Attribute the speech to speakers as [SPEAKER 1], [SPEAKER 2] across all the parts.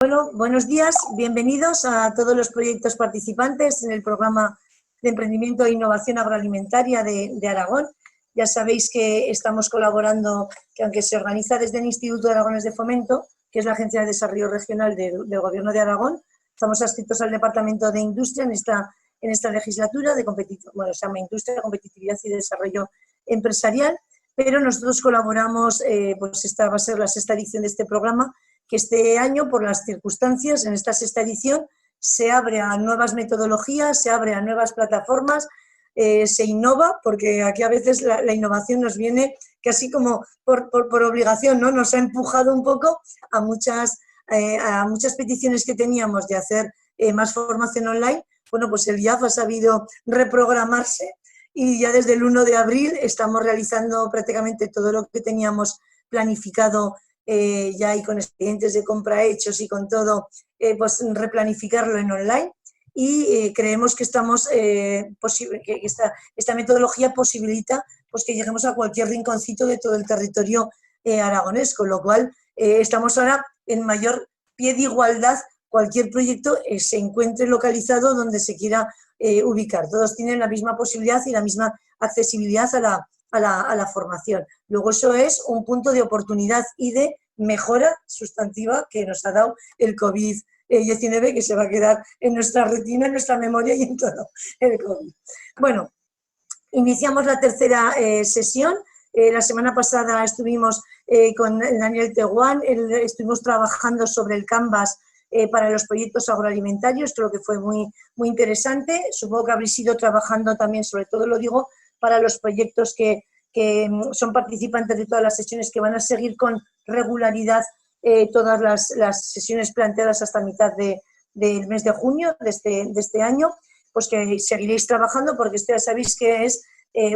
[SPEAKER 1] Bueno, buenos días, bienvenidos a todos los proyectos participantes en el programa de emprendimiento e innovación agroalimentaria de Aragón. Ya sabéis que estamos colaborando, que aunque se organiza desde el Instituto de Aragones de Fomento, que es la Agencia de Desarrollo Regional del Gobierno de Aragón, estamos adscritos al Departamento de Industria en esta legislatura, se llama Industria, Competitividad y Desarrollo Empresarial, pero nosotros colaboramos, pues esta va a ser la sexta edición de este programa, que este año, por las circunstancias, en esta sexta edición, se abre a nuevas metodologías, se abre a nuevas plataformas, se innova, porque aquí a veces la innovación nos viene casi como por obligación, ¿no? Nos ha empujado un poco a muchas peticiones que teníamos de hacer más formación online. Bueno, pues el IAF ha sabido reprogramarse y ya desde el 1 de abril estamos realizando prácticamente todo lo que teníamos planificado ya y con expedientes de compra hechos y con todo, pues replanificarlo en online y creemos que que esta metodología posibilita pues que lleguemos a cualquier rinconcito de todo el territorio aragonés, con lo cual estamos ahora en mayor pie de igualdad. Cualquier proyecto se encuentre localizado donde se quiera ubicar. Todos tienen la misma posibilidad y la misma accesibilidad a la formación. Luego eso es un punto de oportunidad y de mejora sustantiva que nos ha dado el COVID-19, que se va a quedar en nuestra retina, en nuestra memoria y en todo el COVID. Bueno, iniciamos la tercera sesión. La semana pasada estuvimos con Daniel Teguán, estuvimos trabajando sobre el Canvas para los proyectos agroalimentarios, creo que fue muy interesante. Supongo que habréis ido trabajando también, sobre todo lo digo, para los proyectos que son participantes de todas las sesiones, que van a seguir con regularidad todas las sesiones planteadas hasta mitad del mes de junio de este año, pues que seguiréis trabajando, porque ya sabéis que es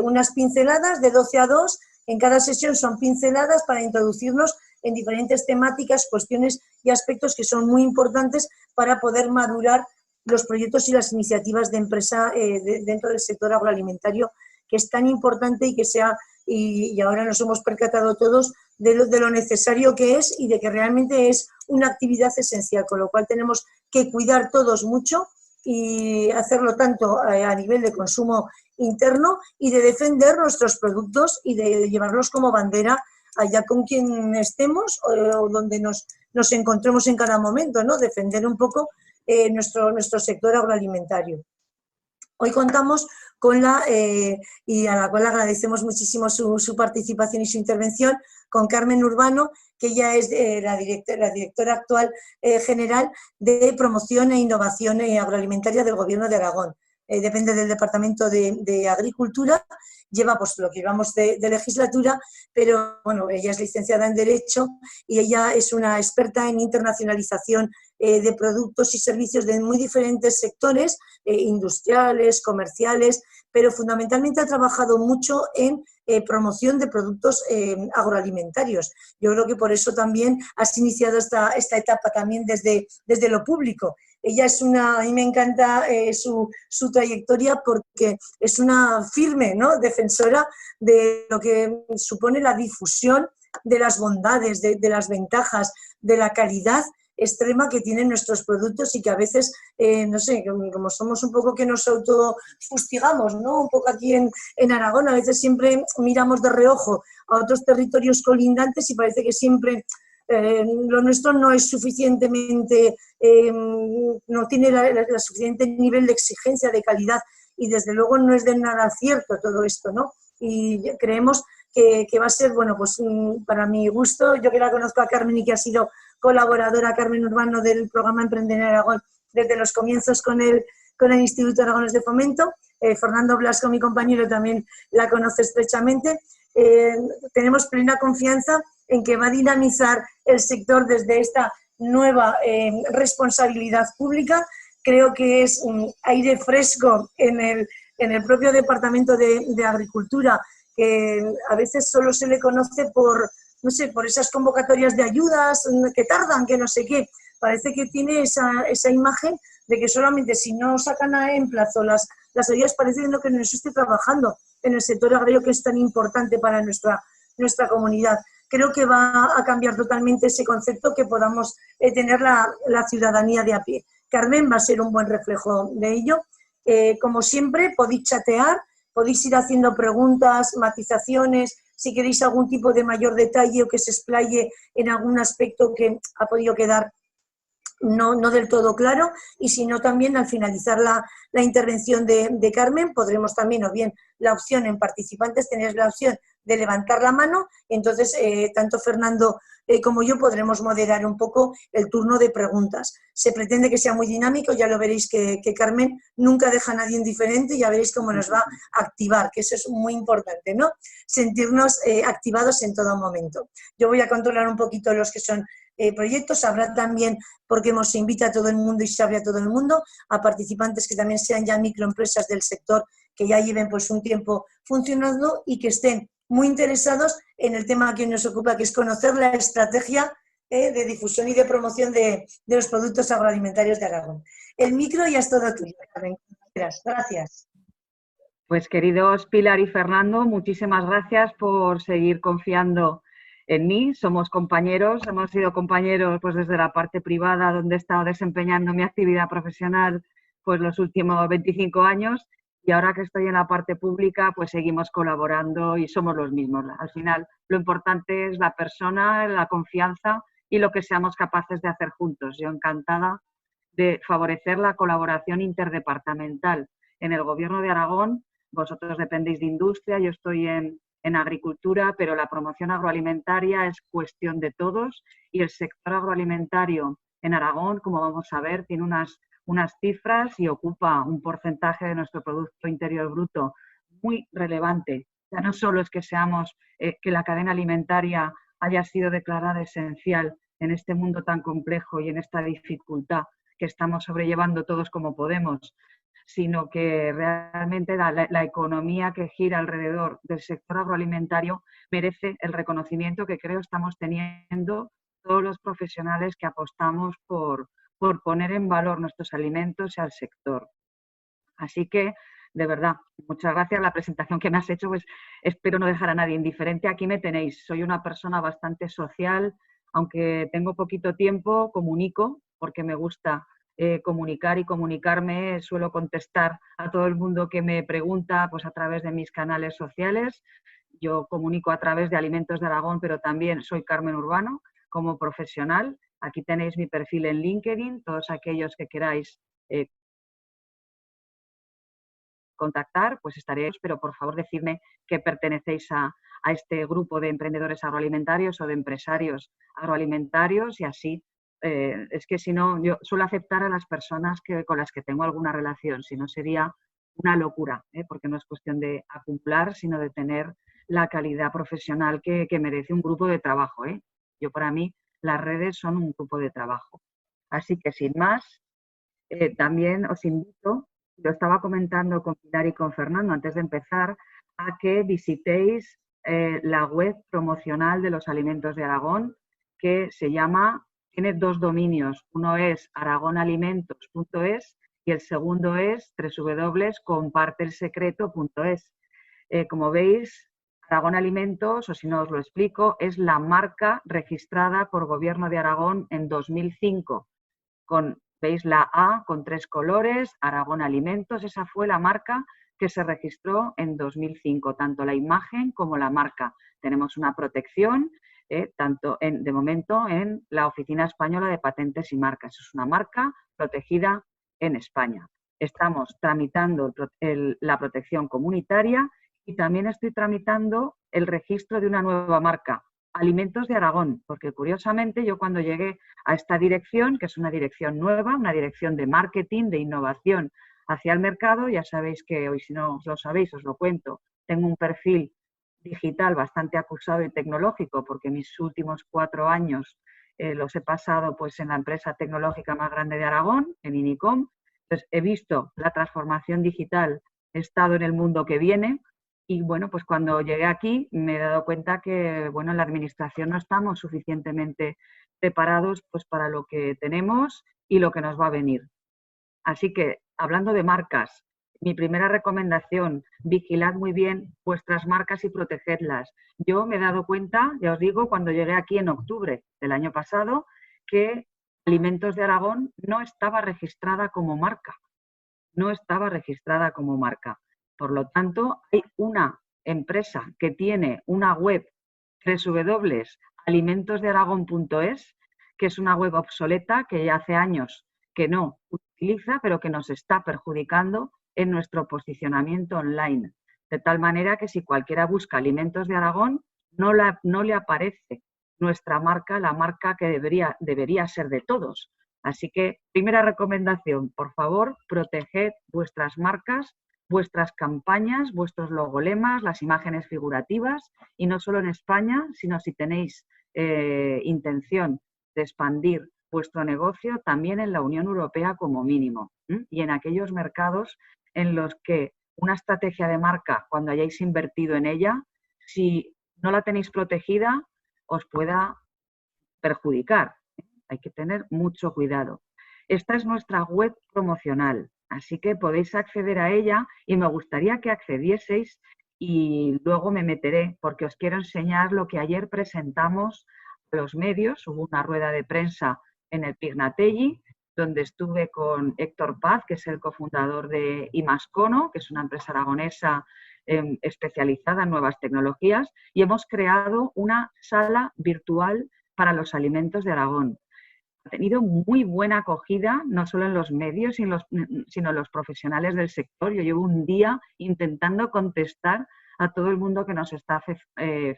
[SPEAKER 1] unas pinceladas de 12 a 2, en cada sesión son pinceladas para introducirnos en diferentes temáticas, cuestiones y aspectos que son muy importantes para poder madurar los proyectos y las iniciativas de empresa dentro del sector agroalimentario, que es tan importante y ahora nos hemos percatado todos de lo necesario que es y de que realmente es una actividad esencial, con lo cual tenemos que cuidar todos mucho y hacerlo tanto a nivel de consumo interno y de defender nuestros productos y de llevarlos como bandera allá con quien estemos o donde nos encontremos en cada momento, ¿no? Defender un poco nuestro sector agroalimentario. Hoy contamos con y a la cual agradecemos muchísimo su participación y su intervención, con Carmen Urbano, que ella es la directora actual general de Promoción e Innovación Agroalimentaria del Gobierno de Aragón. Depende del Departamento de Agricultura, lleva pues lo que llevamos de legislatura, pero bueno, ella es licenciada en Derecho y ella es una experta en internacionalización de productos y servicios de muy diferentes sectores, industriales, comerciales, pero fundamentalmente ha trabajado mucho en promoción de productos agroalimentarios. Yo creo que por eso también has iniciado esta etapa también desde lo público. Ella a mí me encanta su trayectoria, porque es una firme, ¿no?, defensora de lo que supone la difusión de las bondades, de las ventajas, de la calidad extrema que tienen nuestros productos y que a veces, no sé, como somos un poco que nos autofustigamos, ¿no?, un poco aquí en Aragón, a veces siempre miramos de reojo a otros territorios colindantes y parece que siempre lo nuestro no es suficientemente, no tiene la suficiente nivel de exigencia, de calidad, y desde luego no es de nada cierto todo esto, ¿no? Y creemos que va a ser, bueno, pues para mi gusto, yo que la conozco a Carmen y que ha sido colaboradora, Carmen Urbano, del programa Emprender en Aragón desde los comienzos con el Instituto de Aragones de Fomento. Fernando Blasco, mi compañero, también la conoce estrechamente. Tenemos plena confianza en que va a dinamizar el sector desde esta nueva responsabilidad pública. Creo que es un aire fresco en el propio Departamento de Agricultura, que a veces solo se le conoce por, no sé, por esas convocatorias de ayudas que tardan, que no sé qué. Parece que tiene esa imagen de que solamente si no sacan en plazo las ayudas, parece que no se esté trabajando en el sector agrario, que es tan importante para nuestra comunidad. creo que va a cambiar totalmente ese concepto que podamos tener la ciudadanía de a pie. Carmen va a ser un buen reflejo de ello. Como siempre, podéis chatear, podéis ir haciendo preguntas, matizaciones, si queréis algún tipo de mayor detalle o que se explaye en algún aspecto que ha podido quedar no del todo claro, y si no también al finalizar la intervención de Carmen podremos también, o bien la opción en participantes, tenéis la opción de levantar la mano, entonces tanto Fernando como yo podremos moderar un poco el turno de preguntas. Se pretende que sea muy dinámico, ya lo veréis que Carmen nunca deja a nadie indiferente, ya veréis cómo nos va a activar, que eso es muy importante, ¿no? Sentirnos activados en todo momento. Yo voy a controlar un poquito los que son proyectos, habrá también, porque se invita a todo el mundo y se abre a todo el mundo, a participantes que también sean ya microempresas del sector, que ya lleven pues un tiempo funcionando y que estén muy interesados en el tema que nos ocupa, que es conocer la estrategia de difusión y de promoción de los productos agroalimentarios de Aragón. El micro ya es todo tuyo, Carmen. Gracias.
[SPEAKER 2] Pues queridos Pilar y Fernando, muchísimas gracias por seguir confiando en mí. Somos compañeros, hemos sido compañeros pues desde la parte privada, donde he estado desempeñando mi actividad profesional pues los últimos 25 años, y ahora que estoy en la parte pública pues seguimos colaborando y somos los mismos. Al final lo importante es la persona, la confianza y lo que seamos capaces de hacer juntos. Yo encantada de favorecer la colaboración interdepartamental en el Gobierno de Aragón. Vosotros dependéis de industria, yo estoy en agricultura, pero la promoción agroalimentaria es cuestión de todos, y el sector agroalimentario en Aragón, como vamos a ver, tiene unas cifras y ocupa un porcentaje de nuestro Producto Interior Bruto muy relevante. Ya no solo es que que la cadena alimentaria haya sido declarada esencial en este mundo tan complejo y en esta dificultad que estamos sobrellevando todos como podemos, sino que realmente la economía que gira alrededor del sector agroalimentario merece el reconocimiento que creo estamos teniendo todos los profesionales que apostamos por poner en valor nuestros alimentos y al sector. Así que, de verdad, muchas gracias. La presentación que me has hecho, pues espero no dejar a nadie indiferente. Aquí me tenéis. Soy una persona bastante social, aunque tengo poquito tiempo, comunico, porque me gusta comunicar y comunicarme. Suelo contestar a todo el mundo que me pregunta pues a través de mis canales sociales. Yo comunico a través de Alimentos de Aragón, pero también soy Carmen Urbano como profesional. Aquí tenéis mi perfil en LinkedIn, todos aquellos que queráis contactar, pues estaréis, pero por favor decidme que pertenecéis a este grupo de emprendedores agroalimentarios o de empresarios agroalimentarios, y así, es que si no, yo suelo aceptar a las personas con las que tengo alguna relación, si no sería una locura, porque no es cuestión de acumular, sino de tener la calidad profesional que merece un grupo de trabajo. Yo, para mí, las redes son un grupo de trabajo. Así que, sin más, también os invito, lo estaba comentando con Pilar y con Fernando antes de empezar, a que visitéis la web promocional de los alimentos de Aragón, que tiene dos dominios. Uno es aragonalimentos.es y el segundo es www.compartelsecreto.es. Como veis, Aragón Alimentos, o si no os lo explico, es la marca registrada por Gobierno de Aragón en 2005, veis la A con 3 colores, Aragón Alimentos, esa fue la marca que se registró en 2005, tanto la imagen como la marca. Tenemos una protección, de momento, en la Oficina Española de Patentes y Marcas. Es una marca protegida en España. Estamos tramitando la protección comunitaria y también estoy tramitando el registro de una nueva marca, Alimentos de Aragón, porque curiosamente yo cuando llegué a esta dirección, que es una dirección nueva, una dirección de marketing, de innovación hacia el mercado, ya sabéis que hoy, si no lo sabéis, os lo cuento, tengo un perfil digital bastante acusado y tecnológico, porque mis últimos 4 años los he pasado pues en la empresa tecnológica más grande de Aragón, en Inicom. Entonces he visto la transformación digital, he estado en el mundo que viene. Y bueno, pues cuando llegué aquí me he dado cuenta que bueno, en la administración no estamos suficientemente preparados pues para lo que tenemos y lo que nos va a venir. Así que, hablando de marcas, Mi primera recomendación, vigilad muy bien vuestras marcas y protegedlas. Yo me he dado cuenta, ya os digo, cuando llegué aquí en octubre del año pasado, que Alimentos de Aragón no estaba registrada como marca. No estaba registrada como marca. Por lo tanto, hay una empresa que tiene una web www.alimentosdearagón.es, que es una web obsoleta que ya hace años que no utiliza, pero que nos está perjudicando en nuestro posicionamiento online. De tal manera que si cualquiera busca Alimentos de Aragón, no le aparece nuestra marca, la marca que debería ser de todos. Así que, primera recomendación, por favor, proteged vuestras marcas, vuestras campañas, vuestros logolemas, las imágenes figurativas, y no solo en España, sino si tenéis intención de expandir vuestro negocio también en la Unión Europea como mínimo, y en aquellos mercados en los que una estrategia de marca, cuando hayáis invertido en ella, si no la tenéis protegida, os pueda perjudicar. Hay que tener mucho cuidado. Esta es nuestra web promocional, así que podéis acceder a ella y me gustaría que accedieseis y luego me meteré porque os quiero enseñar lo que ayer presentamos a los medios. Hubo una rueda de prensa en el Pignatelli, donde estuve con Héctor Paz, que es el cofundador de Imascono, que es una empresa aragonesa especializada en nuevas tecnologías, y hemos creado una sala virtual para los alimentos de Aragón. Ha tenido muy buena acogida, no solo en los medios, sino en los profesionales del sector. Yo llevo un día intentando contestar a todo el mundo que nos está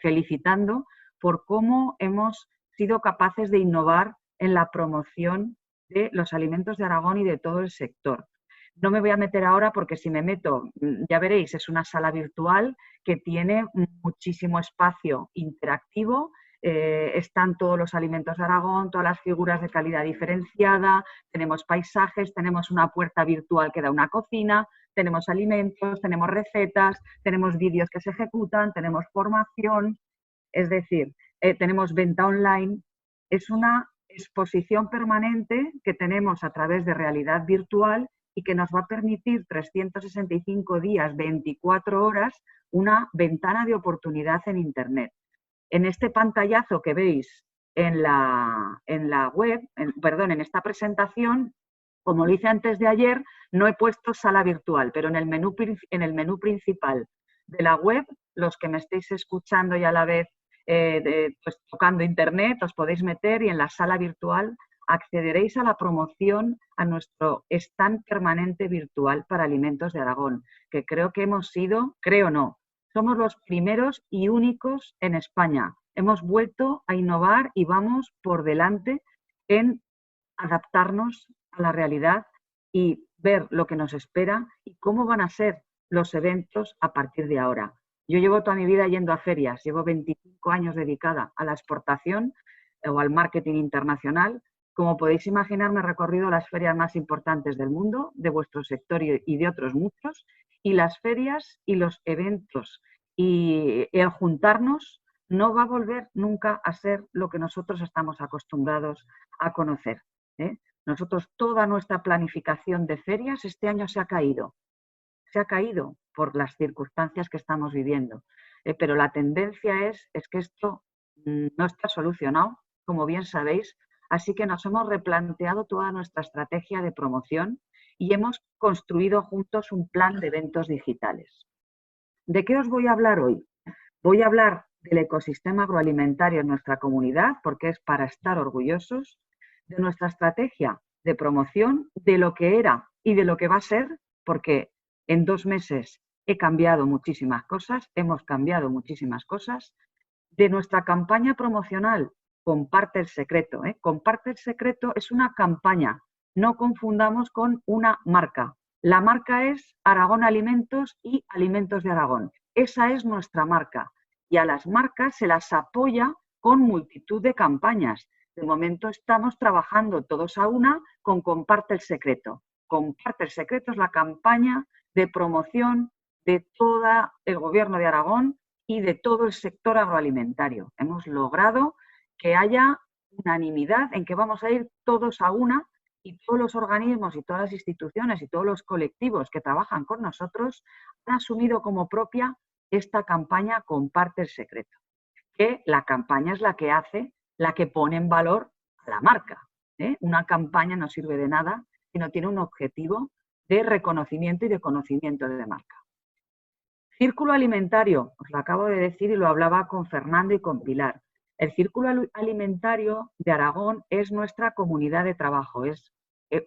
[SPEAKER 2] felicitando por cómo hemos sido capaces de innovar en la promoción de los alimentos de Aragón y de todo el sector. No me voy a meter ahora porque si me meto, ya veréis, es una sala virtual que tiene muchísimo espacio interactivo. Están todos los alimentos de Aragón, todas las figuras de calidad diferenciada, tenemos paisajes, tenemos una puerta virtual que da a una cocina, tenemos alimentos, tenemos recetas, tenemos vídeos que se ejecutan, tenemos formación, es decir, tenemos venta online. Es una exposición permanente que tenemos a través de realidad virtual y que nos va a permitir 365 días, 24 horas, una ventana de oportunidad en Internet. En este pantallazo que veis en la web, en esta presentación, como lo hice antes de ayer, no he puesto sala virtual, pero en el menú principal de la web, los que me estéis escuchando y a la vez pues, tocando Internet, os podéis meter y en la sala virtual accederéis a la promoción a nuestro stand permanente virtual para Alimentos de Aragón, que creo que hemos sido, creo no, somos los primeros y únicos en España. Hemos vuelto a innovar y vamos por delante en adaptarnos a la realidad y ver lo que nos espera y cómo van a ser los eventos a partir de ahora. Yo llevo toda mi vida yendo a ferias, llevo 25 años dedicada a la exportación o al marketing internacional. Como podéis imaginar, me he recorrido las ferias más importantes del mundo, de vuestro sector y de otros muchos, y las ferias y los eventos y el juntarnos no va a volver nunca a ser lo que nosotros estamos acostumbrados a conocer. Nosotros, toda nuestra planificación de ferias este año se ha caído por las circunstancias que estamos viviendo. Pero la tendencia es que esto no está solucionado, como bien sabéis, así que nos hemos replanteado toda nuestra estrategia de promoción y hemos construido juntos un plan de eventos digitales. ¿De qué os voy a hablar hoy? Voy a hablar del ecosistema agroalimentario en nuestra comunidad, porque es para estar orgullosos, de nuestra estrategia de promoción, de lo que era y de lo que va a ser, porque en 2 meses he cambiado muchísimas cosas, hemos cambiado muchísimas cosas, de nuestra campaña promocional, Comparte el Secreto. Comparte el Secreto es una campaña, no confundamos con una marca. La marca es Aragón Alimentos y Alimentos de Aragón. Esa es nuestra marca y a las marcas se las apoya con multitud de campañas. De momento estamos trabajando todos a una con Comparte el Secreto. Comparte el Secreto es la campaña de promoción de todo el Gobierno de Aragón y de todo el sector agroalimentario. Hemos logrado que haya unanimidad en que vamos a ir todos a una y todos los organismos y todas las instituciones y todos los colectivos que trabajan con nosotros han asumido como propia esta campaña Comparte el secreto, que la campaña es la que pone en valor a la marca. Una campaña no sirve de nada si no tiene un objetivo de reconocimiento y de conocimiento de marca. Círculo alimentario, os lo acabo de decir y lo hablaba con Fernando y con Pilar. El Círculo Alimentario de Aragón es nuestra comunidad de trabajo, es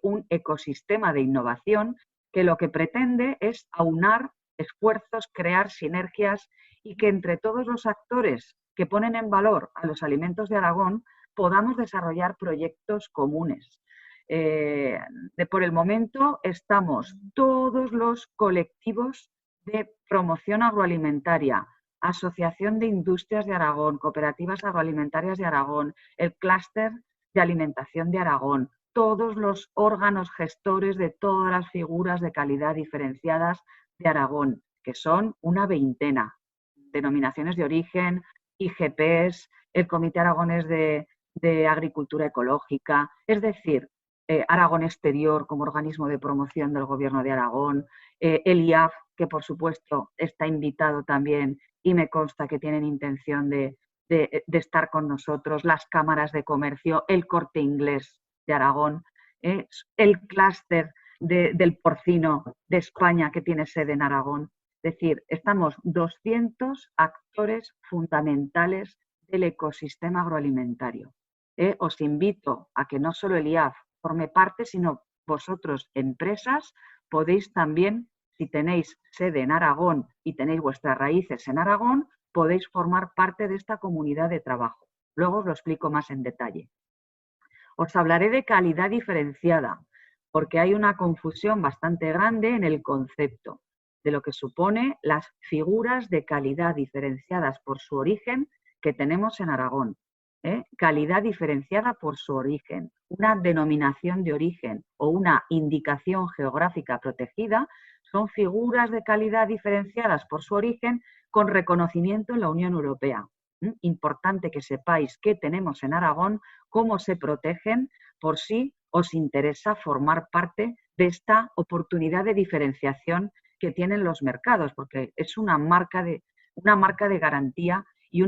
[SPEAKER 2] un ecosistema de innovación que lo que pretende es aunar esfuerzos, crear sinergias y que entre todos los actores que ponen en valor a los alimentos de Aragón podamos desarrollar proyectos comunes. Por el momento estamos todos los colectivos de promoción agroalimentaria, Asociación de Industrias de Aragón, Cooperativas Agroalimentarias de Aragón, el Clúster de Alimentación de Aragón, todos los órganos gestores de todas las figuras de calidad diferenciadas de Aragón, que son una veintena, denominaciones de origen, IGPs, el Comité Aragonés de Agricultura Ecológica, es decir, Aragón Exterior como organismo de promoción del Gobierno de Aragón, el IAF, que por supuesto está invitado también y me consta que tienen intención de estar con nosotros, las cámaras de comercio, el Corte Inglés de Aragón, el clúster del porcino de España que tiene sede en Aragón. Es decir, estamos 200 actores fundamentales del ecosistema agroalimentario. Os invito a que no solo el IAF forme parte, sino vosotros, empresas, podéis también, si tenéis sede en Aragón y tenéis vuestras raíces en Aragón, podéis formar parte de esta comunidad de trabajo. Luego os lo explico más en detalle. Os hablaré de calidad diferenciada, porque hay una confusión bastante grande en el concepto de lo que supone las figuras de calidad diferenciadas por su origen que tenemos en Aragón. Calidad diferenciada por su origen, una denominación de origen o una indicación geográfica protegida son figuras de calidad diferenciadas por su origen con reconocimiento en la Unión Europea. Importante que sepáis qué tenemos en Aragón, cómo se protegen, por si os interesa formar parte de esta oportunidad de diferenciación que tienen los mercados, porque es una marca de garantía y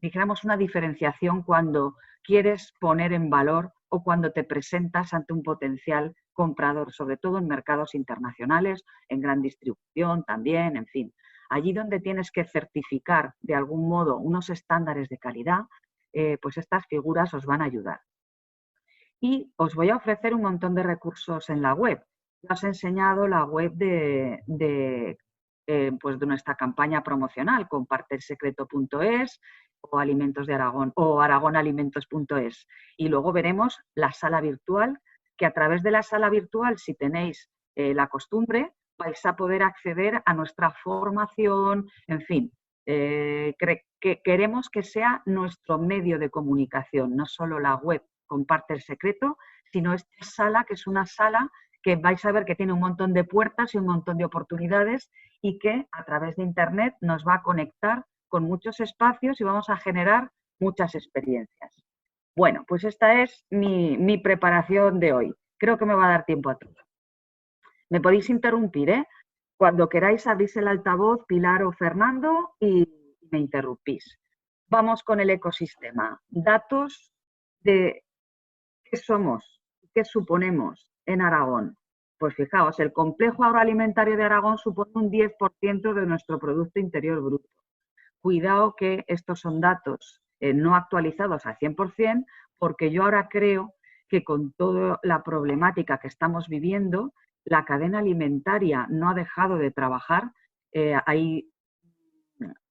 [SPEAKER 2] dijéramos una diferenciación cuando quieres poner en valor o cuando te presentas ante un potencial comprador, sobre todo en mercados internacionales, en gran distribución también, en fin. Allí donde tienes que certificar de algún modo unos estándares de calidad, pues estas figuras os van a ayudar. Y os voy a ofrecer un montón de recursos en la web. Ya os he enseñado la web de nuestra campaña promocional, compartelsecreto.es o Alimentos de Aragón o aragonalimentos.es. Y luego veremos la sala virtual, que a través de la sala virtual, si tenéis la costumbre, vais a poder acceder a nuestra formación, en fin. Queremos que sea nuestro medio de comunicación, no solo la web Comparte el Secreto, sino esta sala, que es una sala que vais a ver que tiene un montón de puertas y un montón de oportunidades y que a través de Internet nos va a conectar con muchos espacios y vamos a generar muchas experiencias. Bueno, pues esta es mi preparación de hoy. Creo que me va a dar tiempo a todo. Me podéis interrumpir, ¿eh? Cuando queráis abrís el altavoz, Pilar o Fernando, y me interrumpís. Vamos con el ecosistema. Datos de qué somos, qué suponemos en Aragón. Pues fijaos, el complejo agroalimentario de Aragón supone un 10% de nuestro Producto Interior Bruto. Cuidado que estos son datos no actualizados al 100%, porque yo ahora creo que con toda la problemática que estamos viviendo, la cadena alimentaria no ha dejado de trabajar.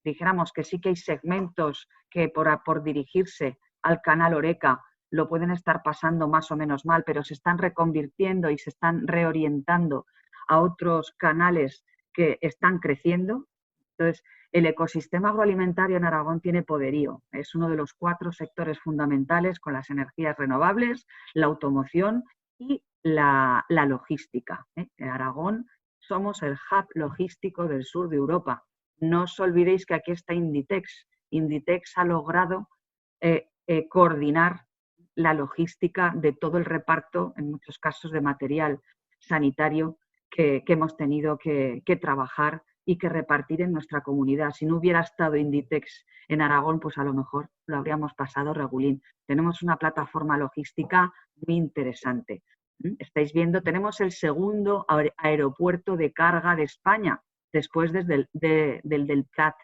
[SPEAKER 2] Dijéramos que sí que hay segmentos que por dirigirse al canal Horeca lo pueden estar pasando más o menos mal, pero se están reconvirtiendo y se están reorientando a otros canales que están creciendo. Entonces, el ecosistema agroalimentario en Aragón tiene poderío. Es uno de los 4 sectores fundamentales con las energías renovables, la automoción y la logística. En Aragón somos el hub logístico del sur de Europa. No os olvidéis que aquí está Inditex. Inditex ha logrado coordinar la logística de todo el reparto, en muchos casos, de material sanitario que hemos tenido que trabajar y que repartir en nuestra comunidad. Si no hubiera estado Inditex en Aragón, pues a lo mejor lo habríamos pasado regulín. Tenemos una plataforma logística muy interesante. Estáis viendo, tenemos el segundo aeropuerto de carga de España, después del Prat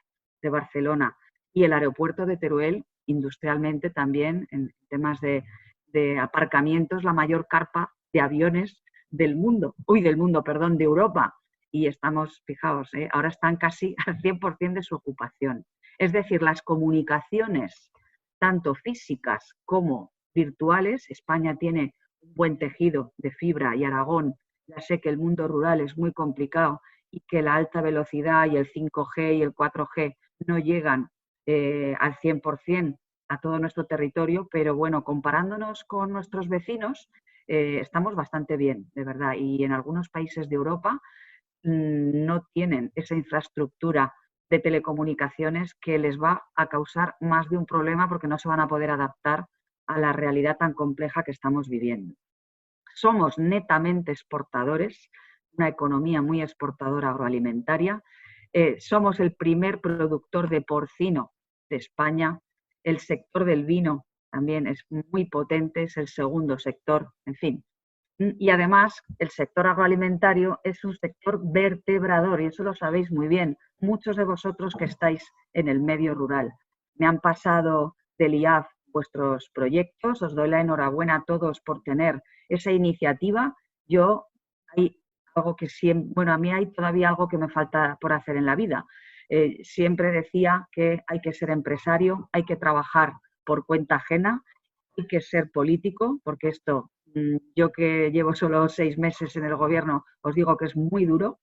[SPEAKER 2] de Barcelona, y el aeropuerto de Teruel, industrialmente también, en temas de aparcamientos, la mayor carpa de aviones de Europa. Y estamos, fijaos, ahora están casi al 100% de su ocupación. Es decir, las comunicaciones, tanto físicas como virtuales, España tiene un buen tejido de fibra y Aragón, ya sé que el mundo rural es muy complicado y que la alta velocidad y el 5G y el 4G no llegan al 100% a todo nuestro territorio, pero bueno, comparándonos con nuestros vecinos, estamos bastante bien, de verdad, y en algunos países de Europa no tienen esa infraestructura de telecomunicaciones que les va a causar más de un problema porque no se van a poder adaptar a la realidad tan compleja que estamos viviendo. Somos netamente exportadores, una economía muy exportadora agroalimentaria. Somos el primer productor de porcino de España. El sector del vino también es muy potente, es el segundo sector, en fin. Y además, el sector agroalimentario es un sector vertebrador, y eso lo sabéis muy bien, muchos de vosotros que estáis en el medio rural. Me han pasado del IAF vuestros proyectos, os doy la enhorabuena a todos por tener esa iniciativa. Hay algo que siempre, bueno, a mí hay todavía algo que me falta por hacer en la vida. Siempre decía que hay que ser empresario, hay que trabajar por cuenta ajena, hay que ser político, porque esto, yo que llevo solo 6 meses en el gobierno, os digo que es muy duro,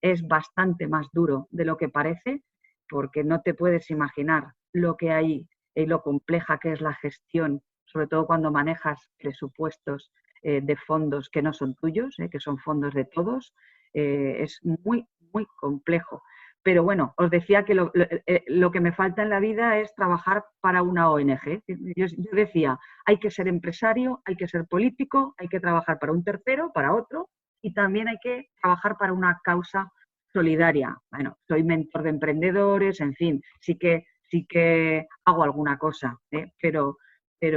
[SPEAKER 2] es bastante más duro de lo que parece, porque no te puedes imaginar lo que hay y lo compleja que es la gestión, sobre todo cuando manejas presupuestos de fondos que no son tuyos, que son fondos de todos, es muy, muy complejo. Pero bueno, os decía que lo que me falta en la vida es trabajar para una ONG. Yo decía, hay que ser empresario, hay que ser político, hay que trabajar para un tercero, para otro, y también hay que trabajar para una causa solidaria. Bueno, soy mentor de emprendedores, en fin, sí que hago alguna cosa, pero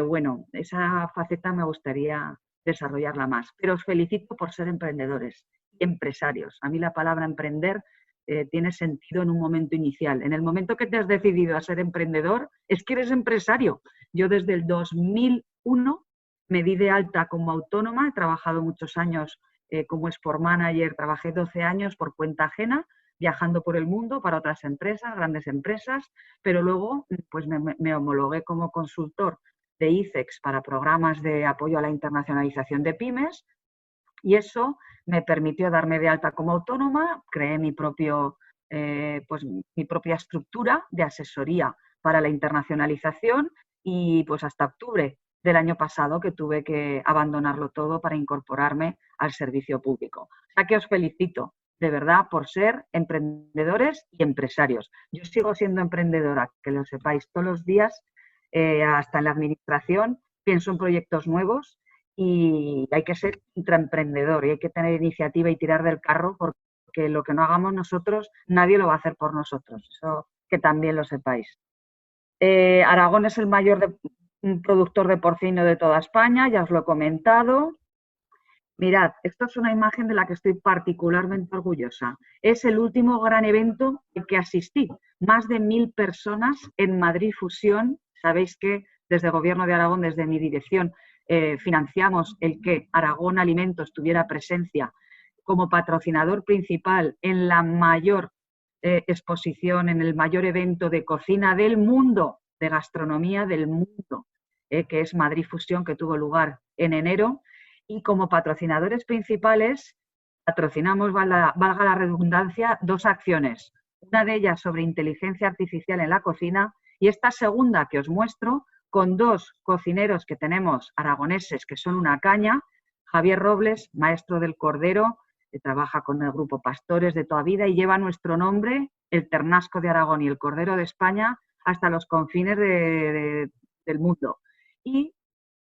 [SPEAKER 2] bueno, esa faceta me gustaría desarrollarla más. Pero os felicito por ser emprendedores y empresarios. A mí la palabra emprender tiene sentido en un momento inicial. En el momento que te has decidido a ser emprendedor, es que eres empresario. Yo desde el 2001 me di de alta como autónoma, he trabajado muchos años como Sport Manager, trabajé 12 años por cuenta ajena, viajando por el mundo para otras empresas, grandes empresas, pero luego pues me homologué como consultor de ICEX para programas de apoyo a la internacionalización de pymes, y eso me permitió darme de alta como autónoma, creé mi propia estructura de asesoría para la internacionalización y pues hasta octubre del año pasado que tuve que abandonarlo todo para incorporarme al servicio público. O sea que os felicito de verdad por ser emprendedores y empresarios. Yo sigo siendo emprendedora, que lo sepáis, todos los días, hasta en la administración, pienso en proyectos nuevos. Y hay que ser intraemprendedor y hay que tener iniciativa y tirar del carro, porque lo que no hagamos nosotros, nadie lo va a hacer por nosotros. Eso que también lo sepáis. Aragón es el mayor productor de porcino de toda España, ya os lo he comentado. Mirad, esto es una imagen de la que estoy particularmente orgullosa. Es el último gran evento al que asistí. Más de 1000 personas en Madrid Fusión. Sabéis que desde el Gobierno de Aragón, desde mi dirección, financiamos el que Aragón Alimentos tuviera presencia como patrocinador principal en la mayor exposición, en el mayor evento de cocina del mundo, de gastronomía del mundo, que es Madrid Fusión, que tuvo lugar en enero. Y como patrocinadores principales patrocinamos, valga la redundancia, 2 acciones. Una de ellas sobre inteligencia artificial en la cocina y esta segunda que os muestro con 2 cocineros que tenemos aragoneses que son una caña. Javier Robles, maestro del Cordero, que trabaja con el Grupo Pastores de toda vida y lleva nuestro nombre, el Ternasco de Aragón y el Cordero de España, hasta los confines del mundo. Y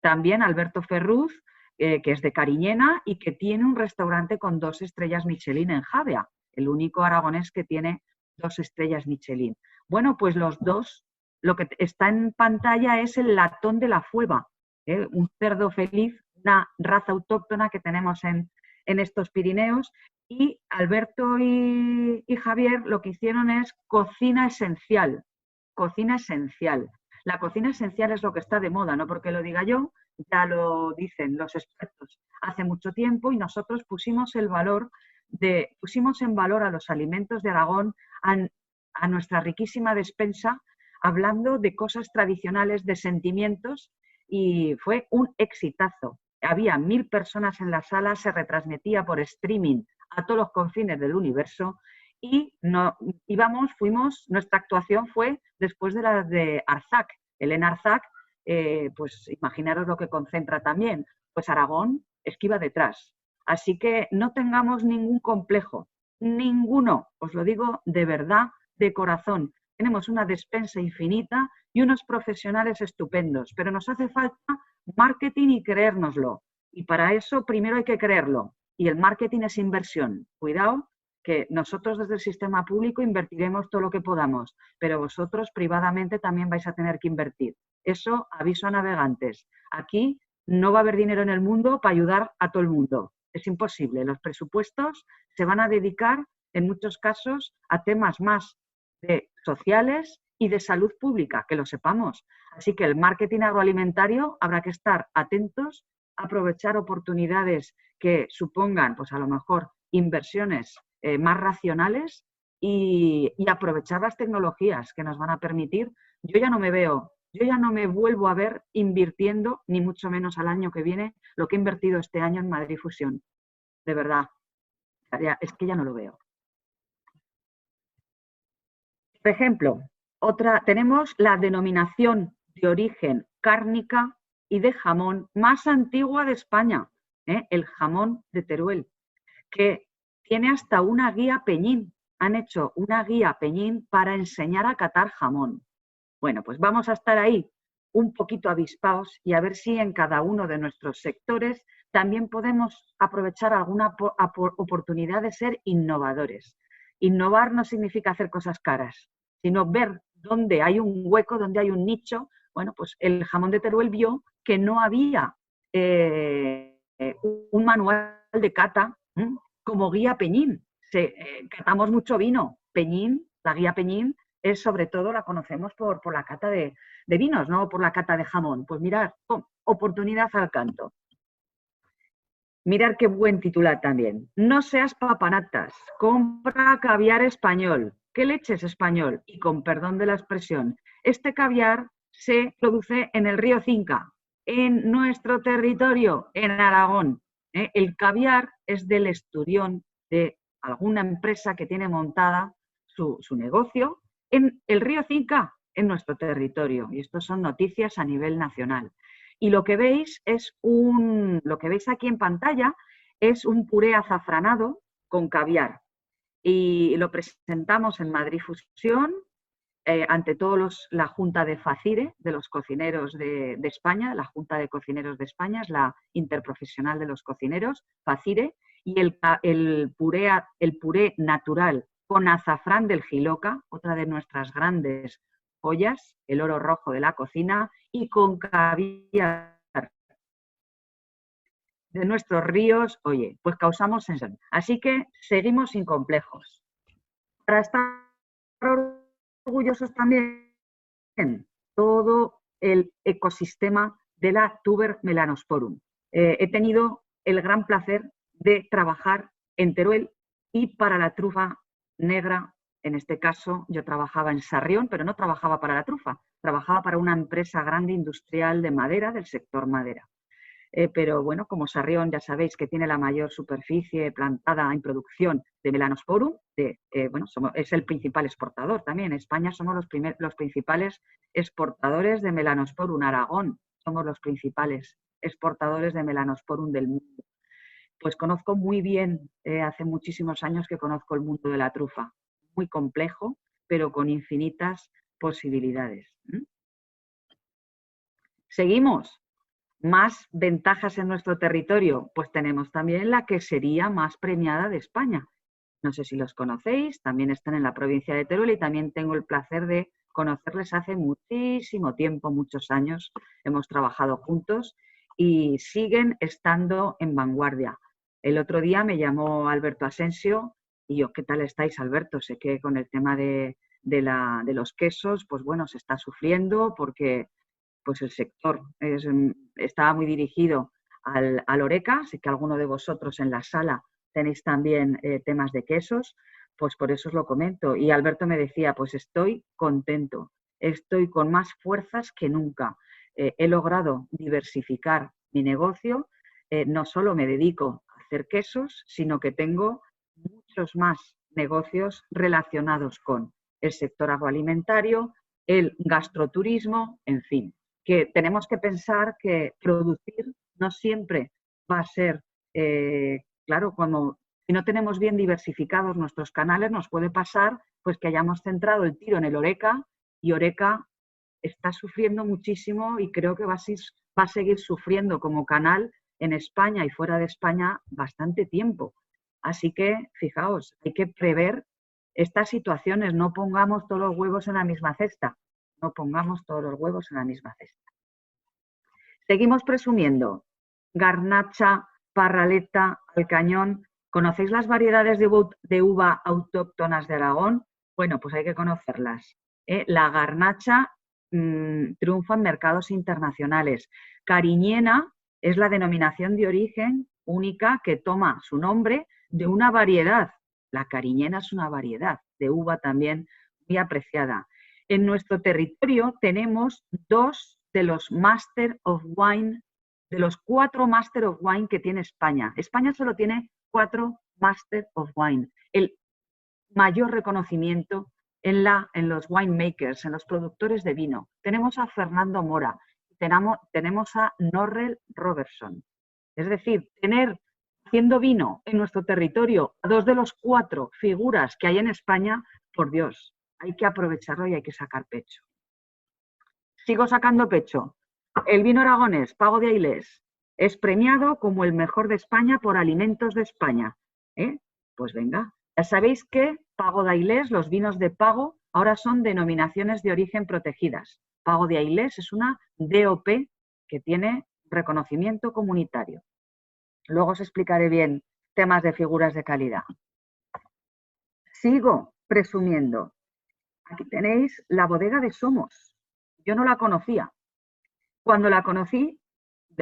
[SPEAKER 2] También Alberto Ferruz, que es de Cariñena y que tiene un restaurante con 2 estrellas Michelin en Javea, el único aragonés que tiene 2 estrellas Michelin. Bueno, pues los dos, lo que está en pantalla es el latón de la Fueva, un cerdo feliz, una raza autóctona que tenemos en estos Pirineos, y Alberto y Javier lo que hicieron es cocina esencial, cocina esencial. La cocina esencial es lo que está de moda, no porque lo diga yo, ya lo dicen los expertos hace mucho tiempo, y nosotros pusimos en valor a los alimentos de Aragón, a nuestra riquísima despensa, hablando de cosas tradicionales, de sentimientos, y fue un exitazo. Había 1000 personas en la sala, se retransmitía por streaming a todos los confines del universo, y nuestra actuación fue después de la de Arzac. Elena Arzac, pues imaginaros lo que concentra también, pues Aragón es que iba detrás. Así que no tengamos ningún complejo, ninguno, os lo digo de verdad, de corazón. Tenemos una despensa infinita y unos profesionales estupendos, pero nos hace falta marketing y creérnoslo. Y para eso primero hay que creerlo. Y el marketing es inversión. Cuidado, que nosotros desde el sistema público invertiremos todo lo que podamos, pero vosotros privadamente también vais a tener que invertir. Eso, aviso a navegantes. Aquí no va a haber dinero en el mundo para ayudar a todo el mundo. Es imposible. Los presupuestos se van a dedicar, en muchos casos, a temas más sociales y de salud pública, que lo sepamos. Así que el marketing agroalimentario habrá que estar atentos, aprovechar oportunidades que supongan, pues a lo mejor, inversiones más racionales y aprovechar las tecnologías que nos van a permitir. Yo ya no me vuelvo a ver invirtiendo, ni mucho menos al año que viene, lo que he invertido este año en Madrid Fusión. De verdad, es que ya no lo veo. Por ejemplo, tenemos la denominación de origen cárnica y de jamón más antigua de España, el jamón de Teruel, que tiene hasta una guía Peñín. Han hecho una guía Peñín para enseñar a catar jamón. Bueno, pues vamos a estar ahí un poquito avispados y a ver si en cada uno de nuestros sectores también podemos aprovechar alguna oportunidad de ser innovadores. Innovar no significa hacer cosas caras, sino ver dónde hay un hueco, dónde hay un nicho. Bueno, pues el jamón de Teruel vio que no había un manual de cata como guía Peñín. Catamos mucho vino. Peñín, la guía Peñín, es sobre todo, la conocemos por la cata de vinos, no por la cata de jamón. Pues mirad, oportunidad al canto. Mirad qué buen titular también. No seas papanatas, compra caviar español. ¿Qué leche es español? Y con perdón de la expresión, este caviar se produce en el río Cinca, en nuestro territorio, en Aragón. El caviar es del esturión de alguna empresa que tiene montada su negocio en el río Cinca, en nuestro territorio. Y esto son noticias a nivel nacional. Y lo que veis aquí en pantalla es un puré azafranado con caviar. Y lo presentamos en Madrid Fusión, ante todos la Junta de FACIRE, de los cocineros de España. La Junta de Cocineros de España es la interprofesional de los cocineros, FACIRE, y el puré natural con azafrán del Jiloca, otra de nuestras grandes joyas, el oro rojo de la cocina, y con caviar de nuestros ríos, oye, pues causamos sensación. Así que seguimos sin complejos. Para estar orgullosos también todo el ecosistema de la Tuber melanosporum. He tenido el gran placer de trabajar en Teruel y para la trufa negra. En este caso, yo trabajaba en Sarrión, pero no trabajaba para la trufa, trabajaba para una empresa grande industrial de madera, del sector madera. Pero bueno, como Sarrión ya sabéis que tiene la mayor superficie plantada en producción de melanosporum, es el principal exportador también. En España somos los principales exportadores de melanosporum. Aragón somos los principales exportadores de melanosporum del mundo. Pues conozco muy bien, hace muchísimos años que conozco el mundo de la trufa. Muy complejo, pero con infinitas posibilidades. Seguimos. más ventajas en nuestro territorio, pues tenemos también la quesería más premiada de España. No sé si los conocéis, también están en la provincia de Teruel y también tengo el placer de conocerles hace muchísimo tiempo, muchos años. Hemos trabajado juntos y siguen estando en vanguardia. El otro día me llamó Alberto Asensio y yo, ¿qué tal estáis, Alberto? Sé que con el tema de los quesos, pues bueno, se está sufriendo porque pues el sector estaba muy dirigido al Horeca. Sé que alguno de vosotros en la sala tenéis también temas de quesos, pues por eso os lo comento. Y Alberto me decía, pues estoy contento, estoy con más fuerzas que nunca. He logrado diversificar mi negocio, no solo me dedico a hacer quesos, sino que tengo muchos más negocios relacionados con el sector agroalimentario, el gastroturismo, en fin, que tenemos que pensar que producir no siempre va a ser, claro, si no tenemos bien diversificados nuestros canales, nos puede pasar pues que hayamos centrado el tiro en el Horeca y Horeca está sufriendo muchísimo y creo que va a seguir sufriendo como canal en España y fuera de España bastante tiempo. Así que, fijaos, hay que prever estas situaciones, no pongamos todos los huevos en la misma cesta, no pongamos todos los huevos en la misma cesta. Seguimos presumiendo. Garnacha, Parraleta, Alcañón. ¿Conocéis las variedades de uva autóctonas de Aragón? Bueno, pues hay que conocerlas. La garnacha triunfa en mercados internacionales. Cariñena es la denominación de origen única que toma su nombre de una variedad. La cariñena es una variedad de uva también muy apreciada. En nuestro territorio tenemos 2 de los Master of Wine, de los 4 Master of Wine que tiene España. España solo tiene 4 Master of Wine. El mayor reconocimiento en los winemakers, en los productores de vino. Tenemos a Fernando Mora, tenemos a Norrell Robertson. Es decir, tener haciendo vino en nuestro territorio a 2 de los 4 figuras que hay en España, por Dios, hay que aprovecharlo y hay que sacar pecho. Sigo sacando pecho. El vino aragonés, Pago de Ailés, es premiado como el mejor de España por Alimentos de España. Pues venga, ya sabéis que Pago de Ailés, los vinos de Pago, ahora son denominaciones de origen protegidas. Pago de Ailés es una DOP que tiene reconocimiento comunitario. Luego os explicaré bien temas de figuras de calidad. Sigo presumiendo. Aquí tenéis la bodega de Somos. Yo no la conocía. Cuando la conocí,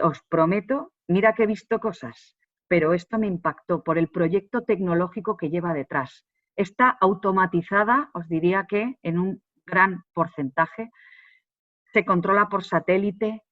[SPEAKER 2] os prometo, mira que he visto cosas, pero esto me impactó por el proyecto tecnológico que lleva detrás. Está automatizada, os diría que en un gran porcentaje, se controla por satélite,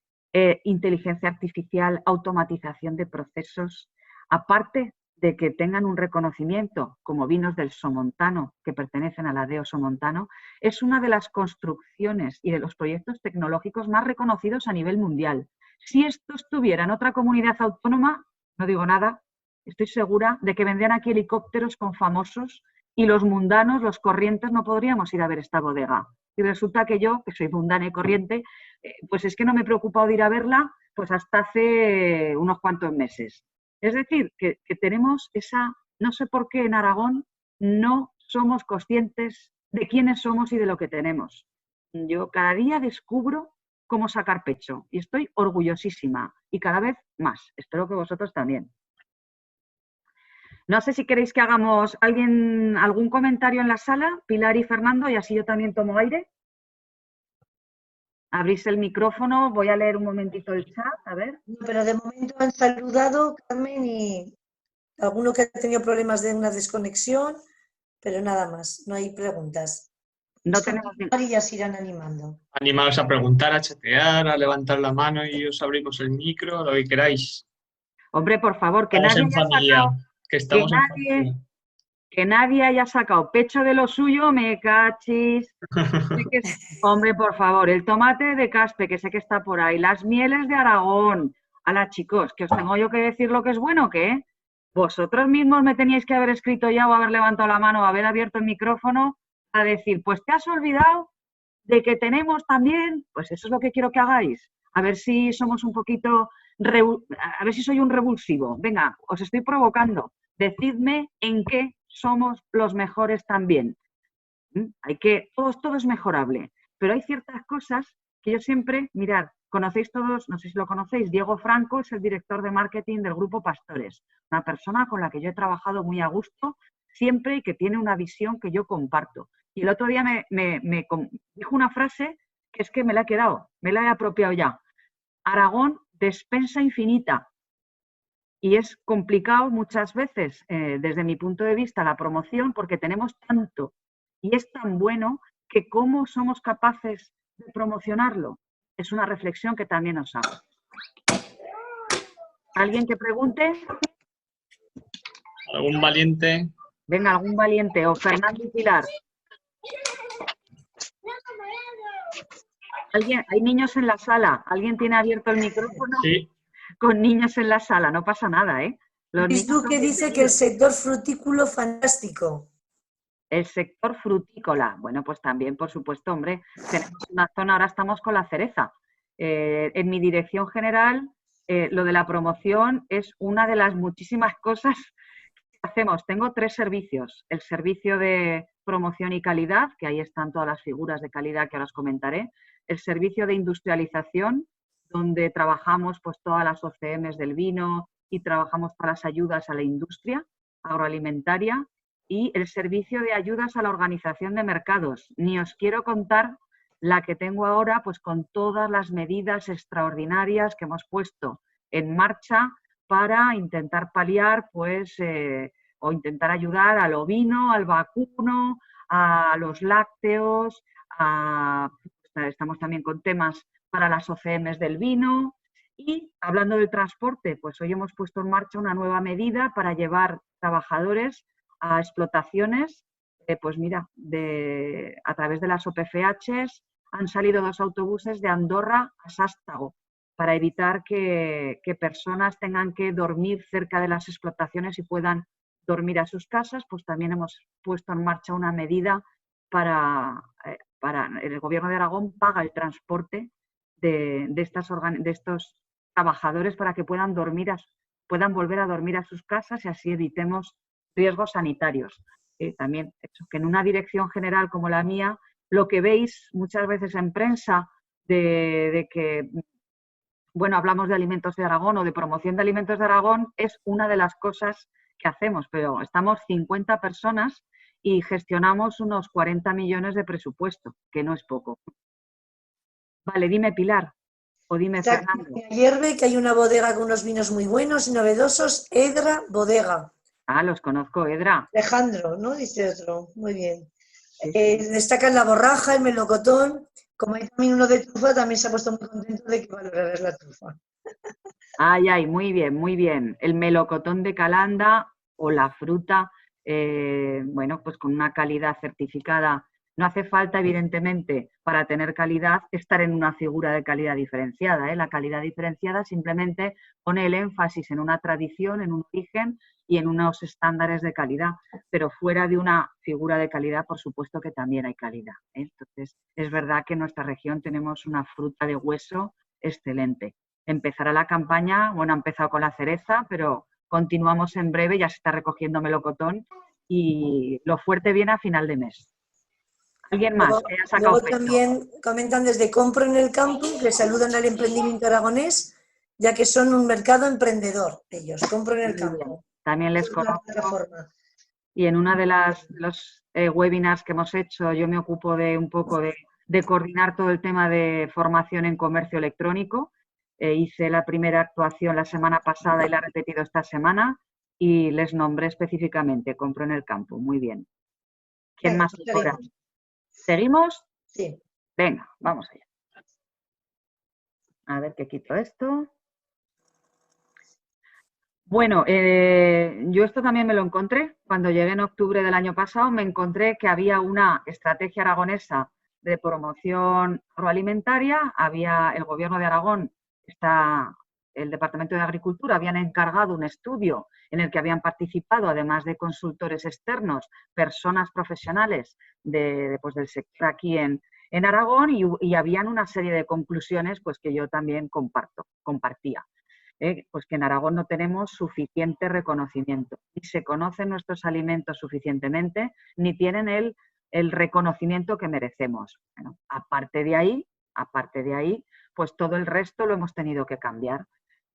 [SPEAKER 2] inteligencia artificial, automatización de procesos, aparte de que tengan un reconocimiento como vinos del Somontano, que pertenecen a la DEO Somontano, es una de las construcciones y de los proyectos tecnológicos más reconocidos a nivel mundial. Si esto estuviera en otra comunidad autónoma, no digo nada, estoy segura de que vendrían aquí helicópteros con famosos y los mundanos, los corrientes, no podríamos ir a ver esta bodega. Y resulta que yo, que soy mundana y corriente, pues es que no me he preocupado de ir a verla pues hasta hace unos cuantos meses. Es decir, que tenemos esa, no sé por qué en Aragón no somos conscientes de quiénes somos y de lo que tenemos. Yo cada día descubro cómo sacar pecho y estoy orgullosísima y cada vez más. Espero que vosotros también. No sé si queréis que hagamos algún comentario en la sala, Pilar y Fernando, y así yo también tomo aire. Abrís el micrófono, voy a leer un momentito el chat, a ver.
[SPEAKER 1] No, pero de momento han saludado, Carmen, y alguno que ha tenido problemas de una desconexión, pero nada más, no hay preguntas.
[SPEAKER 2] No tenemos
[SPEAKER 1] Y ya se irán animando.
[SPEAKER 3] Animaos a preguntar, a chatear, a levantar la mano y os abrimos el micro, lo que queráis.
[SPEAKER 2] Hombre, por favor, que
[SPEAKER 3] Estamos
[SPEAKER 2] nadie
[SPEAKER 3] en
[SPEAKER 2] haya
[SPEAKER 3] familia,
[SPEAKER 2] sacado,
[SPEAKER 3] que estamos en familia.
[SPEAKER 2] que nadie haya sacado pecho de lo suyo, me cachis. Hombre, por favor, el tomate de Caspe, que sé que está por ahí, las mieles de Aragón. Ala, chicos, que os tengo yo que decir lo que es bueno, ¿qué? Vosotros mismos me teníais que haber escrito ya o haber levantado la mano o haber abierto el micrófono a decir, pues te has olvidado de que tenemos también, pues eso es lo que quiero que hagáis. A ver si somos un poquito a ver si soy un revulsivo. Venga, os estoy provocando. Decidme en qué somos los mejores también. Todo es mejorable, pero hay ciertas cosas que yo siempre, mirad, conocéis todos, no sé si lo conocéis, Diego Franco es el director de marketing del Grupo Pastores, una persona con la que yo he trabajado muy a gusto siempre y que tiene una visión que yo comparto. Y el otro día me dijo una frase que es que me la he quedado, me la he apropiado ya. Aragón, despensa infinita. Y es complicado muchas veces, desde mi punto de vista, la promoción, porque tenemos tanto y es tan bueno que cómo somos capaces de promocionarlo. Es una reflexión que también os hago. ¿Alguien que pregunte?
[SPEAKER 3] ¿Algún valiente?
[SPEAKER 2] Venga, algún valiente. O Fernando y Pilar. ¿Hay niños en la sala? ¿Alguien tiene abierto el micrófono?
[SPEAKER 3] Sí.
[SPEAKER 2] Con niños en la sala, no pasa nada, ¿eh?
[SPEAKER 1] Luis Duque dice que el sector frutícola fantástico.
[SPEAKER 2] El sector frutícola, bueno, pues también, por supuesto, hombre, tenemos una zona, ahora estamos con la cereza. En mi dirección general, lo de la promoción es una de las muchísimas cosas que hacemos. Tengo 3 servicios. El servicio de promoción y calidad, que ahí están todas las figuras de calidad que ahora os comentaré. El servicio de industrialización, donde trabajamos pues todas las OCMs del vino y trabajamos para las ayudas a la industria agroalimentaria. Y el servicio de ayudas a la organización de mercados. Ni os quiero contar la que tengo ahora, pues con todas las medidas extraordinarias que hemos puesto en marcha para intentar paliar, pues, o intentar ayudar al ovino, al vacuno, a los lácteos, estamos también con temas para las OCMs del vino. Y hablando del transporte, pues hoy hemos puesto en marcha una nueva medida para llevar trabajadores a explotaciones, pues mira, a través de las OPFHs han salido 2 autobuses de Andorra a Sástago para evitar que personas tengan que dormir cerca de las explotaciones y puedan dormir a sus casas. Pues también hemos puesto en marcha una medida para el Gobierno de Aragón paga el transporte de estos trabajadores para que puedan volver a dormir a sus casas y así evitemos riesgos sanitarios. También que en una dirección general como la mía, lo que veis muchas veces en prensa de que, bueno, hablamos de alimentos de Aragón o de promoción de alimentos de Aragón, es una de las cosas que hacemos, pero estamos 50 personas y gestionamos unos 40 millones de presupuesto, que no es poco. Vale, dime Pilar, o dime Fernando.
[SPEAKER 1] Ayer ve que hay una bodega con unos vinos muy buenos y novedosos, Edra Bodega.
[SPEAKER 2] Ah, los conozco, Edra.
[SPEAKER 1] Alejandro, ¿no? Dice otro, muy bien. Sí. Destacan la borraja, el melocotón. Como hay también uno de trufa, también se ha puesto muy contento de que valorarás la trufa.
[SPEAKER 2] Ay, muy bien, muy bien. El melocotón de Calanda o la fruta, bueno, pues con una calidad certificada. No hace falta, evidentemente, para tener calidad, estar en una figura de calidad diferenciada, ¿eh? La calidad diferenciada simplemente pone el énfasis en una tradición, en un origen y en unos estándares de calidad, pero fuera de una figura de calidad, por supuesto que también hay calidad, ¿eh? Entonces, es verdad que en nuestra región tenemos una fruta de hueso excelente. Empezará la campaña, bueno, ha empezado con la cereza, pero continuamos en breve, ya se está recogiendo melocotón y lo fuerte viene a final de mes. ¿Alguien más que haya sacado
[SPEAKER 1] luego también comentan desde Compro en el Campo, que saludan al emprendimiento aragonés, ya que son un mercado emprendedor ellos, Compro en el Campo.
[SPEAKER 2] También les conozco. Y en una de los webinars que hemos hecho, yo me ocupo de un poco de coordinar todo el tema de formación en comercio electrónico. Hice la primera actuación la semana pasada y la he repetido esta semana y les nombré específicamente, Compro en el Campo. Muy bien. ¿Quién más ahora? ¿Seguimos?
[SPEAKER 1] Sí.
[SPEAKER 2] Venga, vamos allá. A ver qué quito esto. Bueno, yo esto también me lo encontré. Cuando llegué en octubre del año pasado me encontré que había una estrategia aragonesa de promoción agroalimentaria. Había el Gobierno de Aragón, el Departamento de Agricultura, habían encargado un estudio en el que habían participado, además de consultores externos, personas profesionales del sector aquí en Aragón y habían una serie de conclusiones pues, que yo también compartía. pues que en Aragón no tenemos suficiente reconocimiento. Ni se conocen nuestros alimentos suficientemente, ni tienen el reconocimiento que merecemos. Bueno, aparte de ahí, pues todo el resto lo hemos tenido que cambiar.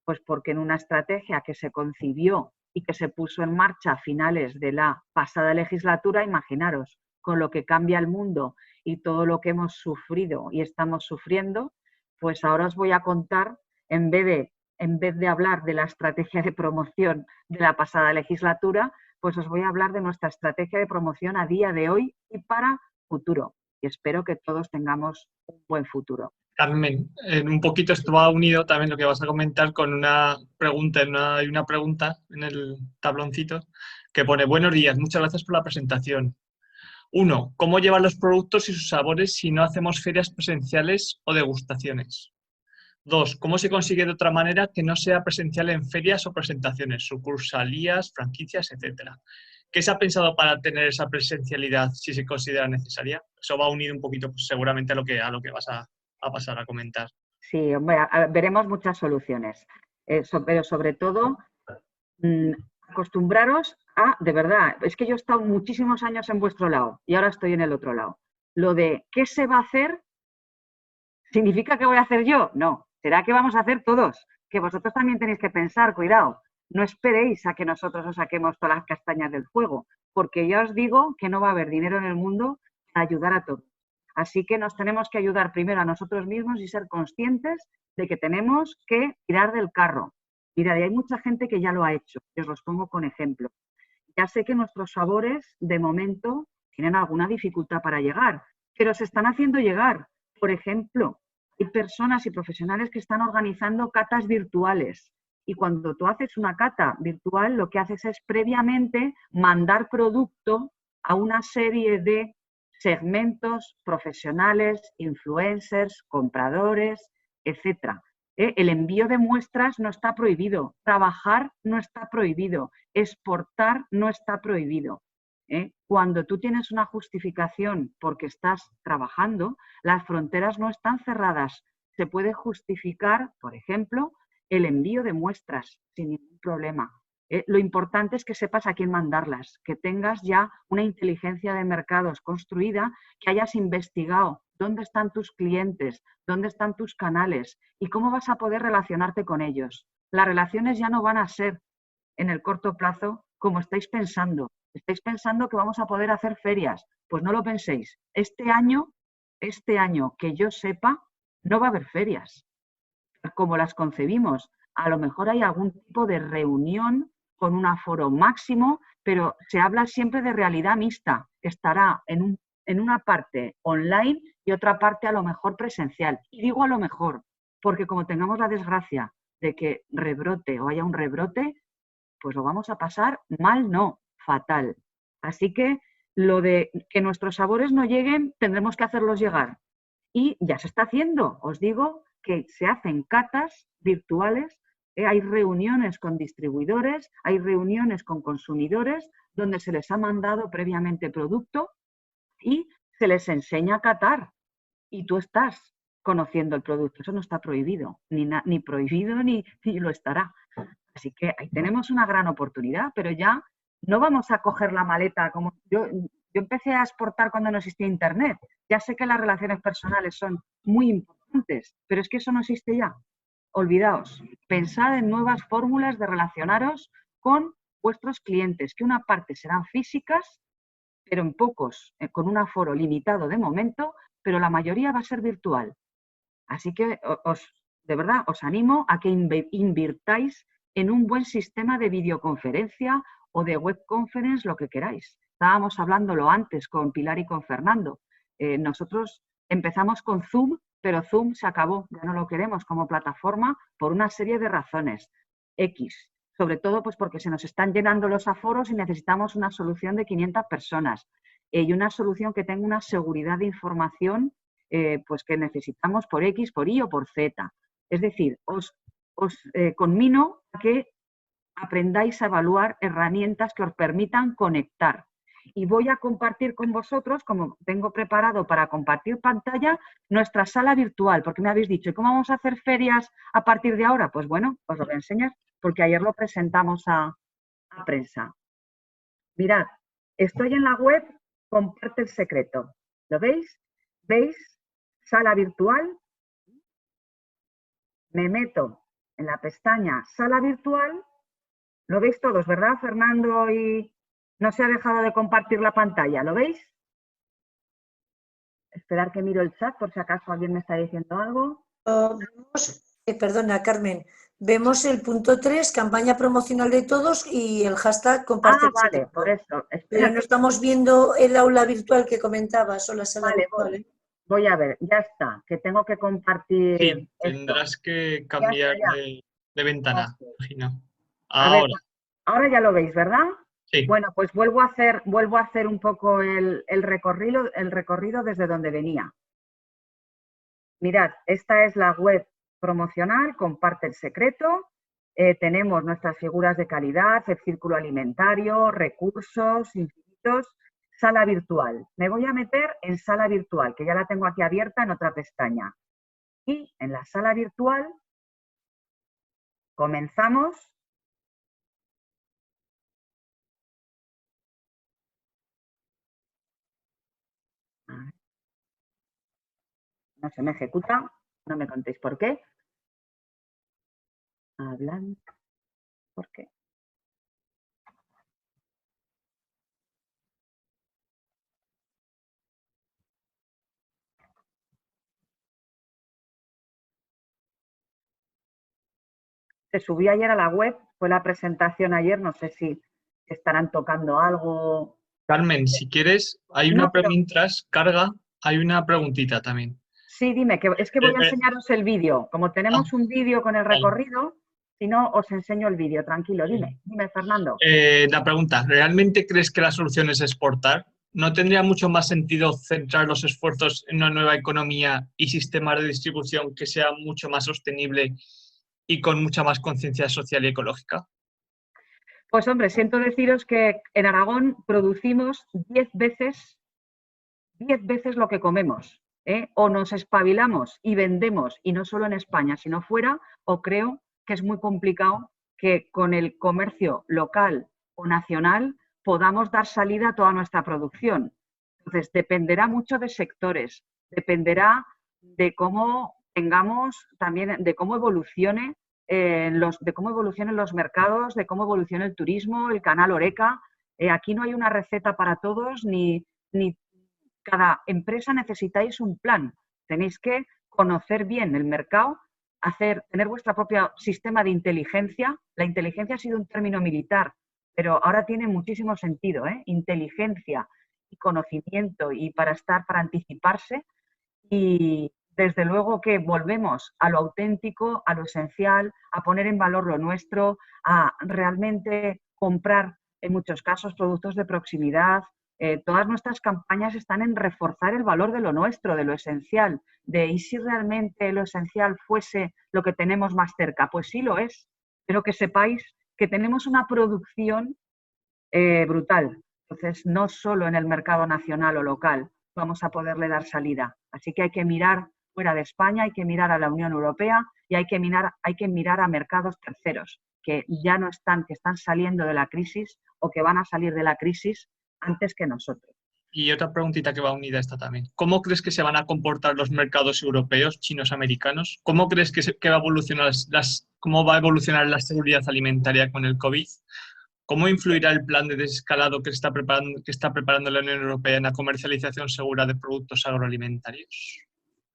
[SPEAKER 2] Pues porque en una estrategia que se concibió y que se puso en marcha a finales de la pasada legislatura, imaginaros, con lo que cambia el mundo y todo lo que hemos sufrido y estamos sufriendo, pues ahora os voy a contar, en vez de hablar de la estrategia de promoción de la pasada legislatura, pues os voy a hablar de nuestra estrategia de promoción a día de hoy y para futuro. Y espero que todos tengamos un buen futuro.
[SPEAKER 3] Carmen, un poquito esto va unido también lo que vas a comentar con una pregunta, hay una pregunta en el tabloncito que pone: buenos días, muchas gracias por la presentación. 1. ¿Cómo llevan los productos y sus sabores si no hacemos ferias presenciales o degustaciones? 2. ¿Cómo se consigue de otra manera que no sea presencial en ferias o presentaciones, sucursalías, franquicias, etcétera? ¿Qué se ha pensado para tener esa presencialidad si se considera necesaria? Eso va unido un poquito, pues, seguramente a lo que vas a pasar a comentar.
[SPEAKER 2] Sí, hombre, veremos muchas soluciones, pero sobre todo acostumbraros a, de verdad, es que yo he estado muchísimos años en vuestro lado y ahora estoy en el otro lado. Lo de ¿qué se va a hacer? ¿Significa que voy a hacer yo? No, será que vamos a hacer todos, que vosotros también tenéis que pensar, cuidado, no esperéis a que nosotros os saquemos todas las castañas del fuego, porque ya os digo que no va a haber dinero en el mundo para ayudar a todos. Así que nos tenemos que ayudar primero a nosotros mismos y ser conscientes de que tenemos que tirar del carro. Mirad, hay mucha gente que ya lo ha hecho, y os los pongo con ejemplo. Ya sé que nuestros sabores, de momento, tienen alguna dificultad para llegar, pero se están haciendo llegar. Por ejemplo, hay personas y profesionales que están organizando catas virtuales. Y cuando tú haces una cata virtual, lo que haces es previamente mandar producto a una serie de segmentos profesionales, influencers, compradores, etcétera. El envío de muestras no está prohibido, trabajar no está prohibido, exportar no está prohibido. Cuando tú tienes una justificación porque estás trabajando, las fronteras no están cerradas. Se puede justificar, por ejemplo, el envío de muestras sin ningún problema. Lo importante es que sepas a quién mandarlas, que tengas ya una inteligencia de mercados construida, que hayas investigado dónde están tus clientes, dónde están tus canales y cómo vas a poder relacionarte con ellos. Las relaciones ya no van a ser en el corto plazo como estáis pensando. Estáis pensando que vamos a poder hacer ferias. Pues no lo penséis. Este año, que yo sepa, no va a haber ferias como las concebimos. A lo mejor hay algún tipo de reunión con un aforo máximo, pero se habla siempre de realidad mixta. Estará en una parte online y otra parte a lo mejor presencial. Y digo a lo mejor, porque como tengamos la desgracia de que rebrote o haya un rebrote, pues lo vamos a pasar mal, no, fatal. Así que lo de que nuestros sabores no lleguen, tendremos que hacerlos llegar. Y ya se está haciendo, os digo que se hacen catas virtuales, hay reuniones con distribuidores, hay reuniones con consumidores donde se les ha mandado previamente producto y se les enseña a catar. Y tú estás conociendo el producto, eso no está prohibido, ni prohibido ni lo estará. Así que ahí tenemos una gran oportunidad, pero ya no vamos a coger la maleta como yo empecé a exportar cuando no existía Internet. Ya sé que las relaciones personales son muy importantes, pero es que eso no existe ya. Olvidaos, pensad en nuevas fórmulas de relacionaros con vuestros clientes, que una parte serán físicas, pero en pocos, con un aforo limitado de momento, pero la mayoría va a ser virtual. Así que de verdad os animo a que invirtáis en un buen sistema de videoconferencia o de webconference, lo que queráis. Estábamos hablándolo antes con Pilar y con Fernando. Nosotros empezamos con Zoom, pero Zoom se acabó, ya no lo queremos como plataforma por una serie de razones. Sobre todo pues porque se nos están llenando los aforos y necesitamos una solución de 500 personas y una solución que tenga una seguridad de información pues que necesitamos por X, por Y o por Z. Es decir, os conmino a que aprendáis a evaluar herramientas que os permitan conectar y voy a compartir con vosotros, como tengo preparado para compartir pantalla, nuestra sala virtual, porque me habéis dicho, ¿y cómo vamos a hacer ferias a partir de ahora? Pues bueno, os lo voy a enseñar, porque ayer lo presentamos a prensa. Mirad, estoy en la web Comparte el Secreto. ¿Lo veis? ¿Veis? Sala virtual. Me meto en la pestaña Sala virtual. Lo veis todos, ¿verdad, Fernando? Y no se ha dejado de compartir la pantalla, ¿lo veis? Esperar que miro el chat por si acaso alguien me está diciendo algo.
[SPEAKER 1] Perdona, Carmen. Vemos el punto 3, campaña promocional de todos y el hashtag comparte.
[SPEAKER 2] Vale, por eso.
[SPEAKER 1] Pero no estamos viendo el aula virtual que comentabas o la sala virtual.
[SPEAKER 2] Voy a ver, ya está, que tengo que compartir.
[SPEAKER 3] Sí, tendrás
[SPEAKER 2] esto.
[SPEAKER 3] que cambiar de ventana, imagino.
[SPEAKER 2] Ahora ya lo veis, ¿verdad?
[SPEAKER 3] Sí.
[SPEAKER 2] Bueno, pues vuelvo a hacer un poco el recorrido desde donde venía. Mirad, esta es la web promocional, Comparte el Secreto. Tenemos nuestras figuras de calidad, el círculo alimentario, recursos infinitos, sala virtual. Me voy a meter en sala virtual, que ya la tengo aquí abierta en otra pestaña. Y en la sala virtual comenzamos. No se me ejecuta, no me contéis por qué. Hablan, ¿por qué? Se subió ayer a la web, fue la presentación ayer, no sé si estarán tocando algo.
[SPEAKER 3] Carmen, si quieres, hay mientras carga, hay una preguntita también.
[SPEAKER 2] Sí, dime, que es que voy a enseñaros el vídeo. Como tenemos un vídeo con el recorrido, si no, os enseño el vídeo, tranquilo. Dime, Fernando.
[SPEAKER 3] La pregunta, ¿realmente crees que la solución es exportar? ¿No tendría mucho más sentido centrar los esfuerzos en una nueva economía y sistema de distribución que sea mucho más sostenible y con mucha más conciencia social y ecológica?
[SPEAKER 2] Pues hombre, siento deciros que en Aragón producimos 10 veces lo que comemos. O nos espabilamos y vendemos, y no solo en España, sino fuera, o creo que es muy complicado que con el comercio local o nacional podamos dar salida a toda nuestra producción. Entonces, dependerá mucho de sectores, dependerá de cómo tengamos también, de cómo evolucionen los mercados, de cómo evolucione el turismo, el canal Horeca. Aquí no hay una receta para todos, ni cada empresa necesitáis un plan. Tenéis que conocer bien el mercado, tener vuestro propio sistema de inteligencia. La inteligencia ha sido un término militar, pero ahora tiene muchísimo sentido, inteligencia y conocimiento y para anticiparse. Y desde luego que volvemos a lo auténtico, a lo esencial, a poner en valor lo nuestro, a realmente comprar en muchos casos productos de proximidad. Todas nuestras campañas están en reforzar el valor de lo nuestro, de lo esencial, ¿y si realmente lo esencial fuese lo que tenemos más cerca? Pues sí lo es, pero que sepáis que tenemos una producción brutal. Entonces, no solo en el mercado nacional o local vamos a poderle dar salida. Así que hay que mirar fuera de España, hay que mirar a la Unión Europea y hay que mirar a mercados terceros que ya no están, que están saliendo de la crisis o que van a salir de la crisis antes que nosotros.
[SPEAKER 3] Y otra preguntita que va unida a esta también. ¿Cómo crees que se van a comportar los mercados europeos, chinos, americanos? ¿Cómo crees que va a evolucionar cómo va a evolucionar la seguridad alimentaria con el COVID? ¿Cómo influirá el plan de desescalado que está preparando la Unión Europea en la comercialización segura de productos agroalimentarios?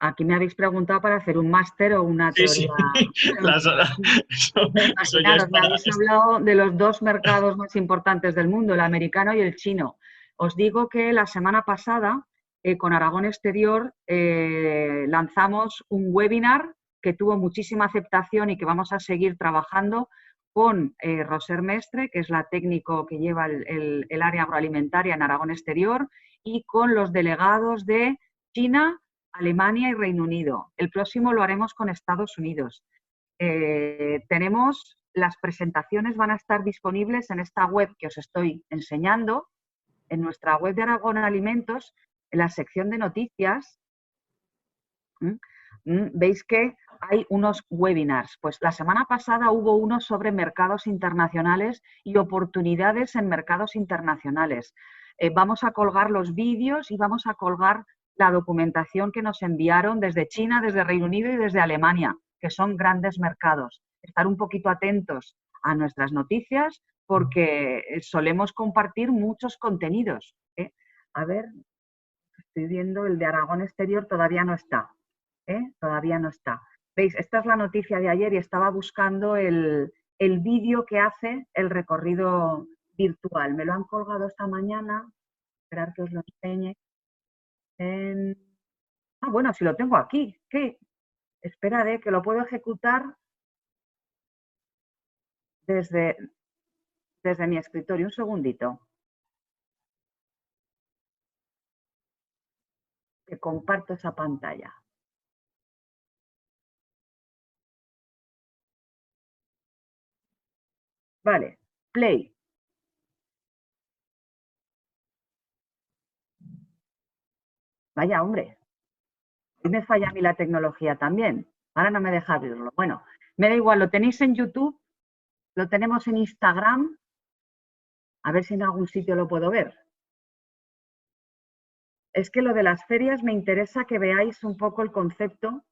[SPEAKER 2] Aquí me habéis preguntado para hacer un máster o una teoría.
[SPEAKER 3] Sí.
[SPEAKER 2] Imaginaros, me habéis hablado de los dos mercados más importantes del mundo, el americano y el chino. Os digo que la semana pasada, con Aragón Exterior, lanzamos un webinar que tuvo muchísima aceptación y que vamos a seguir trabajando con Roser Mestre, que es la técnico que lleva el área agroalimentaria en Aragón Exterior, y con los delegados de China, Alemania y Reino Unido. El próximo lo haremos con Estados Unidos. Las presentaciones van a estar disponibles en esta web que os estoy enseñando. en nuestra web de Aragón Alimentos, en la sección de noticias, veis que hay unos webinars. Pues la semana pasada hubo uno sobre mercados internacionales y oportunidades en mercados internacionales. Vamos a colgar los vídeos y vamos a colgar la documentación que nos enviaron desde China, desde Reino Unido y desde Alemania, que son grandes mercados. Estar un poquito atentos a nuestras noticias porque solemos compartir muchos contenidos. A ver, estoy viendo el de Aragón Exterior, todavía no está. Todavía no está. ¿Veis? Esta es la noticia de ayer y estaba buscando el vídeo que hace el recorrido virtual. Me lo han colgado esta mañana. Esperar que os lo enseñe. Ah, bueno, si lo tengo aquí. ¿Qué? Esperad, que lo puedo ejecutar desde mi escritorio. Un segundito. Que comparto esa pantalla. Vale, play. Vaya, hombre. Hoy me falla a mí la tecnología también. Ahora no me deja abrirlo. Bueno, me da igual, lo tenéis en YouTube, lo tenemos en Instagram. A ver si en algún sitio lo puedo ver. Es que lo de las ferias me interesa que veáis un poco el concepto. Un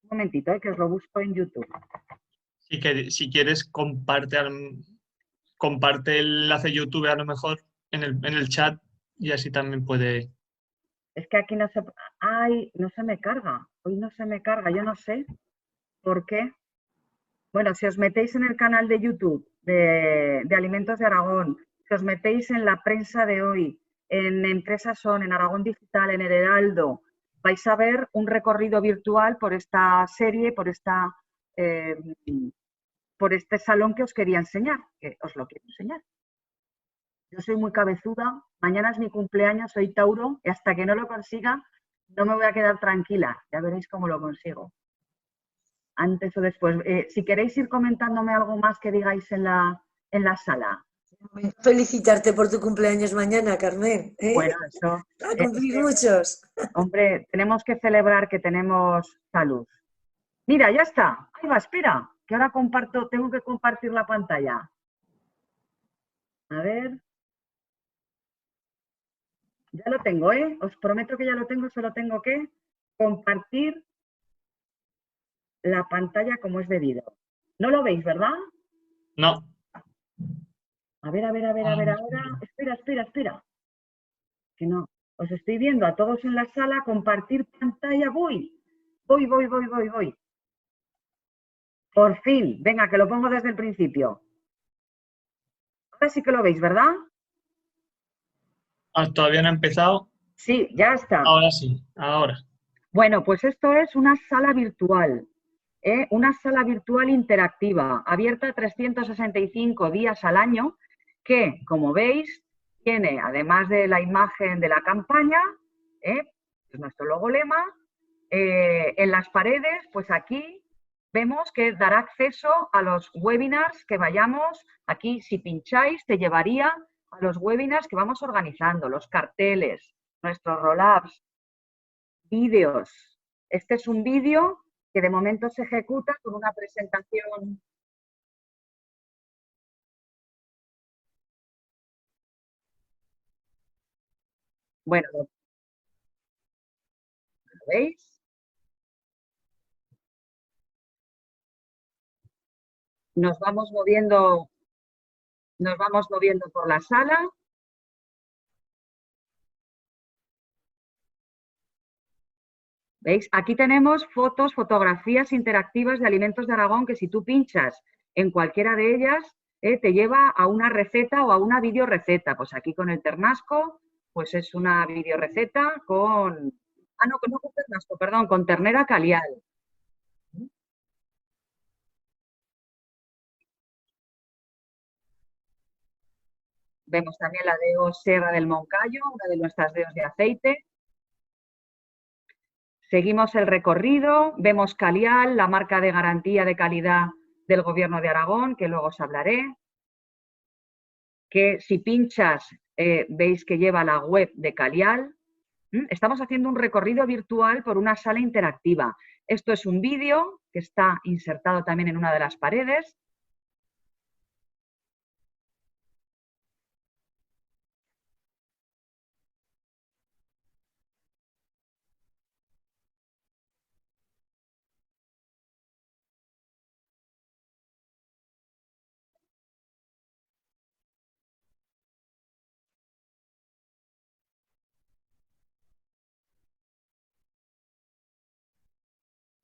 [SPEAKER 2] momentito, que os lo busco en YouTube.
[SPEAKER 3] Si quieres, comparte el enlace YouTube a lo mejor en el chat y así también puede...
[SPEAKER 2] Es que aquí no se... ¡Ay! No se me carga. Hoy no se me carga. Yo no sé por qué. Bueno, si os metéis en el canal de YouTube de Alimentos de Aragón, si os metéis en la prensa de hoy, en Empresas Son, en Aragón Digital, en El Heraldo, vais a ver un recorrido virtual por esta serie, por este salón que os quería enseñar, que os lo quiero enseñar. Yo soy muy cabezuda, mañana es mi cumpleaños, soy Tauro, y hasta que no lo consiga no me voy a quedar tranquila, ya veréis cómo lo consigo. Antes o después. Si queréis ir comentándome algo más que digáis en la sala.
[SPEAKER 1] Felicitarte por tu cumpleaños mañana, Carmen.
[SPEAKER 2] Bueno, eso...
[SPEAKER 1] A cumplir muchos.
[SPEAKER 2] Hombre, tenemos que celebrar que tenemos salud. Mira, ya está. Ahí va, espera, que ahora tengo que compartir la pantalla. A ver. Ya lo tengo, Os prometo que ya lo tengo, solo tengo que compartir la pantalla como es debido. ¿No lo veis, verdad?
[SPEAKER 3] No.
[SPEAKER 2] A ver. Espera. Que no. Os estoy viendo a todos en la sala, compartir pantalla. Voy. Por fin. Venga, que lo pongo desde el principio. Ahora sí que lo veis, ¿verdad?
[SPEAKER 3] ¿Todavía no ha empezado?
[SPEAKER 2] Sí, ya está.
[SPEAKER 3] Ahora sí, ahora.
[SPEAKER 2] Bueno, pues esto es una sala virtual. Una sala virtual interactiva, abierta 365 días al año, que, como veis, tiene, además de la imagen de la campaña, es nuestro logo lema, en las paredes, pues aquí vemos que dará acceso a los webinars que vayamos. Aquí, si pincháis, te llevaría a los webinars que vamos organizando, los carteles, nuestros roll-ups, vídeos. Este es un vídeo que de momento se ejecuta con una presentación. Bueno, ¿lo veis? Nos vamos moviendo por la sala. ¿Veis? Aquí tenemos fotografías interactivas de Alimentos de Aragón, que si tú pinchas en cualquiera de ellas, te lleva a una receta o a una videoreceta. Pues aquí con el ternasco, pues es una videoreceta con... Ah, no con ternasco, perdón, con ternera calial. Vemos también la deo Serra del Moncayo, una de nuestras deos de aceite. Seguimos el recorrido, vemos Calial, la marca de garantía de calidad del Gobierno de Aragón, que luego os hablaré. que si pinchas veis que lleva la web de Calial. Estamos haciendo un recorrido virtual por una sala interactiva. Esto es un vídeo que está insertado también en una de las paredes.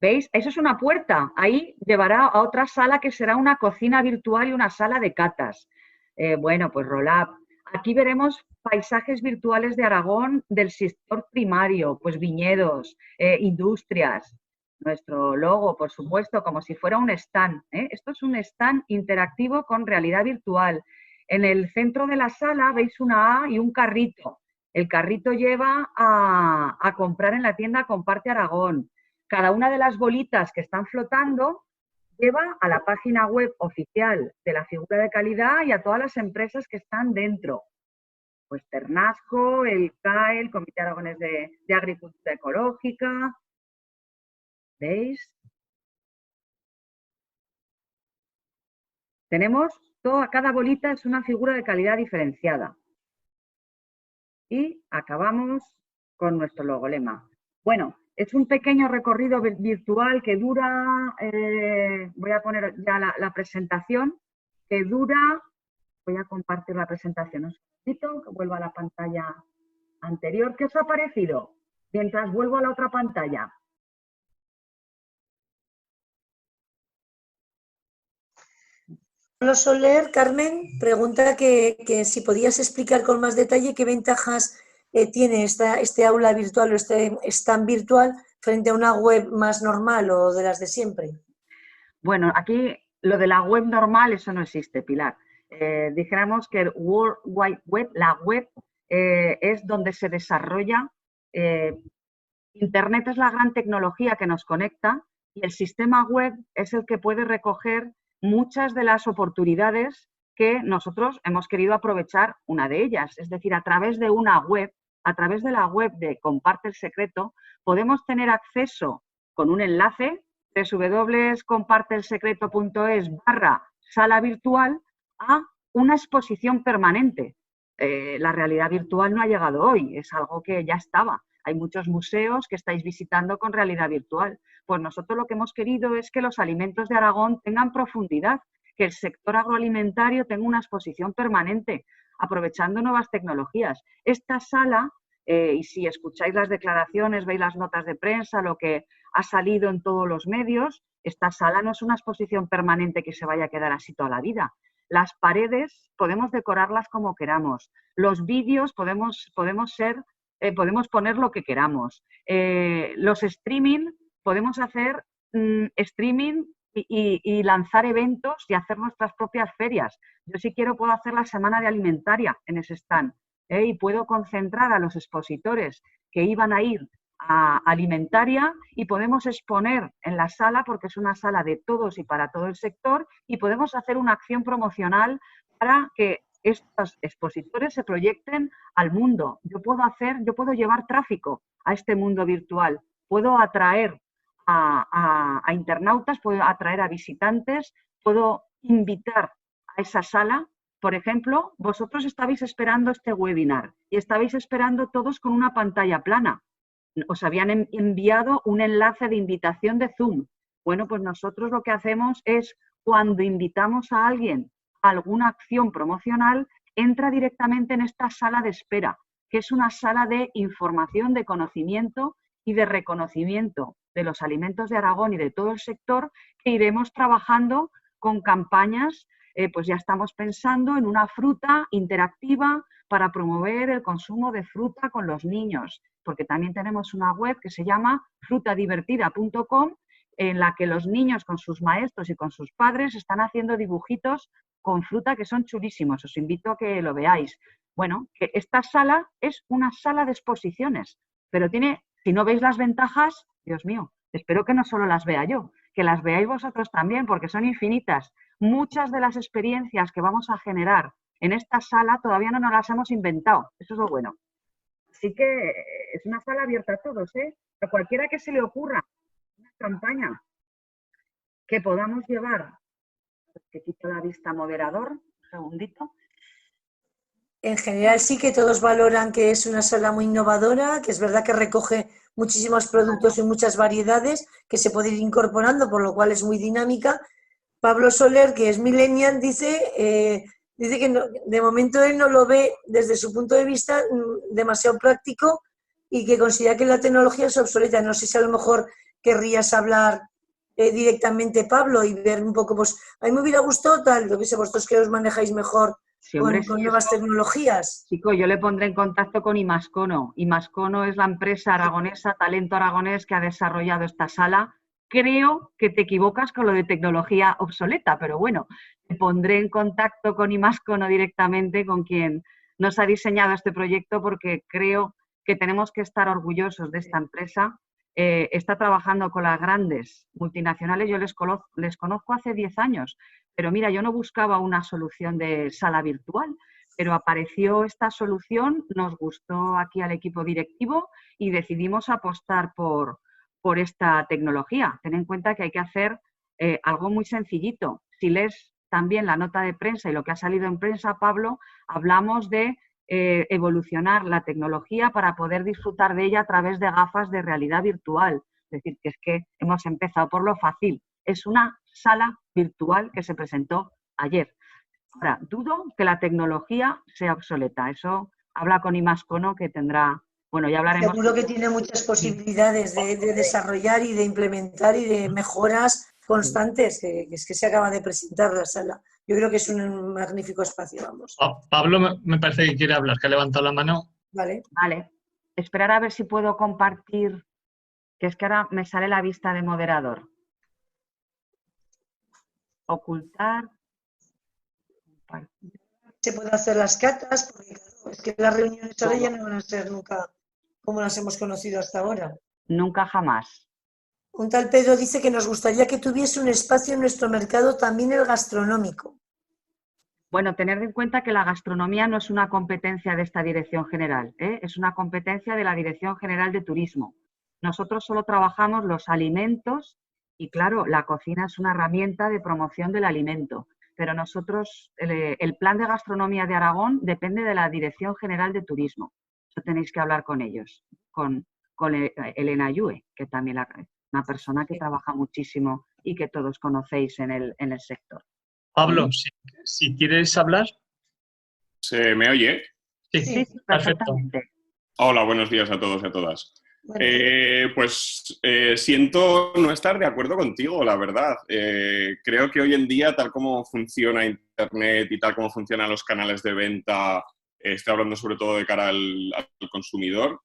[SPEAKER 2] ¿Veis? Eso es una puerta. Ahí llevará a otra sala que será una cocina virtual y una sala de catas. Bueno, pues Rolab. Aquí veremos paisajes virtuales de Aragón del sector primario, pues viñedos, industrias. Nuestro logo, por supuesto, como si fuera un stand. Esto es un stand interactivo con realidad virtual. En el centro de la sala veis una A y un carrito. El carrito lleva a comprar en la tienda Comparte Aragón. Cada una de las bolitas que están flotando lleva a la página web oficial de la figura de calidad y a todas las empresas que están dentro. Pues Ternasco, el CAE, el Comité Aragonés de Agricultura Ecológica. ¿Veis? Tenemos cada bolita es una figura de calidad diferenciada. Y acabamos con nuestro logolema. Bueno, es un pequeño recorrido virtual que dura, voy a poner ya la presentación, que dura, voy a compartir la presentación un segundito, que vuelva a la pantalla anterior. ¿Qué os ha parecido? Mientras vuelvo a la otra pantalla.
[SPEAKER 1] Carlos Soler, Carmen, pregunta que si podías explicar con más detalle qué ventajas tiene este aula virtual o este stand virtual frente a una web más normal o de las de siempre.
[SPEAKER 2] Bueno, aquí lo de la web normal, eso no existe, Pilar. Dijéramos que el World Wide Web, la web, es donde se desarrolla. Internet es la gran tecnología que nos conecta y el sistema web es el que puede recoger muchas de las oportunidades que nosotros hemos querido aprovechar, una de ellas. Es decir, a través de una web, a través de la web de Comparte el Secreto, podemos tener acceso con un enlace www.compartelsecreto.es/sala virtual a una exposición permanente. La realidad virtual no ha llegado hoy, es algo que ya estaba. Hay muchos museos que estáis visitando con realidad virtual. Pues nosotros lo que hemos querido es que los alimentos de Aragón tengan profundidad, que el sector agroalimentario tenga una exposición permanente, aprovechando nuevas tecnologías. Esta sala, y si escucháis las declaraciones, veis las notas de prensa, lo que ha salido en todos los medios, esta sala no es una exposición permanente que se vaya a quedar así toda la vida. Las paredes podemos decorarlas como queramos. Los vídeos podemos poner lo que queramos. Los streaming, podemos hacer streaming y lanzar eventos y hacer nuestras propias ferias. Yo si quiero puedo hacer la semana de alimentaria en ese stand y puedo concentrar a los expositores que iban a ir a alimentaria y podemos exponer en la sala, porque es una sala de todos y para todo el sector, y podemos hacer una acción promocional para que estos expositores se proyecten al mundo. Yo puedo llevar tráfico a este mundo virtual, puedo atraer a internautas, puedo atraer a visitantes, puedo invitar a esa sala. Por ejemplo, vosotros estabais esperando este webinar y estabais esperando todos con una pantalla plana. Os habían enviado un enlace de invitación de Zoom. Bueno, pues nosotros lo que hacemos es, cuando invitamos a alguien a alguna acción promocional, entra directamente en esta sala de espera, que es una sala de información, de conocimiento y de reconocimiento de los alimentos de Aragón y de todo el sector, que iremos trabajando con campañas. Pues ya estamos pensando en una fruta interactiva para promover el consumo de fruta con los niños, porque también tenemos una web que se llama frutadivertida.com, en la que los niños con sus maestros y con sus padres están haciendo dibujitos con fruta que son chulísimos. Os invito a que lo veáis. Bueno, que esta sala es una sala de exposiciones, pero tiene, si no veis las ventajas, Dios mío, espero que no solo las vea yo, que las veáis vosotros también, porque son infinitas. Muchas de las experiencias que vamos a generar en esta sala todavía no nos las hemos inventado, eso es lo bueno. Así que es una sala abierta a todos, ¿eh? A cualquiera que se le ocurra una campaña que podamos llevar, que quito la vista moderador, un segundito.
[SPEAKER 1] En general sí que todos valoran que es una sala muy innovadora, que es verdad que recoge muchísimos productos y muchas variedades que se puede ir incorporando, por lo cual es muy dinámica. Pablo Soler, que es millennial, dice que no, de momento él no lo ve desde su punto de vista demasiado práctico y que considera que la tecnología es obsoleta. No sé si a lo mejor querrías hablar directamente, Pablo, y ver un poco, pues a mí me hubiera gustado tal, lo que sé, vosotros que os manejáis mejor
[SPEAKER 2] Sí, hombre,
[SPEAKER 1] con
[SPEAKER 2] sí,
[SPEAKER 1] nuevas
[SPEAKER 2] eso,
[SPEAKER 1] tecnologías.
[SPEAKER 2] chico, yo le pondré en contacto con Imascono. Imascono es la empresa aragonesa, Talento Aragonés, que ha desarrollado esta sala. Creo que te equivocas con lo de tecnología obsoleta, pero bueno, te pondré en contacto con Imascono directamente, con quien nos ha diseñado este proyecto, porque creo que tenemos que estar orgullosos de esta empresa. Está trabajando con las grandes multinacionales, yo les conozco hace 10 años, pero mira, yo no buscaba una solución de sala virtual, pero apareció esta solución, nos gustó aquí al equipo directivo y decidimos apostar por esta tecnología. Ten en cuenta que hay que hacer algo muy sencillito. Si lees también la nota de prensa y lo que ha salido en prensa, Pablo, hablamos de evolucionar la tecnología para poder disfrutar de ella a través de gafas de realidad virtual. Es decir, que es que hemos empezado por lo fácil. Es una sala virtual que se presentó ayer. Ahora, dudo que la tecnología sea obsoleta. Eso habla con Imascono, que tendrá, bueno, ya hablaremos.
[SPEAKER 1] Seguro que tiene muchas posibilidades de desarrollar y de implementar y de mejoras constantes, que es que se acaba de presentar la sala. Yo creo que es un magnífico espacio, vamos.
[SPEAKER 3] Pablo me parece que quiere hablar, que ha levantado la mano.
[SPEAKER 1] Vale.
[SPEAKER 2] Vale. Esperar a ver si puedo compartir, que es que ahora me sale la vista de moderador. Ocultar. Compartir.
[SPEAKER 1] Se pueden hacer las catas, porque claro, es que las reuniones ahora ya no van a ser nunca como las hemos conocido hasta ahora.
[SPEAKER 2] Nunca jamás.
[SPEAKER 1] Un tal Pedro dice que nos gustaría que tuviese un espacio en nuestro mercado también el gastronómico.
[SPEAKER 2] Bueno, tener en cuenta que la gastronomía no es una competencia de esta Dirección General, es una competencia de la Dirección General de Turismo. Nosotros solo trabajamos los alimentos y, claro, la cocina es una herramienta de promoción del alimento, pero nosotros, el plan de gastronomía de Aragón depende de la Dirección General de Turismo. Eso tenéis que hablar con ellos, con Elena Ayue, que también es una persona que trabaja muchísimo y que todos conocéis en el sector.
[SPEAKER 3] Pablo, si quieres hablar.
[SPEAKER 4] ¿Se me oye?
[SPEAKER 3] Sí,
[SPEAKER 2] perfectamente.
[SPEAKER 4] Hola, buenos días a todos y a todas. Siento no estar de acuerdo contigo, la verdad. Creo que hoy en día, tal como funciona Internet y tal como funcionan los canales de venta, estoy hablando sobre todo de cara al consumidor,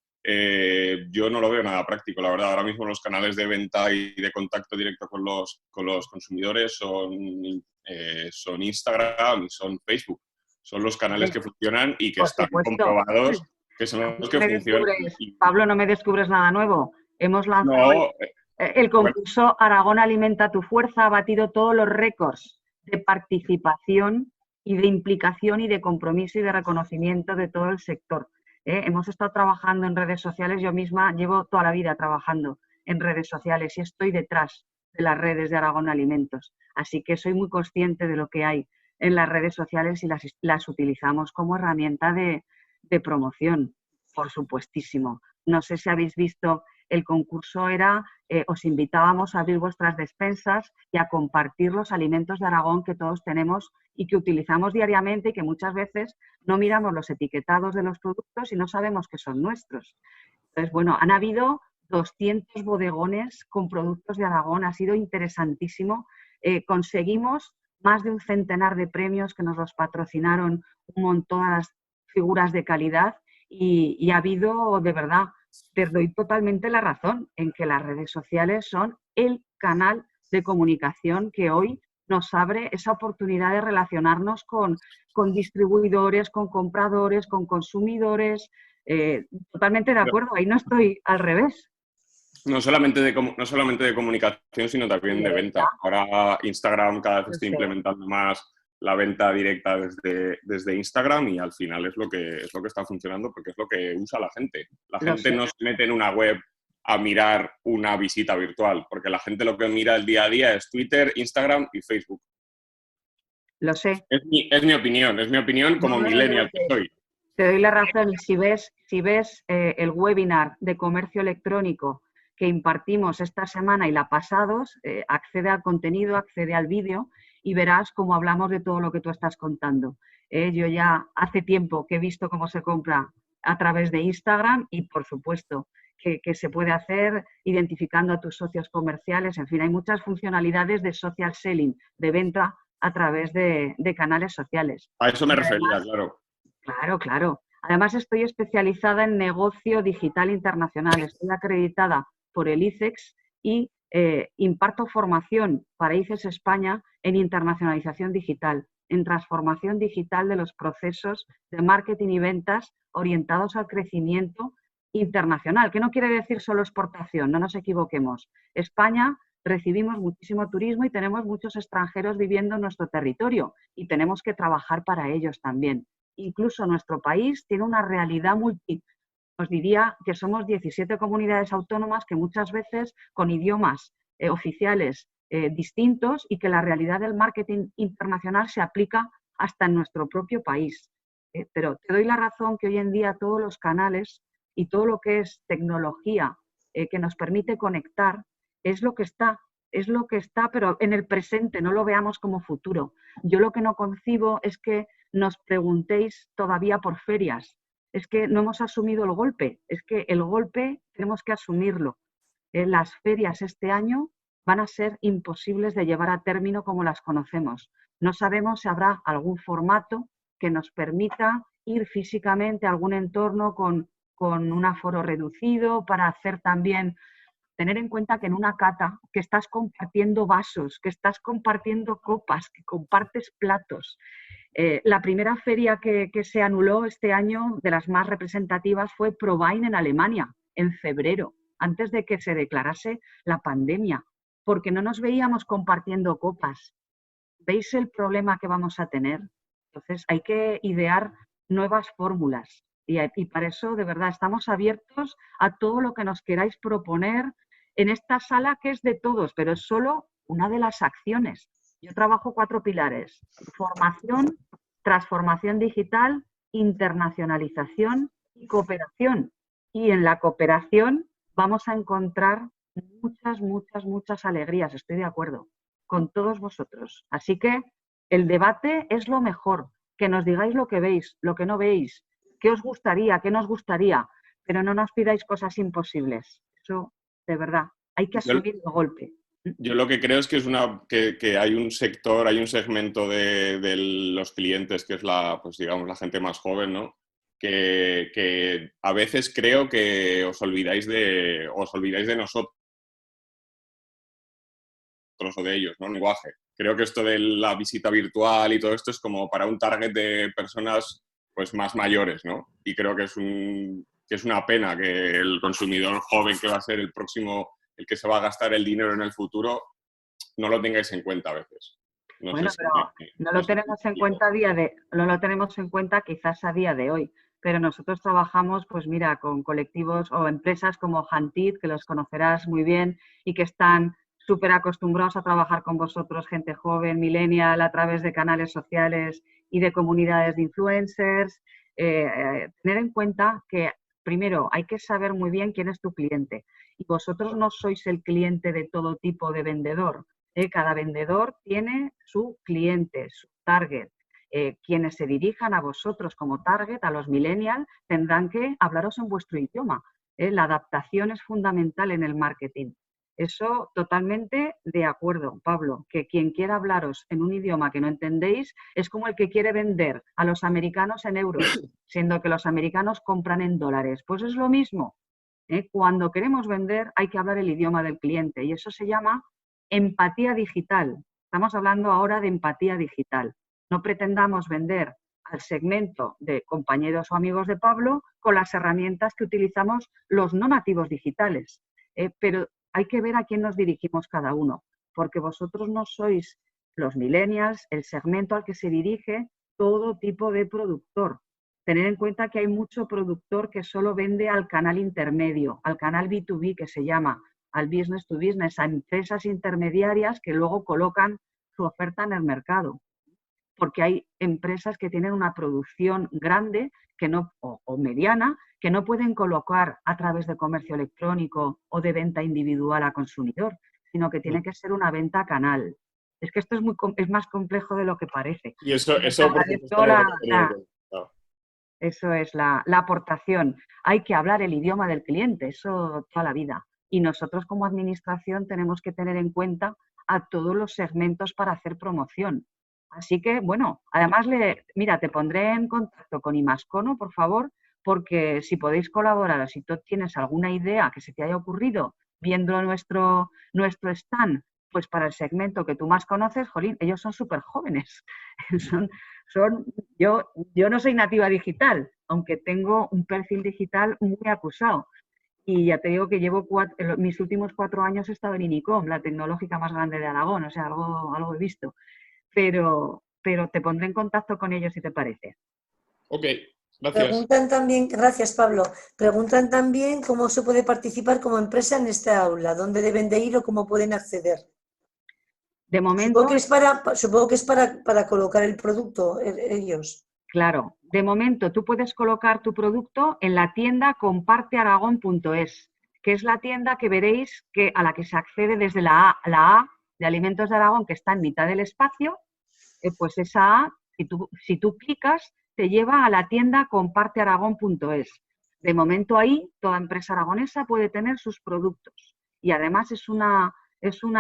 [SPEAKER 4] yo no lo veo nada práctico, la verdad. Ahora mismo los canales de venta y de contacto directo con los consumidores son Instagram y son Facebook. Son los canales que funcionan y que están comprobados que son los que funcionan.
[SPEAKER 2] Pablo, no me descubres nada nuevo. Hemos lanzado el concurso Aragón Alimenta tu Fuerza, ha batido todos los récords de participación y de implicación y de compromiso y de reconocimiento de todo el sector. Hemos estado trabajando en redes sociales, yo misma llevo toda la vida trabajando en redes sociales y estoy detrás de las redes de Aragón Alimentos. Así que soy muy consciente de lo que hay en las redes sociales y las utilizamos como herramienta de promoción, por supuestísimo. No sé si habéis visto, el concurso era, os invitábamos a abrir vuestras despensas y a compartir los alimentos de Aragón que todos tenemos y que utilizamos diariamente y que muchas veces no miramos los etiquetados de los productos y no sabemos que son nuestros. Entonces, bueno, han habido 200 bodegones con productos de Aragón, ha sido interesantísimo. Conseguimos más de un centenar de premios que nos los patrocinaron un montón de las figuras de calidad y ha habido, de verdad, te doy totalmente la razón en que las redes sociales son el canal de comunicación que hoy nos abre esa oportunidad de relacionarnos con distribuidores, con compradores, con consumidores. Totalmente de acuerdo, ahí no estoy al revés.
[SPEAKER 4] No solamente de comunicación, sino también de venta. Ahora Instagram cada vez está implementando más la venta directa desde Instagram y al final es lo que está funcionando porque es lo que usa la gente. La gente no se mete en una web a mirar una visita virtual, porque la gente lo que mira el día a día es Twitter, Instagram y Facebook.
[SPEAKER 2] Lo sé.
[SPEAKER 4] Es mi opinión como millennial que soy.
[SPEAKER 2] Te doy la razón. Y si ves el webinar de comercio electrónico que impartimos esta semana y la pasados, accede al contenido, accede al vídeo y verás cómo hablamos de todo lo que tú estás contando. Yo ya hace tiempo que he visto cómo se compra a través de Instagram y, por supuesto, que se puede hacer identificando a tus socios comerciales. En fin, hay muchas funcionalidades de social selling, de venta a través de canales sociales.
[SPEAKER 4] A eso me refería, claro.
[SPEAKER 2] Claro. Además, estoy especializada en negocio digital internacional. Estoy acreditada por el ICEX y imparto formación para ICEX España en internacionalización digital, en transformación digital de los procesos de marketing y ventas orientados al crecimiento internacional, que no quiere decir solo exportación, no nos equivoquemos. España recibimos muchísimo turismo y tenemos muchos extranjeros viviendo en nuestro territorio y tenemos que trabajar para ellos también. Incluso nuestro país tiene una realidad os diría que somos 17 comunidades autónomas que muchas veces con idiomas oficiales distintos y que la realidad del marketing internacional se aplica hasta en nuestro propio país. Pero te doy la razón que hoy en día todos los canales y todo lo que es tecnología que nos permite conectar es lo que está, pero en el presente, no lo veamos como futuro. Yo lo que no concibo es que nos preguntéis todavía por ferias. Es que no hemos asumido el golpe, es que el golpe tenemos que asumirlo. Las ferias este año van a ser imposibles de llevar a término como las conocemos. No sabemos si habrá algún formato que nos permita ir físicamente a algún entorno con un aforo reducido para hacer también. Tener en cuenta que en una cata que estás compartiendo vasos, que estás compartiendo copas, que compartes platos. La primera feria que se anuló este año, de las más representativas, fue ProWein en Alemania, en febrero, antes de que se declarase la pandemia, porque no nos veíamos compartiendo copas. ¿Veis el problema que vamos a tener? Entonces hay que idear nuevas fórmulas y para eso, de verdad, estamos abiertos a todo lo que nos queráis proponer en esta sala que es de todos, pero es solo una de las acciones. Yo trabajo 4 pilares: formación, transformación digital, internacionalización y cooperación. Y en la cooperación vamos a encontrar muchas alegrías, estoy de acuerdo, con todos vosotros. Así que el debate es lo mejor, que nos digáis lo que veis, lo que no veis, qué os gustaría, qué nos gustaría, pero no nos pidáis cosas imposibles. Eso, de verdad, hay que asumir el golpe.
[SPEAKER 4] Yo lo que creo es que hay un sector, hay un segmento de los clientes que es la gente más joven, ¿no? Que a veces creo que os olvidáis de nosotros o de ellos, ¿no? Lenguaje. Creo que esto de la visita virtual y todo esto es como para un target de personas pues más mayores, ¿no? Y creo que es una pena que el consumidor joven que va a ser el próximo, el que se va a gastar el dinero en el futuro, no lo tengáis en cuenta a veces.
[SPEAKER 2] No lo tenemos en cuenta quizás a día de hoy, pero nosotros trabajamos, pues mira, con colectivos o empresas como Huntit, que los conocerás muy bien y que están súper acostumbrados a trabajar con vosotros, gente joven, millennial, a través de canales sociales y de comunidades de influencers. Tener en cuenta que, primero, hay que saber muy bien quién es tu cliente. Y vosotros no sois el cliente de todo tipo de vendedor. Cada vendedor tiene su cliente, su target. Quienes se dirijan a vosotros como target, a los millennials, tendrán que hablaros en vuestro idioma. La adaptación es fundamental en el marketing. Eso totalmente de acuerdo, Pablo, que quien quiera hablaros en un idioma que no entendéis es como el que quiere vender a los americanos en euros, siendo que los americanos compran en dólares. Pues es lo mismo. Cuando queremos vender hay que hablar el idioma del cliente y eso se llama empatía digital. Estamos hablando ahora de empatía digital. No pretendamos vender al segmento de compañeros o amigos de Pablo con las herramientas que utilizamos los no nativos digitales. Pero hay que ver a quién nos dirigimos cada uno, porque vosotros no sois los millennials, el segmento al que se dirige todo tipo de productor. Tener en cuenta que hay mucho productor que solo vende al canal intermedio, al canal B2B que se llama, al business to business, a empresas intermediarias que luego colocan su oferta en el mercado. Porque hay empresas que tienen una producción grande que no, o mediana que no pueden colocar a través de comercio electrónico o de venta individual a consumidor, sino que tiene que ser una venta a canal. Es que esto es más complejo de lo que parece.
[SPEAKER 4] Y eso por supuesto,
[SPEAKER 2] eso es la aportación. Hay que hablar el idioma del cliente, eso toda la vida. Y nosotros como administración tenemos que tener en cuenta a todos los segmentos para hacer promoción. Así que, bueno, además, mira, te pondré en contacto con Imascono, por favor, porque si podéis colaborar o si tú tienes alguna idea que se te haya ocurrido viendo nuestro stand, pues para el segmento que tú más conoces, jolín, ellos son súper jóvenes. Yo no soy nativa digital, aunque tengo un perfil digital muy acusado. Y ya te digo que mis últimos 4 años he estado en Inicom, la tecnológica más grande de Aragón, o sea, algo he visto. Pero te pondré en contacto con ellos si te parece.
[SPEAKER 4] Ok, gracias.
[SPEAKER 1] Preguntan también, gracias Pablo, preguntan también cómo se puede participar como empresa en esta aula, dónde deben de ir o cómo pueden acceder.
[SPEAKER 2] De momento,
[SPEAKER 1] supongo que es para colocar el producto ellos.
[SPEAKER 2] Claro, de momento tú puedes colocar tu producto en la tienda compartearagón.es, que es la tienda que veréis a la que se accede desde la A de Alimentos de Aragón, que está en mitad del espacio. Pues esa A, si tú clicas, te lleva a la tienda compartearagón.es. De momento ahí, toda empresa aragonesa puede tener sus productos. Y además es una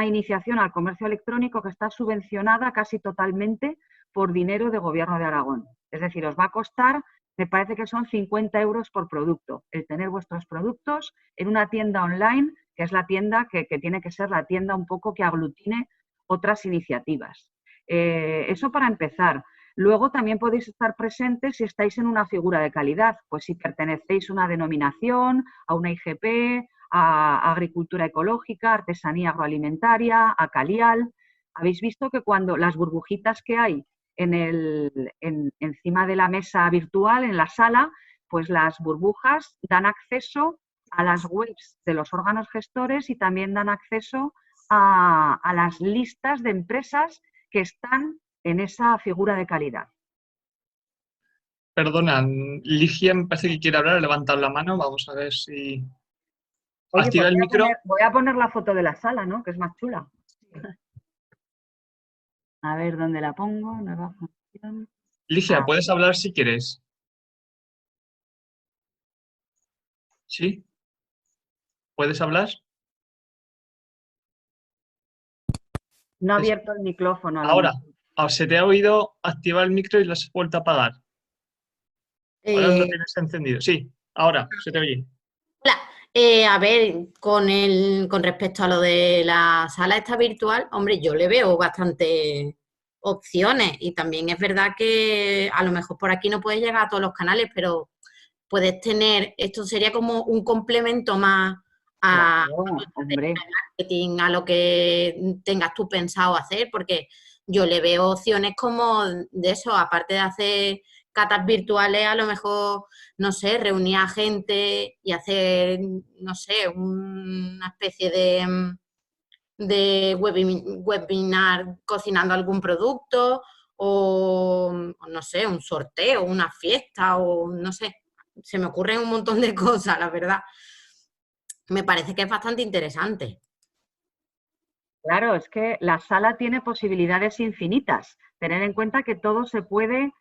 [SPEAKER 2] iniciación al comercio electrónico que está subvencionada casi totalmente por dinero de Gobierno de Aragón. Es decir, os va a costar, me parece que son 50 euros por producto, el tener vuestros productos en una tienda online, que es la tienda que tiene que ser la tienda un poco que aglutine otras iniciativas. Eso para empezar. Luego también podéis estar presentes si estáis en una figura de calidad, pues si pertenecéis a una denominación, a una IGP, a agricultura ecológica, artesanía agroalimentaria, a Calial. Habéis visto que cuando las burbujitas que hay encima de la mesa virtual, en la sala, pues las burbujas dan acceso a las webs de los órganos gestores y también dan acceso a las listas de empresas que están en esa figura de calidad.
[SPEAKER 3] Perdona, Ligia me parece que quiere hablar, ha levantado la mano, vamos a ver si...
[SPEAKER 2] Oye,
[SPEAKER 3] activa
[SPEAKER 2] pues
[SPEAKER 3] el micro.
[SPEAKER 2] voy a poner la foto de la sala, ¿no? Que es más chula. A ver dónde la pongo. Nueva función.
[SPEAKER 3] Ligia, puedes hablar si quieres. ¿Sí? ¿Puedes hablar?
[SPEAKER 2] No ha abierto el micrófono.
[SPEAKER 3] Ahora, se te ha oído activar el micro y lo has vuelto a apagar. Ahora lo tienes encendido. Sí, ahora se te oye.
[SPEAKER 5] Hola. A ver, con respecto a lo de la sala esta virtual, hombre, yo le veo bastantes opciones y también es verdad que a lo mejor por aquí no puedes llegar a todos los canales, pero puedes tener, esto sería como un complemento más a marketing, a lo que tengas tú pensado hacer, porque yo le veo opciones como de eso, aparte de hacer catas virtuales, a lo mejor, no sé, reunir a gente y hacer, no sé, una especie de webinar cocinando algún producto o, no sé, un sorteo, una fiesta o, no sé, se me ocurren un montón de cosas, la verdad. Me parece que es bastante interesante.
[SPEAKER 2] Claro, es que la sala tiene posibilidades infinitas. Tener en cuenta que todo se puede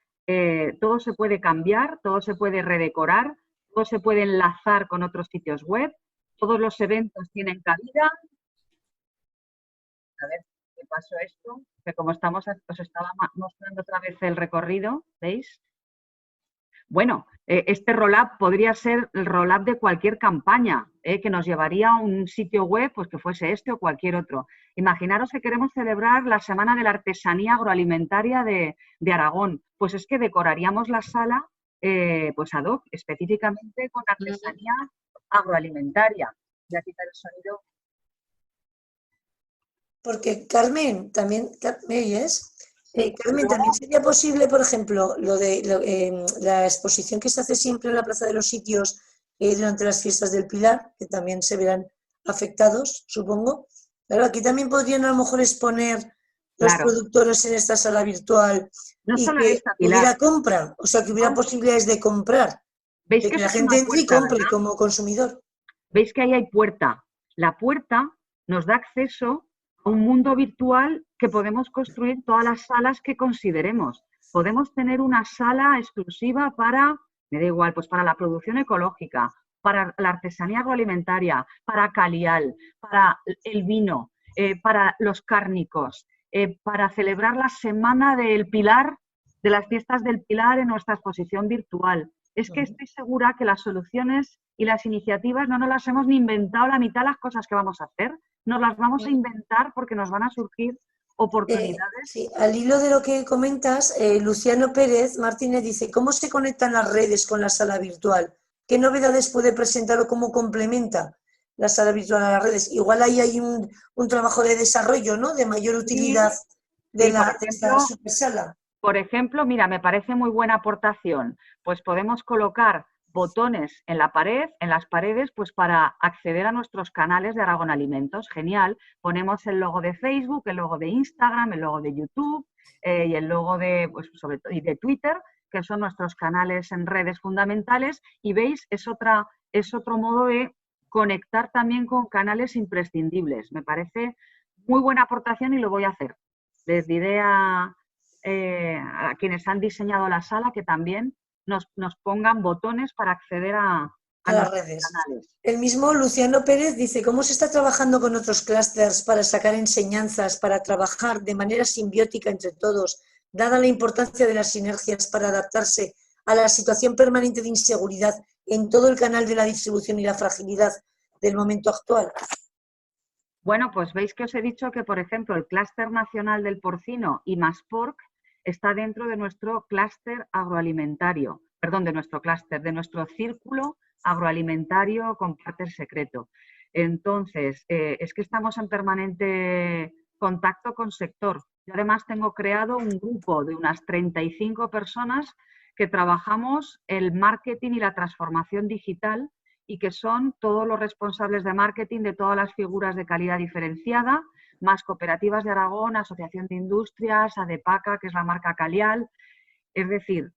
[SPEAKER 2] cambiar, todo se puede redecorar, todo se puede enlazar con otros sitios web, todos los eventos tienen cabida. A ver, ¿qué pasó esto? Que como os estaba mostrando otra vez el recorrido, ¿veis? Bueno, este roll-up podría ser el roll-up de cualquier campaña, que nos llevaría a un sitio web, pues que fuese este o cualquier otro. Imaginaros que queremos celebrar la Semana de la Artesanía Agroalimentaria de Aragón. Pues es que decoraríamos la sala pues ad hoc, específicamente con artesanía agroalimentaria. Voy a quitar el sonido.
[SPEAKER 1] Porque Carmen, también, ¿me oyes?
[SPEAKER 2] Sí,
[SPEAKER 1] Carmen, también sería posible, por ejemplo, la exposición que se hace siempre en la Plaza de los Sitios durante las fiestas del Pilar, que también se verán afectados, supongo. Claro, aquí también podrían a lo mejor exponer los
[SPEAKER 2] claro.
[SPEAKER 1] productores en esta sala virtual
[SPEAKER 2] No
[SPEAKER 1] y
[SPEAKER 2] solo en
[SPEAKER 1] que
[SPEAKER 2] esta,
[SPEAKER 1] hubiera
[SPEAKER 2] Pilar.
[SPEAKER 1] compra, o sea, que hubiera posibilidades de comprar,
[SPEAKER 2] ¿Veis
[SPEAKER 1] de
[SPEAKER 2] que
[SPEAKER 1] que
[SPEAKER 2] eso
[SPEAKER 1] la
[SPEAKER 2] es una
[SPEAKER 1] gente entre y
[SPEAKER 2] puerta,
[SPEAKER 1] compre
[SPEAKER 2] verdad?
[SPEAKER 1] como consumidor.
[SPEAKER 2] ¿Veis que ahí hay puerta? La puerta nos da acceso a un mundo virtual que podemos construir todas las salas que consideremos. Podemos tener una sala exclusiva para, me da igual, pues para la producción ecológica, para la artesanía agroalimentaria, para Calial, para el vino, para los cárnicos, para celebrar la Semana del Pilar, de las fiestas del Pilar en nuestra exposición virtual. Es que estoy segura que las soluciones y las iniciativas no nos las hemos ni inventado la mitad de las cosas que vamos a hacer, nos las vamos a inventar porque nos van a surgir oportunidades.
[SPEAKER 1] Sí, al hilo de lo que comentas, Luciano Pérez Martínez dice, ¿cómo se conectan las redes con la sala virtual? ¿Qué novedades puede presentar o cómo complementa la sala virtual a las redes? Igual ahí hay un trabajo de desarrollo, ¿no? De mayor utilidad de
[SPEAKER 2] Sí,
[SPEAKER 1] de esta supersala.
[SPEAKER 2] por ejemplo, mira, me parece muy buena aportación, pues podemos colocar botones en la pared, en las paredes, pues para acceder a nuestros canales de Aragón Alimentos. Genial. Ponemos el logo de Facebook, el logo de Instagram, el logo de YouTube y el logo de, pues, sobre todo, y de Twitter, que son nuestros canales en redes fundamentales. Y veis, es otro modo de conectar también con canales imprescindibles. Me parece muy buena aportación y lo voy a hacer. Les diré a quienes han diseñado la sala que también nos pongan botones para acceder a
[SPEAKER 1] las
[SPEAKER 2] nuestros
[SPEAKER 1] redes.
[SPEAKER 2] canales.
[SPEAKER 1] El mismo Luciano Pérez dice, ¿cómo se está trabajando con otros clústeres para sacar enseñanzas, para trabajar de manera simbiótica entre todos, dada la importancia de las sinergias para adaptarse a la situación permanente de inseguridad en todo el canal de la distribución y la fragilidad del momento actual?
[SPEAKER 2] Bueno, pues veis que os he dicho que, por ejemplo, el clúster nacional del porcino y Masporc está dentro de nuestro clúster agroalimentario, perdón, de nuestro círculo agroalimentario con parte secreto. Entonces, es que estamos en permanente contacto con sector. Yo además tengo creado un grupo de unas 35 personas que trabajamos el marketing y la transformación digital y que son todos los responsables de marketing de todas las figuras de calidad diferenciada, más Cooperativas de Aragón, Asociación de Industrias, ADEPACA, que es la marca Calial. Es decir,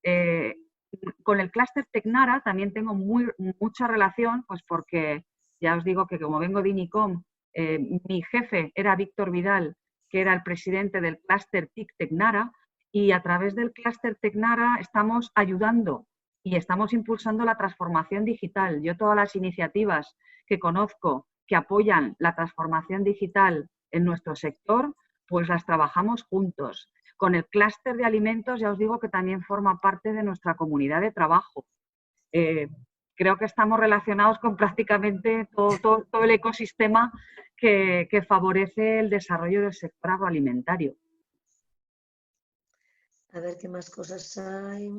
[SPEAKER 2] con el clúster Tecnara también tengo mucha relación, pues porque ya os digo que como vengo de INICOM, mi jefe era Víctor Vidal, que era el presidente del clúster TIC Tecnara, y a través del clúster Tecnara estamos ayudando y estamos impulsando la transformación digital. Yo todas las iniciativas que conozco que apoyan la transformación digital en nuestro sector, pues las trabajamos juntos. Con el clúster de alimentos ya os digo que también forma parte de nuestra comunidad de trabajo. Creo que estamos relacionados con prácticamente todo el ecosistema que favorece el desarrollo del sector agroalimentario.
[SPEAKER 1] A ver qué más cosas hay.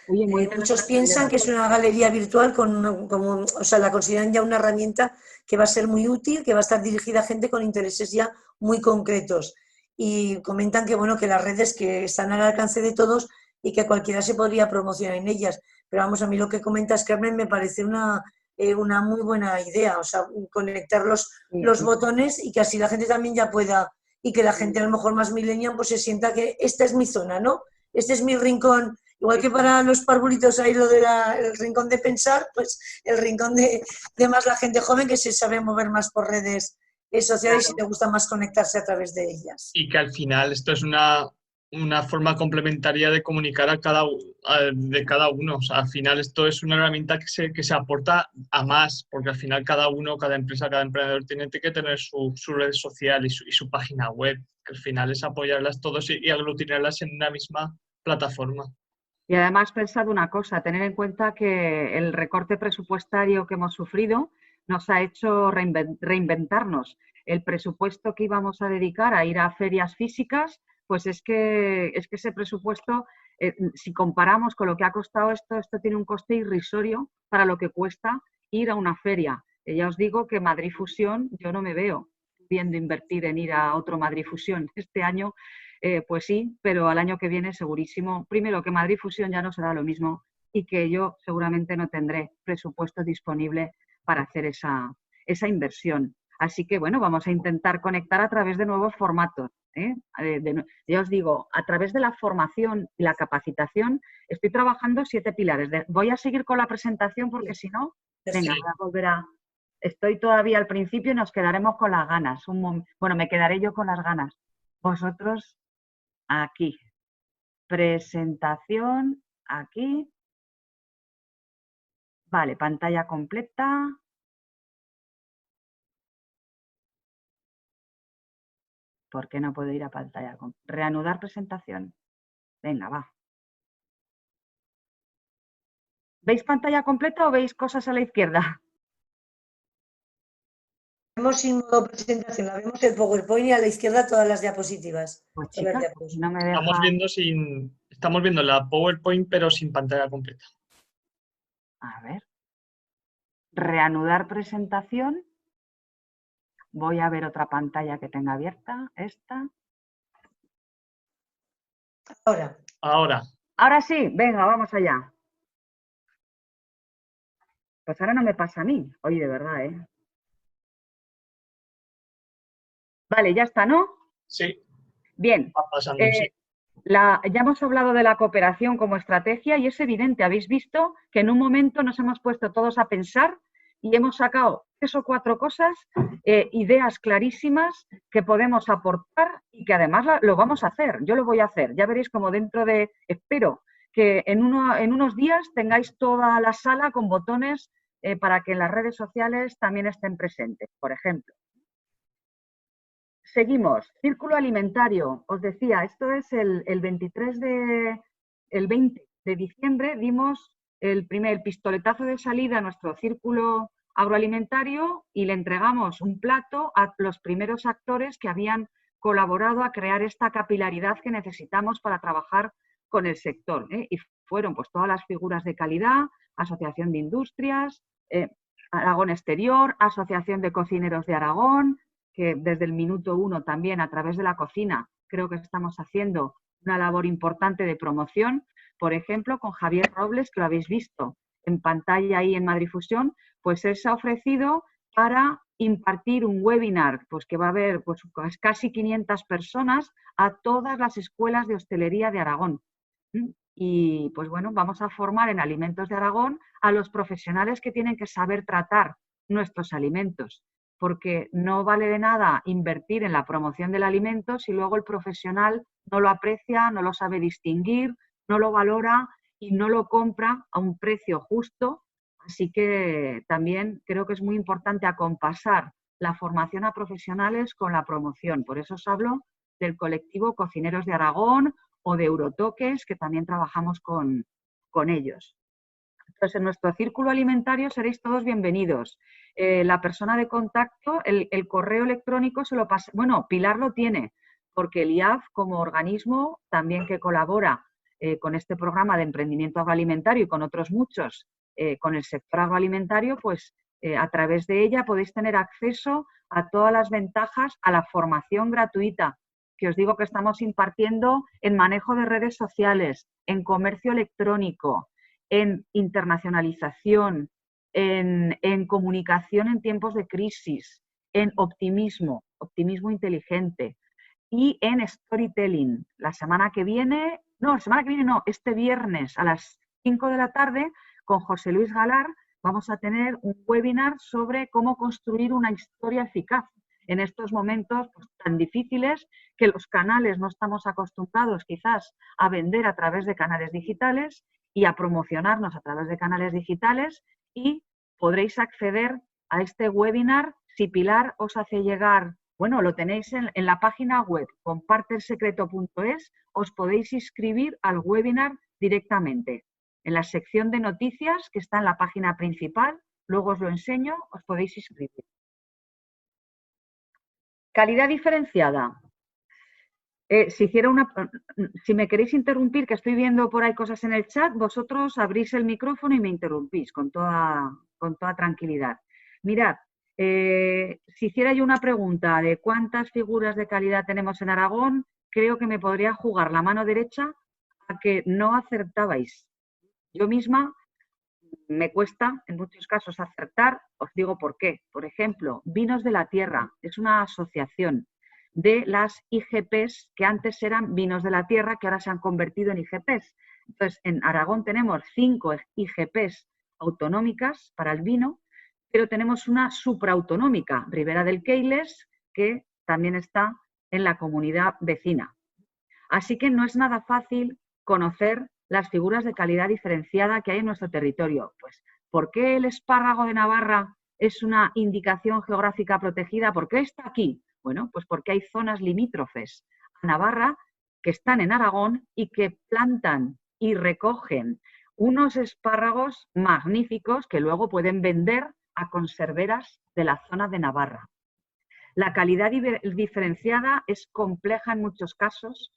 [SPEAKER 2] Oye,
[SPEAKER 1] Muchos piensan que es una galería virtual, o sea, la consideran ya una herramienta que va a ser muy útil, que va a estar dirigida a gente con intereses ya muy concretos. Y comentan que, bueno, que las redes que están al alcance de todos y que cualquiera se podría promocionar en ellas. Pero vamos, a mí lo que comentas, Carmen, me parece una muy buena idea. O sea, conectar los botones y que así la gente también ya pueda, y que la gente a lo mejor más millennial pues se sienta que esta es mi zona, ¿no? Este es mi rincón. Igual que para los parvulitos hay lo del rincón de pensar, pues el rincón de más la gente joven que se sabe mover más por redes sociales y le gusta más conectarse a través de ellas.
[SPEAKER 3] Y que al final esto es una forma complementaria de comunicar de cada uno. O sea, al final esto es una herramienta que se aporta a más, porque al final cada uno, cada empresa, cada emprendedor tiene que tener su red social y su página web, que al final es apoyarlas todos y aglutinarlas en una misma plataforma.
[SPEAKER 2] Y además pensad una cosa, tener en cuenta que el recorte presupuestario que hemos sufrido nos ha hecho reinventarnos. El presupuesto que íbamos a dedicar a ir a ferias físicas, pues es que ese presupuesto, si comparamos con lo que ha costado esto tiene un coste irrisorio para lo que cuesta ir a una feria. Ya os digo que Madrid Fusión yo no me veo. pudiendo invertir en ir a otro Madrid Fusión este año, pues sí, pero al año que viene segurísimo. Primero, que Madrid Fusión ya no será lo mismo y que yo seguramente no tendré presupuesto disponible para hacer esa inversión. Así que, bueno, vamos a intentar conectar a través de nuevos formatos. Ya os digo, a través de la formación y la capacitación estoy trabajando 7 pilares. Voy a seguir con la presentación porque si no, venga, voy a volver a... Estoy todavía al principio y nos quedaremos con las ganas. Bueno, me quedaré yo con las ganas. Vosotros aquí. Presentación aquí. Vale, pantalla completa. ¿Por qué no puedo ir a pantalla completa? Reanudar presentación. Venga, va. ¿Veis pantalla completa o veis cosas a la izquierda?
[SPEAKER 1] Vemos sin modo presentación, la vemos el PowerPoint y a la izquierda todas las diapositivas.
[SPEAKER 2] Pues chicas, no me deja...
[SPEAKER 3] Estamos viendo la PowerPoint pero sin pantalla completa.
[SPEAKER 2] A ver. Reanudar presentación. Voy a ver otra pantalla que tenga abierta. Esta. Ahora sí, venga, vamos allá. Pues ahora no me pasa a mí. Oye, de verdad, ¿eh? Vale, ya está, ¿no?
[SPEAKER 3] Sí.
[SPEAKER 2] Bien.
[SPEAKER 3] Va pasando, sí.
[SPEAKER 2] Ya hemos hablado de la cooperación como estrategia y es evidente, habéis visto que en un momento nos hemos puesto todos a pensar y hemos sacado 3 o 4 cosas, ideas clarísimas que podemos aportar y que además lo vamos a hacer. Yo lo voy a hacer. Ya veréis como espero que en unos días tengáis toda la sala con botones para que en las redes sociales también estén presentes, por ejemplo. Seguimos. Círculo alimentario. Os decía, esto es el 20 de diciembre dimos el pistoletazo de salida a nuestro círculo agroalimentario y le entregamos un plato a los primeros actores que habían colaborado a crear esta capilaridad que necesitamos para trabajar con el sector. Y fueron pues todas las figuras de calidad, Asociación de Industrias, Aragón Exterior, Asociación de Cocineros de Aragón, que desde el minuto 1 también a través de la cocina creo que estamos haciendo una labor importante de promoción, por ejemplo, con Javier Robles, que lo habéis visto en pantalla ahí en Madrid Fusión, pues él se ha ofrecido para impartir un webinar, pues que va a haber pues, casi 500 personas a todas las escuelas de hostelería de Aragón. Y pues bueno, vamos a formar en Alimentos de Aragón a los profesionales que tienen que saber tratar nuestros alimentos, porque no vale de nada invertir en la promoción del alimento si luego el profesional no lo aprecia, no lo sabe distinguir, no lo valora y no lo compra a un precio justo. Así que también creo que es muy importante acompasar la formación a profesionales con la promoción. Por eso os hablo del colectivo Cocineros de Aragón o de Eurotoques, que también trabajamos con ellos. Entonces, en nuestro círculo alimentario seréis todos bienvenidos. La persona de contacto, el correo electrónico se lo pasa. Bueno, Pilar lo tiene, porque el IAF, como organismo también que colabora con este programa de emprendimiento agroalimentario y con otros muchos, con el sector agroalimentario, pues a través de ella podéis tener acceso a todas las ventajas, a la formación gratuita que os digo que estamos impartiendo en manejo de redes sociales, en comercio electrónico, en internacionalización, en comunicación en tiempos de crisis, en optimismo inteligente y en storytelling. Este viernes a las 5 de la tarde con José Luis Galar vamos a tener un webinar sobre cómo construir una historia eficaz en estos momentos pues, tan difíciles que los canales no estamos acostumbrados quizás a vender a través de canales digitales y a promocionarnos a través de canales digitales y podréis acceder a este webinar si Pilar os hace llegar, bueno, lo tenéis en la página web compartelsecreto.es, os podéis inscribir al webinar directamente. En la sección de noticias que está en la página principal, luego os lo enseño, os podéis inscribir. Calidad diferenciada. Si me queréis interrumpir, que estoy viendo por ahí cosas en el chat, vosotros abrís el micrófono y me interrumpís con toda tranquilidad. Mirad, Si hiciera yo una pregunta de cuántas figuras de calidad tenemos en Aragón, creo que me podría jugar la mano derecha a que no acertabais. Yo misma me cuesta en muchos casos acertar, os digo por qué. Por ejemplo, Vinos de la Tierra es una asociación de las IGPs que antes eran Vinos de la Tierra, que ahora se han convertido en IGPs. Entonces, en Aragón tenemos 5 IGPs autonómicas para el vino, pero tenemos una supraautonómica, Ribera del Keiles, que también está en la comunidad vecina. Así que no es nada fácil conocer las figuras de calidad diferenciada que hay en nuestro territorio. Pues, ¿por qué el espárrago de Navarra es una indicación geográfica protegida? ¿Por qué está aquí? Bueno, pues porque hay zonas limítrofes a Navarra que están en Aragón y que plantan y recogen unos espárragos magníficos que luego pueden vender a conserveras de la zona de Navarra. La calidad diferenciada es compleja en muchos casos.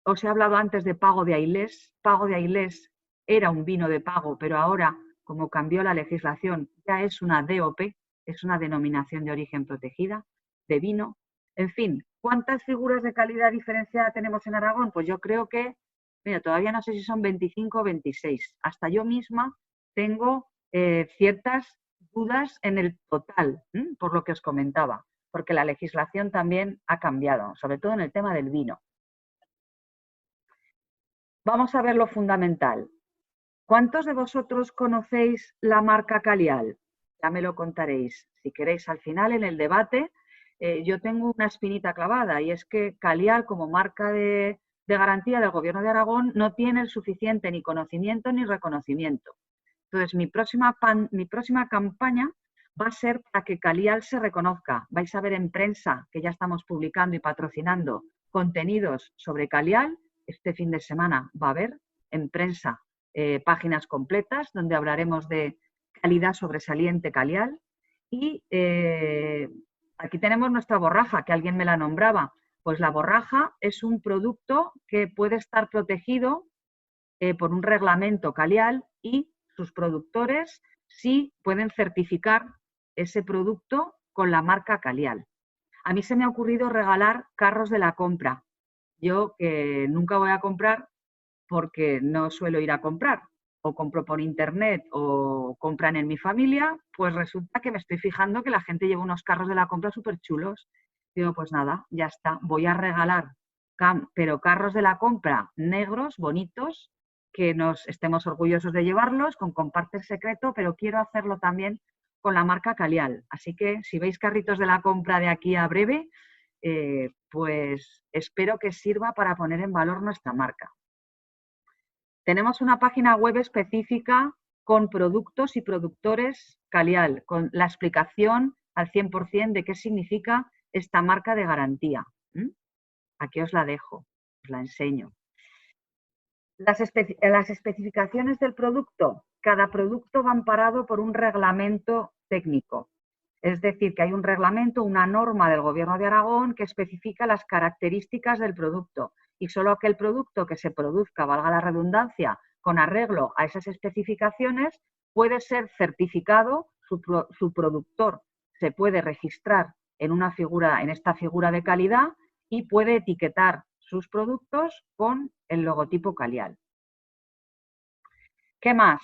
[SPEAKER 2] Os he hablado antes de Pago de Ailés. Pago de Ailés era un vino de pago, pero ahora, como cambió la legislación, ya es una DOP, es una denominación de origen protegida de vino. En fin, ¿cuántas figuras de calidad diferenciada tenemos en Aragón? Pues yo creo que, mira, todavía no sé si son 25 o 26. Hasta yo misma tengo ciertas dudas en el total, por lo que os comentaba, porque la legislación también ha cambiado, sobre todo en el tema del vino. Vamos a ver lo fundamental. ¿Cuántos de vosotros conocéis la marca Calial? Ya me lo contaréis. Si queréis, al final, en el debate, yo tengo una espinita clavada y es que Calial, como marca de garantía del Gobierno de Aragón, no tiene el suficiente ni conocimiento ni reconocimiento. Entonces, mi próxima campaña va a ser para que Calial se reconozca. Vais a ver en prensa que ya estamos publicando y patrocinando contenidos sobre Calial. Este fin de semana va a haber en prensa páginas completas donde hablaremos de calidad sobresaliente Calial. Y aquí tenemos nuestra borraja, que alguien me la nombraba. Pues la borraja es un producto que puede estar protegido por un reglamento Calial y sus productores sí pueden certificar ese producto con la marca Calial. A mí se me ha ocurrido regalar carros de la compra. Yo que nunca voy a comprar porque no suelo ir a comprar, o compro por internet o compran en mi familia, pues resulta que me estoy fijando que la gente lleva unos carros de la compra súper chulos. Digo, pues nada, ya está, voy a regalar, pero carros de la compra negros, bonitos, que nos estemos orgullosos de llevarlos, con comparte el secreto, pero quiero hacerlo también con la marca Calial. Así que si veis carritos de la compra de aquí a breve, pues espero que sirva para poner en valor nuestra marca. Tenemos una página web específica con productos y productores Calial, con la explicación al 100% de qué significa esta marca de garantía. Aquí os la dejo, os la enseño. Las especificaciones del producto. Cada producto va amparado por un reglamento técnico. Es decir, que hay un reglamento, una norma del Gobierno de Aragón que especifica las características del producto y solo aquel producto que se produzca, valga la redundancia, con arreglo a esas especificaciones puede ser certificado, su productor se puede registrar en esta figura de calidad y puede etiquetar sus productos con el logotipo Calial. ¿Qué más?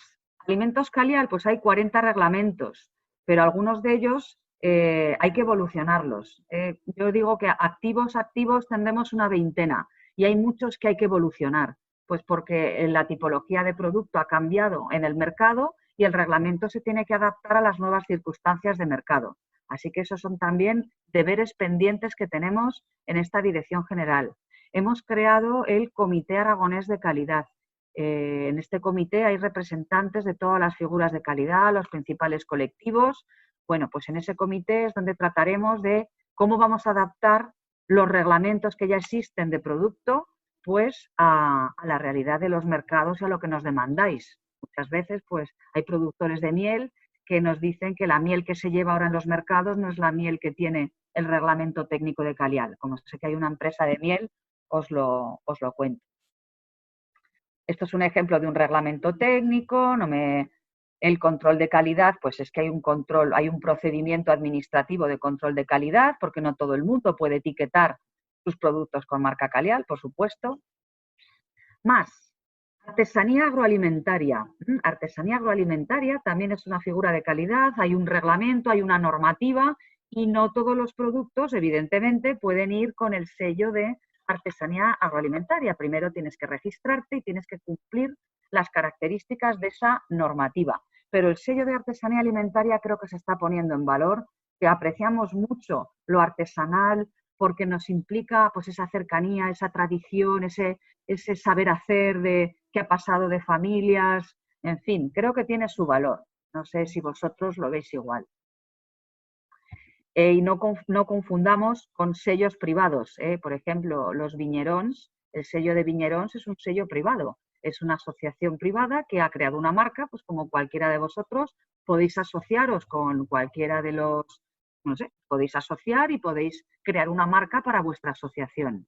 [SPEAKER 2] Alimentos Calial, pues hay 40 reglamentos, pero algunos de ellos hay que evolucionarlos. Yo digo que activos tendremos una veintena y hay muchos que hay que evolucionar, pues porque la tipología de producto ha cambiado en el mercado y el reglamento se tiene que adaptar a las nuevas circunstancias de mercado. Así que esos son también deberes pendientes que tenemos en esta dirección general. Hemos creado el Comité Aragonés de Calidad. En este comité hay representantes de todas las figuras de calidad, los principales colectivos. Bueno, pues en ese comité es donde trataremos de cómo vamos a adaptar los reglamentos que ya existen de producto pues a la realidad de los mercados y a lo que nos demandáis. Muchas veces pues hay productores de miel que nos dicen que la miel que se lleva ahora en los mercados no es la miel que tiene el reglamento técnico de Calial. Como sé que hay una empresa de miel, os lo cuento. Esto es un ejemplo de un reglamento técnico, no me El control de calidad, pues es que hay un control, hay un procedimiento administrativo de control de calidad, porque no todo el mundo puede etiquetar sus productos con marca Caleal, por supuesto. Más, artesanía agroalimentaria. Artesanía agroalimentaria también es una figura de calidad, hay un reglamento, hay una normativa y no todos los productos, evidentemente, pueden ir con el sello de artesanía agroalimentaria. Primero tienes que registrarte y tienes que cumplir las características de esa normativa. Pero el sello de artesanía alimentaria creo que se está poniendo en valor, que apreciamos mucho lo artesanal porque nos implica pues esa cercanía, esa tradición, ese saber hacer de qué ha pasado de familias, en fin, creo que tiene su valor. No sé si vosotros lo veis igual. Y no confundamos con sellos privados. Por ejemplo, los Viñerons, el sello de Viñerons es un sello privado. Es una asociación privada que ha creado una marca, pues como cualquiera de vosotros podéis asociaros con cualquiera de los, no sé, podéis asociar y podéis crear una marca para vuestra asociación.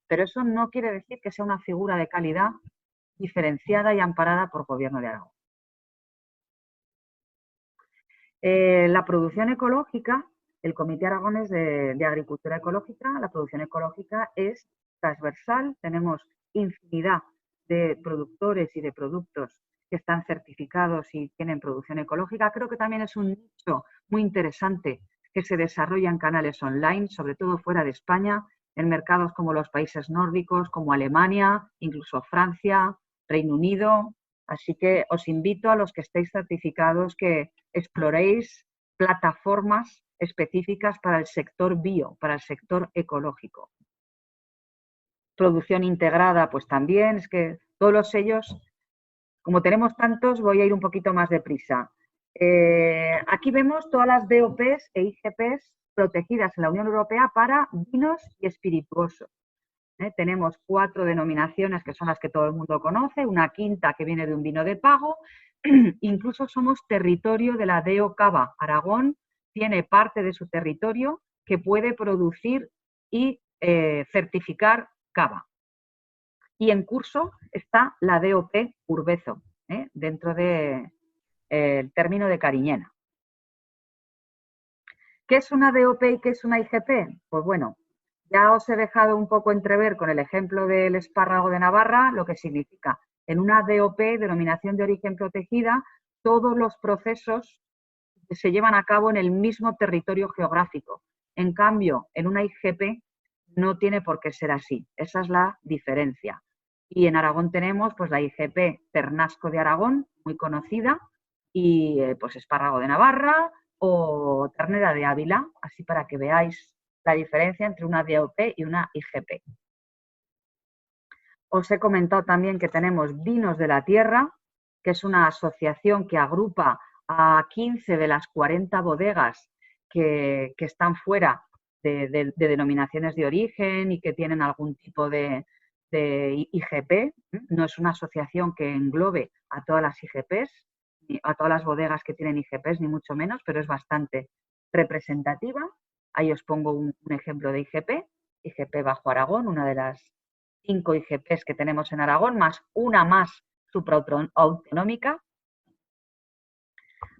[SPEAKER 2] Pero eso no quiere decir que sea una figura de calidad diferenciada y amparada por Gobierno de Aragón. La producción ecológica, el Comité Aragonés de Agricultura Ecológica, la producción ecológica es transversal, tenemos infinidad de productores y de productos que están certificados y tienen producción ecológica. Creo que también es un nicho muy interesante que se desarrolla en canales online, sobre todo fuera de España, en mercados como los países nórdicos, como Alemania, incluso Francia, Reino Unido. Así que os invito a los que estéis certificados que exploréis plataformas específicas para el sector bio, para el sector ecológico. Producción integrada, pues también, es que todos los sellos, como tenemos tantos, voy a ir un poquito más deprisa. Aquí vemos todas las DOPs e IGPs protegidas en la Unión Europea para vinos y espirituosos. Tenemos 4 denominaciones que son las que todo el mundo conoce, una quinta que viene de un vino de pago, incluso somos territorio de la DO Cava. Aragón tiene parte de su territorio que puede producir y certificar cava. Y en curso está la DOP Urbezo, dentro del término de Cariñena. ¿Qué es una DOP y qué es una IGP? Pues bueno, ya os he dejado un poco entrever con el ejemplo del espárrago de Navarra lo que significa. En una DOP, denominación de origen protegida, todos los procesos se llevan a cabo en el mismo territorio geográfico. En cambio, en una IGP no tiene por qué ser así. Esa es la diferencia. Y en Aragón tenemos pues la IGP Ternasco de Aragón, muy conocida, y pues espárrago de Navarra o ternera de Ávila, así para que veáis la diferencia entre una DOP y una IGP. Os he comentado también que tenemos Vinos de la Tierra, que es una asociación que agrupa a 15 de las 40 bodegas que están fuera de denominaciones de origen y que tienen algún tipo de IGP. No es una asociación que englobe a todas las IGPs, a todas las bodegas que tienen IGPs, ni mucho menos, pero es bastante representativa. Ahí os pongo un ejemplo de IGP, IGP Bajo Aragón, una de las 5 IGPs que tenemos en Aragón, más una más supraautonómica.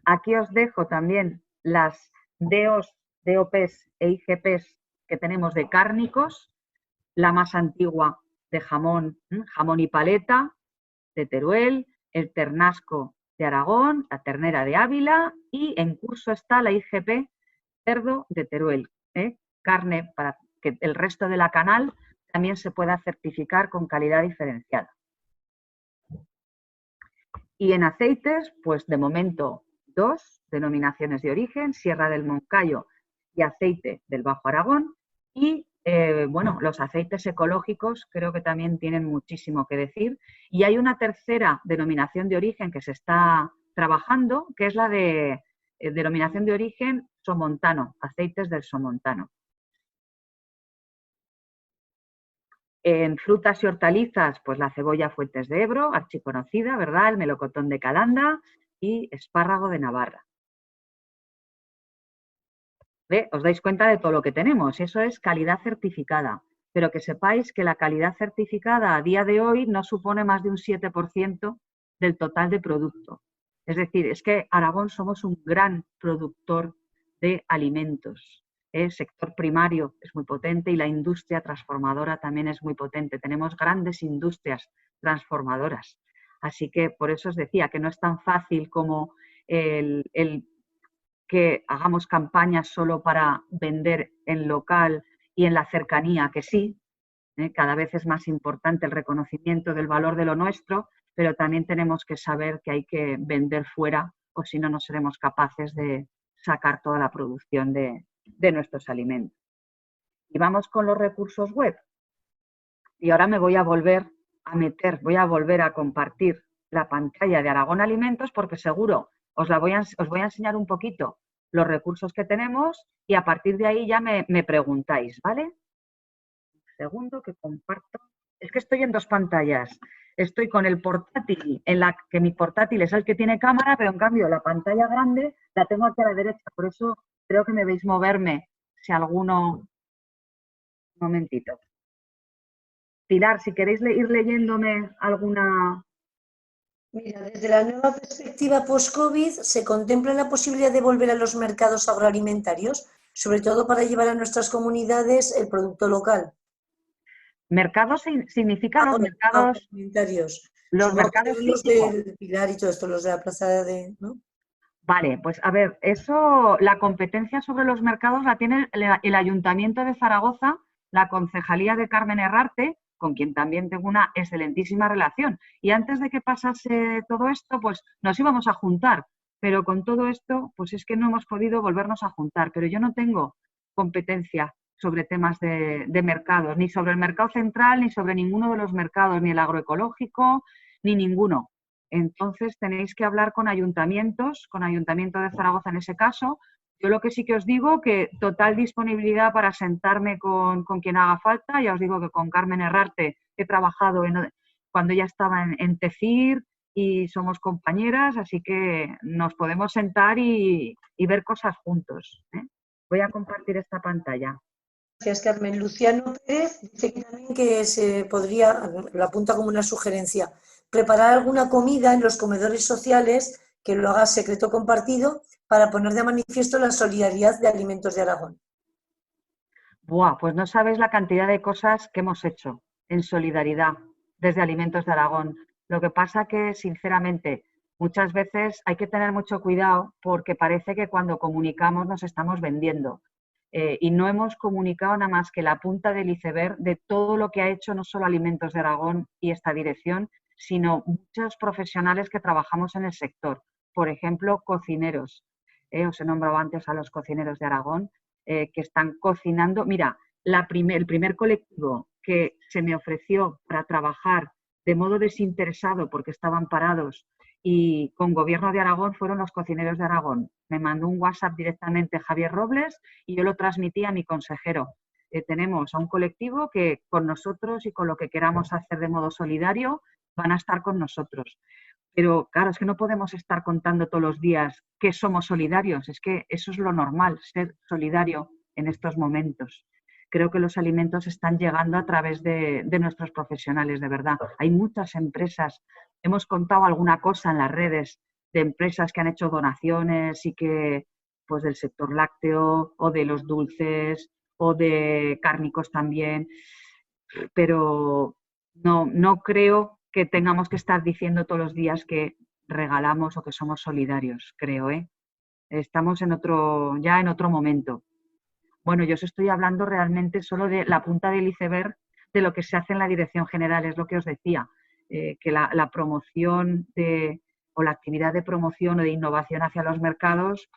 [SPEAKER 2] Aquí os dejo también las DOPs e IGPs que tenemos de cárnicos, la más antigua de jamón, jamón y paleta, de Teruel, el Ternasco de Aragón, la ternera de Ávila y en curso está la IGP cerdo de Teruel, carne para que el resto de la canal también se pueda certificar con calidad diferenciada. Y en aceites, pues de momento 2 denominaciones de origen, Sierra del Moncayo y aceite del Bajo Aragón. Y bueno, los aceites ecológicos creo que también tienen muchísimo que decir. Y hay una tercera denominación de origen que se está trabajando, que es la de denominación de origen somontano, aceites del somontano. En frutas y hortalizas, pues la cebolla Fuentes de Ebro, archiconocida, ¿verdad? El melocotón de Calanda y espárrago de Navarra. ¿Ve? Os dais cuenta de todo lo que tenemos. Eso es calidad certificada. Pero que sepáis que la calidad certificada a día de hoy no supone más de un 7% del total de producto. Es decir, es que Aragón somos un gran productor de alimentos. El sector primario es muy potente y la industria transformadora también es muy potente. Tenemos grandes industrias transformadoras. Así que por eso os decía que no es tan fácil como el que hagamos campañas solo para vender en local y en la cercanía, que sí, cada vez es más importante el reconocimiento del valor de lo nuestro, pero también tenemos que saber que hay que vender fuera o si no, no seremos capaces de sacar toda la producción de nuestros alimentos. Y vamos con los recursos web. Y ahora me voy a volver a meter, voy a volver a compartir la pantalla de Aragón Alimentos porque seguro os voy a enseñar un poquito los recursos que tenemos y a partir de ahí ya me preguntáis, ¿vale? Un segundo que comparto. Es que estoy en dos pantallas. Estoy con el portátil, que mi portátil es el que tiene cámara, pero en cambio la pantalla grande la tengo aquí a la derecha. Por eso creo que me veis moverme si alguno... Un momentito. Pilar, si queréis ir leyéndome alguna...
[SPEAKER 1] Mira, desde la nueva perspectiva post-COVID se contempla la posibilidad de volver a los mercados agroalimentarios, sobre todo para llevar a nuestras comunidades el producto local.
[SPEAKER 2] Mercados significa los mercados
[SPEAKER 1] alimentarios.
[SPEAKER 2] Los mercados
[SPEAKER 1] los del Pilar y todo esto, los de la plaza de... ¿no?
[SPEAKER 2] Vale, pues a ver, eso, la competencia sobre los mercados la tiene el Ayuntamiento de Zaragoza, la Concejalía de Carmen Herrarte, con quien también tengo una excelentísima relación. Y antes de que pasase todo esto, pues nos íbamos a juntar, pero con todo esto, pues es que no hemos podido volvernos a juntar. Pero yo no tengo competencia sobre temas de mercados, ni sobre el mercado central, ni sobre ninguno de los mercados, ni el agroecológico, ni ninguno. Entonces tenéis que hablar con ayuntamientos, con Ayuntamiento de Zaragoza en ese caso. Yo lo que sí que os digo, que total disponibilidad para sentarme con quien haga falta. Ya os digo que con Carmen Herrarte he trabajado cuando ella estaba en TECIR y somos compañeras, así que nos podemos sentar y ver cosas juntos, ¿eh? Voy a compartir esta pantalla.
[SPEAKER 1] Gracias, Carmen. Luciano Pérez dice que también que se podría, lo apunta como una sugerencia, preparar alguna comida en los comedores sociales que lo haga secreto compartido para poner de manifiesto la solidaridad de Alimentos de Aragón.
[SPEAKER 2] Buah, pues no sabéis la cantidad de cosas que hemos hecho en solidaridad desde Alimentos de Aragón. Lo que pasa que, sinceramente, muchas veces hay que tener mucho cuidado porque parece que cuando comunicamos nos estamos vendiendo. Y no hemos comunicado nada más que la punta del iceberg de todo lo que ha hecho no solo Alimentos de Aragón y esta dirección, sino muchos profesionales que trabajamos en el sector. Por ejemplo, cocineros. Os he nombrado antes a los cocineros de Aragón que están cocinando. Mira, el primer colectivo que se me ofreció para trabajar de modo desinteresado porque estaban parados y con Gobierno de Aragón fueron los cocineros de Aragón. Me mandó un WhatsApp directamente Javier Robles y yo lo transmití a mi consejero. Tenemos a un colectivo que con nosotros y con lo que queramos hacer de modo solidario van a estar con nosotros. Pero claro, es que no podemos estar contando todos los días que somos solidarios. Es que eso es lo normal, ser solidario en estos momentos. Creo que los alimentos están llegando a través de nuestros profesionales, de verdad. Hay muchas empresas. Hemos contado alguna cosa en las redes de empresas que han hecho donaciones y que, pues del sector lácteo o de los dulces o de cárnicos también. Pero no creo que tengamos que estar diciendo todos los días que regalamos o que somos solidarios, creo, ¿eh? Estamos ya en otro momento. Bueno, yo os estoy hablando realmente solo de la punta del iceberg de lo que se hace en la Dirección General, es lo que os decía, que la promoción o la actividad de promoción o de innovación hacia los mercados,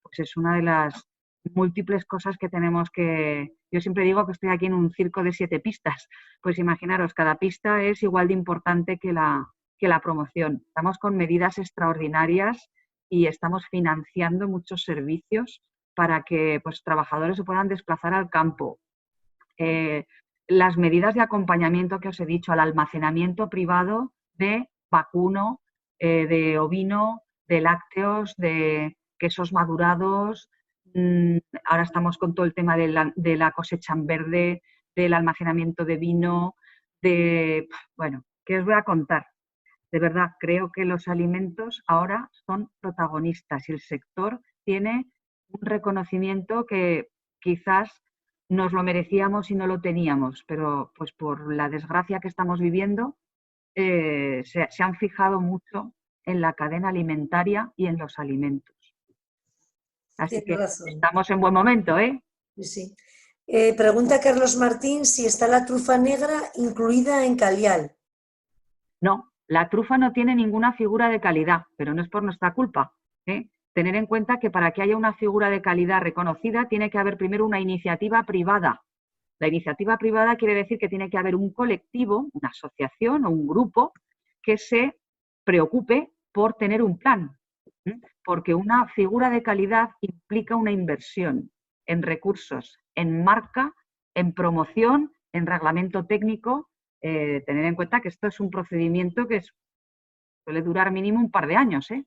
[SPEAKER 2] pues es una de las múltiples cosas que tenemos que... Yo siempre digo que estoy aquí en un circo de 7 pistas, pues imaginaros, cada pista es igual de importante que la promoción. Estamos con medidas extraordinarias y estamos financiando muchos servicios para que pues, trabajadores se puedan desplazar al campo. Las medidas de acompañamiento que os he dicho, al almacenamiento privado de vacuno, de ovino, de lácteos, de quesos madurados. Ahora estamos con todo el tema de la cosecha en verde, del almacenamiento de vino, bueno, ¿qué os voy a contar? de verdad, creo que los alimentos ahora son protagonistas y el sector tiene un reconocimiento que quizás nos lo merecíamos y no lo teníamos, pero pues por la desgracia que estamos viviendo se han fijado mucho en la cadena alimentaria y en los alimentos. Así
[SPEAKER 1] Tienes
[SPEAKER 2] que
[SPEAKER 1] razón.
[SPEAKER 2] estamos en buen momento, ¿eh?
[SPEAKER 1] Sí, sí. Pregunta Carlos Martín si está la trufa negra incluida en Calial.
[SPEAKER 2] No, la trufa no tiene ninguna figura de calidad, pero no es por nuestra culpa, ¿eh? Tener en cuenta que para que haya una figura de calidad reconocida tiene que haber primero una iniciativa privada. La iniciativa privada quiere decir que tiene que haber un colectivo, una asociación o un grupo que se preocupe por tener un plan, ¿eh? Porque una figura de calidad implica una inversión en recursos, en marca, en promoción, en reglamento técnico. Tener en cuenta que esto es un procedimiento que suele durar mínimo un par de años, ¿eh?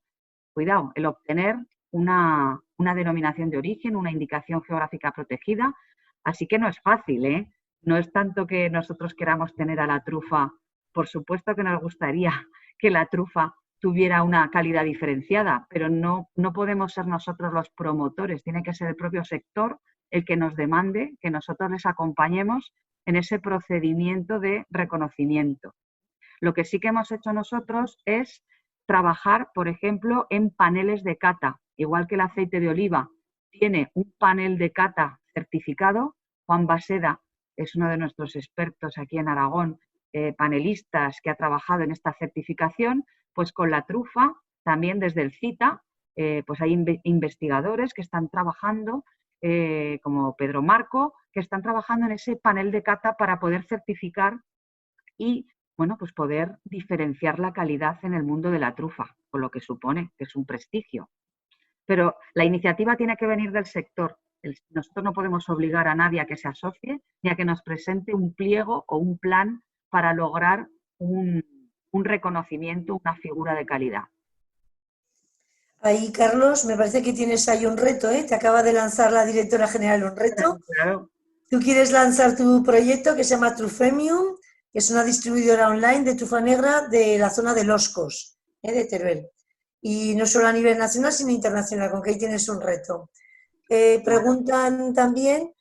[SPEAKER 2] Cuidado, el obtener una denominación de origen, una indicación geográfica protegida, así que no es fácil, ¿eh? No es tanto que nosotros queramos tener a la trufa, por supuesto que nos gustaría que la trufa tuviera una calidad diferenciada, pero no podemos ser nosotros los promotores, tiene que ser el propio sector el que nos demande que nosotros les acompañemos en ese procedimiento de reconocimiento. Lo que sí que hemos hecho nosotros es trabajar, por ejemplo, en paneles de cata. Igual que el aceite de oliva tiene un panel de cata certificado, Juan Baseda es uno de nuestros expertos aquí en Aragón, panelistas que ha trabajado en esta certificación, pues con la trufa, también desde el CITA, pues hay investigadores que están trabajando, como Pedro Marco, que están trabajando en ese panel de cata para poder certificar y, bueno, pues poder diferenciar la calidad en el mundo de la trufa, con lo que supone, que es un prestigio. Pero la iniciativa tiene que venir del sector. Nosotros no podemos obligar a nadie a que se asocie ni a que nos presente un pliego o un plan para lograr un reconocimiento, una figura de calidad.
[SPEAKER 1] Ahí, Carlos, me parece que tienes ahí un reto, ¿eh? Te acaba de lanzar la directora general un reto.
[SPEAKER 2] Claro.
[SPEAKER 1] Tú quieres lanzar tu proyecto que se llama Trufemium, que es una distribuidora online de trufa negra de la zona de Los Cos, de Teruel. Y no solo a nivel nacional, sino internacional, con que ahí tienes un reto. Preguntan también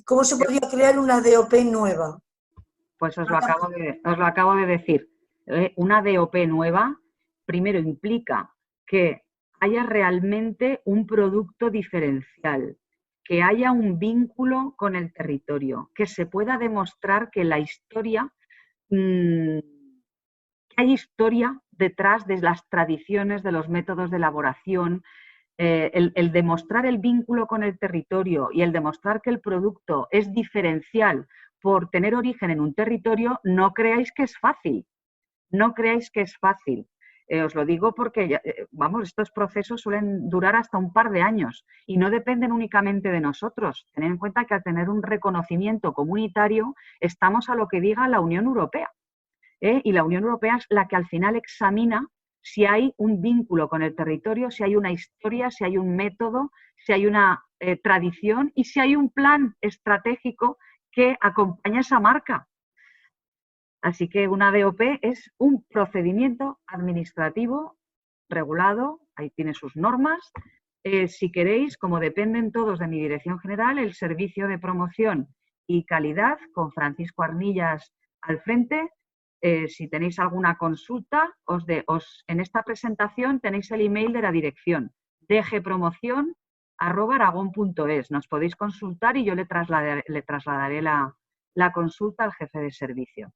[SPEAKER 1] cómo se podría crear una DOP nueva.
[SPEAKER 2] Pues os lo acabo de decir. Una DOP nueva, primero implica que haya realmente un producto diferencial, que haya un vínculo con el territorio, que se pueda demostrar que la historia, que hay historia detrás de las tradiciones, de los métodos de elaboración. El demostrar el vínculo con el territorio y el demostrar que el producto es diferencial por tener origen en un territorio, no creáis que es fácil. No creáis que es fácil. Os lo digo porque, vamos, estos procesos suelen durar hasta un par de años y no dependen únicamente de nosotros. Tened en cuenta que al tener un reconocimiento comunitario estamos a lo que diga la Unión Europea. Y la Unión Europea es la que al final examina si hay un vínculo con el territorio, si hay una historia, si hay un método, si hay una tradición y si hay un plan estratégico que acompaña esa marca. Así que una DOP es un procedimiento administrativo regulado, ahí tiene sus normas. Si queréis, como dependen todos de mi dirección general, el servicio de promoción y calidad, con Francisco Arnillas al frente. Si tenéis alguna consulta, en esta presentación tenéis el email de la dirección, dgpromoción@aragon.es. Nos podéis consultar y yo le trasladaré la consulta al jefe de servicio.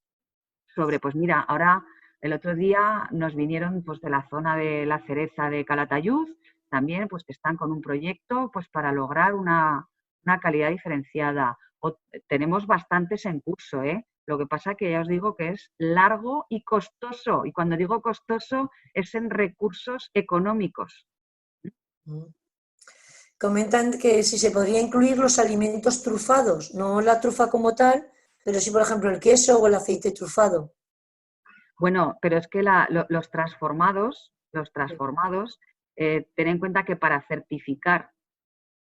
[SPEAKER 2] Sobre, pues mira, ahora el otro día nos vinieron pues de la zona de la Cereza de Calatayud, también pues que están con un proyecto pues para lograr una calidad diferenciada. Tenemos bastantes en curso, ¿eh? Lo que pasa que ya os digo que es largo y costoso. Y cuando digo costoso es en recursos económicos.
[SPEAKER 1] Comentan que si se podría incluir los alimentos trufados, no la trufa como tal, pero sí, por ejemplo, el queso o el aceite trufado.
[SPEAKER 2] Bueno, pero es que los transformados, ten en cuenta que para certificar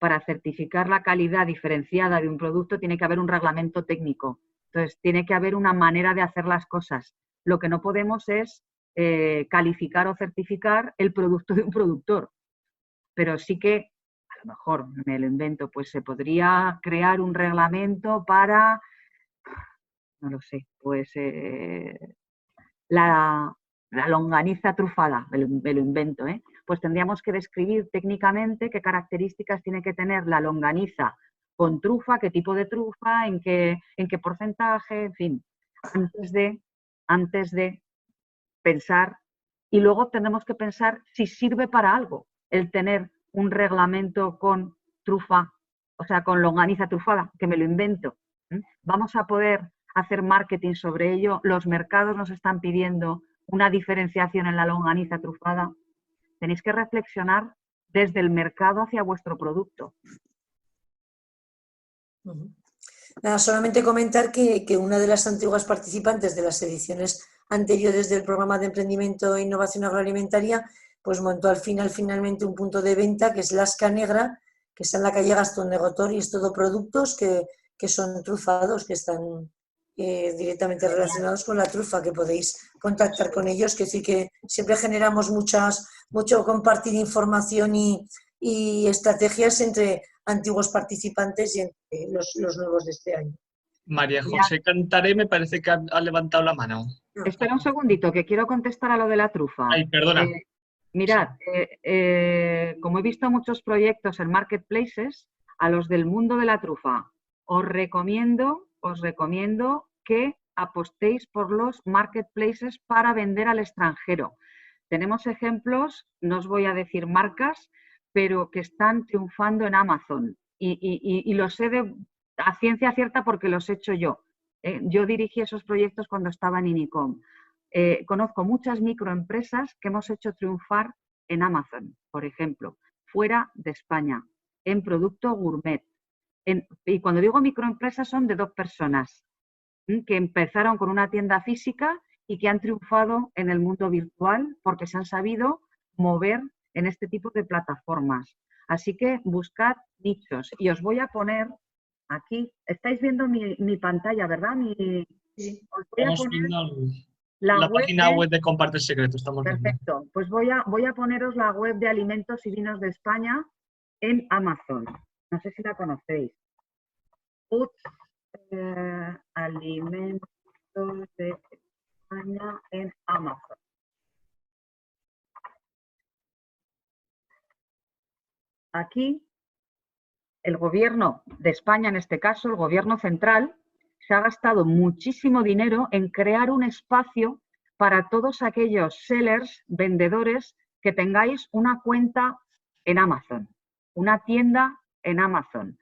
[SPEAKER 2] la calidad diferenciada de un producto tiene que haber un reglamento técnico. Entonces, tiene que haber una manera de hacer las cosas. Lo que no podemos es calificar o certificar el producto de un productor. Pero sí que, a lo mejor, me lo invento, pues se podría crear un reglamento para, no lo sé, pues la longaniza trufada, me lo invento, ¿eh? Pues tendríamos que describir técnicamente qué características tiene que tener la longaniza con trufa, qué tipo de trufa, en qué porcentaje, en fin, antes de pensar. Y luego tenemos que pensar si sirve para algo el tener un reglamento con trufa, o sea, con longaniza trufada, que me lo invento. Vamos a poder hacer marketing sobre ello. Los mercados nos están pidiendo una diferenciación en la longaniza trufada. Tenéis que reflexionar desde el mercado hacia vuestro producto.
[SPEAKER 1] Nada, solamente comentar que una de las antiguas participantes de las ediciones anteriores del programa de emprendimiento e innovación agroalimentaria, pues montó finalmente un punto de venta que es Lasca Negra, que está en la calle Gastón de Gotor, y es todo productos que son trufados, que están directamente relacionados con la trufa, que podéis contactar con ellos, que sí que siempre generamos mucho compartir información y estrategias entre antiguos participantes y entre los nuevos de este año.
[SPEAKER 3] María José Cantaré me parece que ha levantado la mano.
[SPEAKER 2] Espera un segundito, que quiero contestar a lo de la trufa.
[SPEAKER 3] Ay, perdona.
[SPEAKER 2] Mirad, como he visto muchos proyectos en marketplaces, a los del mundo de la trufa, os recomiendo que apostéis por los marketplaces para vender al extranjero. Tenemos ejemplos, no os voy a decir marcas, pero que están triunfando en Amazon. Y lo sé a ciencia cierta porque los he hecho yo. Yo dirigí esos proyectos cuando estaba en Inicom. Conozco muchas microempresas que hemos hecho triunfar en Amazon, por ejemplo, fuera de España, en producto gourmet. Y cuando digo microempresas son de 2 personas que empezaron con una tienda física y que han triunfado en el mundo virtual porque se han sabido mover en este tipo de plataformas. Así que buscad nichos y os voy a poner aquí, estáis viendo mi pantalla, ¿verdad?
[SPEAKER 1] Sí.
[SPEAKER 2] Os voy a
[SPEAKER 3] Estamos
[SPEAKER 2] poner
[SPEAKER 3] viendo
[SPEAKER 2] la
[SPEAKER 3] página web de Comparte el Secreto. Estamos viendo.
[SPEAKER 2] Perfecto, pues voy a poneros la web de Alimentos y Vinos de España en Amazon. No sé si la conocéis. Alimentos de España en Amazon. Aquí, el gobierno de España, en este caso, el gobierno central, se ha gastado muchísimo dinero en crear un espacio para todos aquellos sellers, vendedores, que tengáis una cuenta en Amazon, una tienda en Amazon.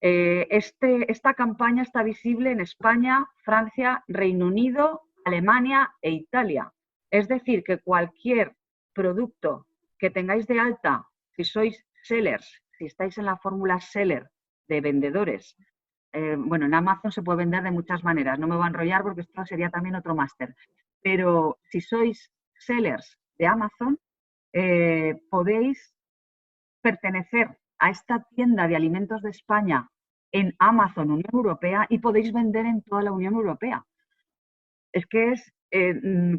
[SPEAKER 2] Esta campaña está visible en España, Francia, Reino Unido, Alemania e Italia. Es decir, que cualquier producto que tengáis de alta, si sois sellers, si estáis en la fórmula seller de vendedores, bueno, en Amazon se puede vender de muchas maneras, no me voy a enrollar porque esto sería también otro máster, pero si sois sellers de Amazon, podéis pertenecer a esta tienda de alimentos de España en Amazon Unión Europea y podéis vender en toda la Unión Europea. Es que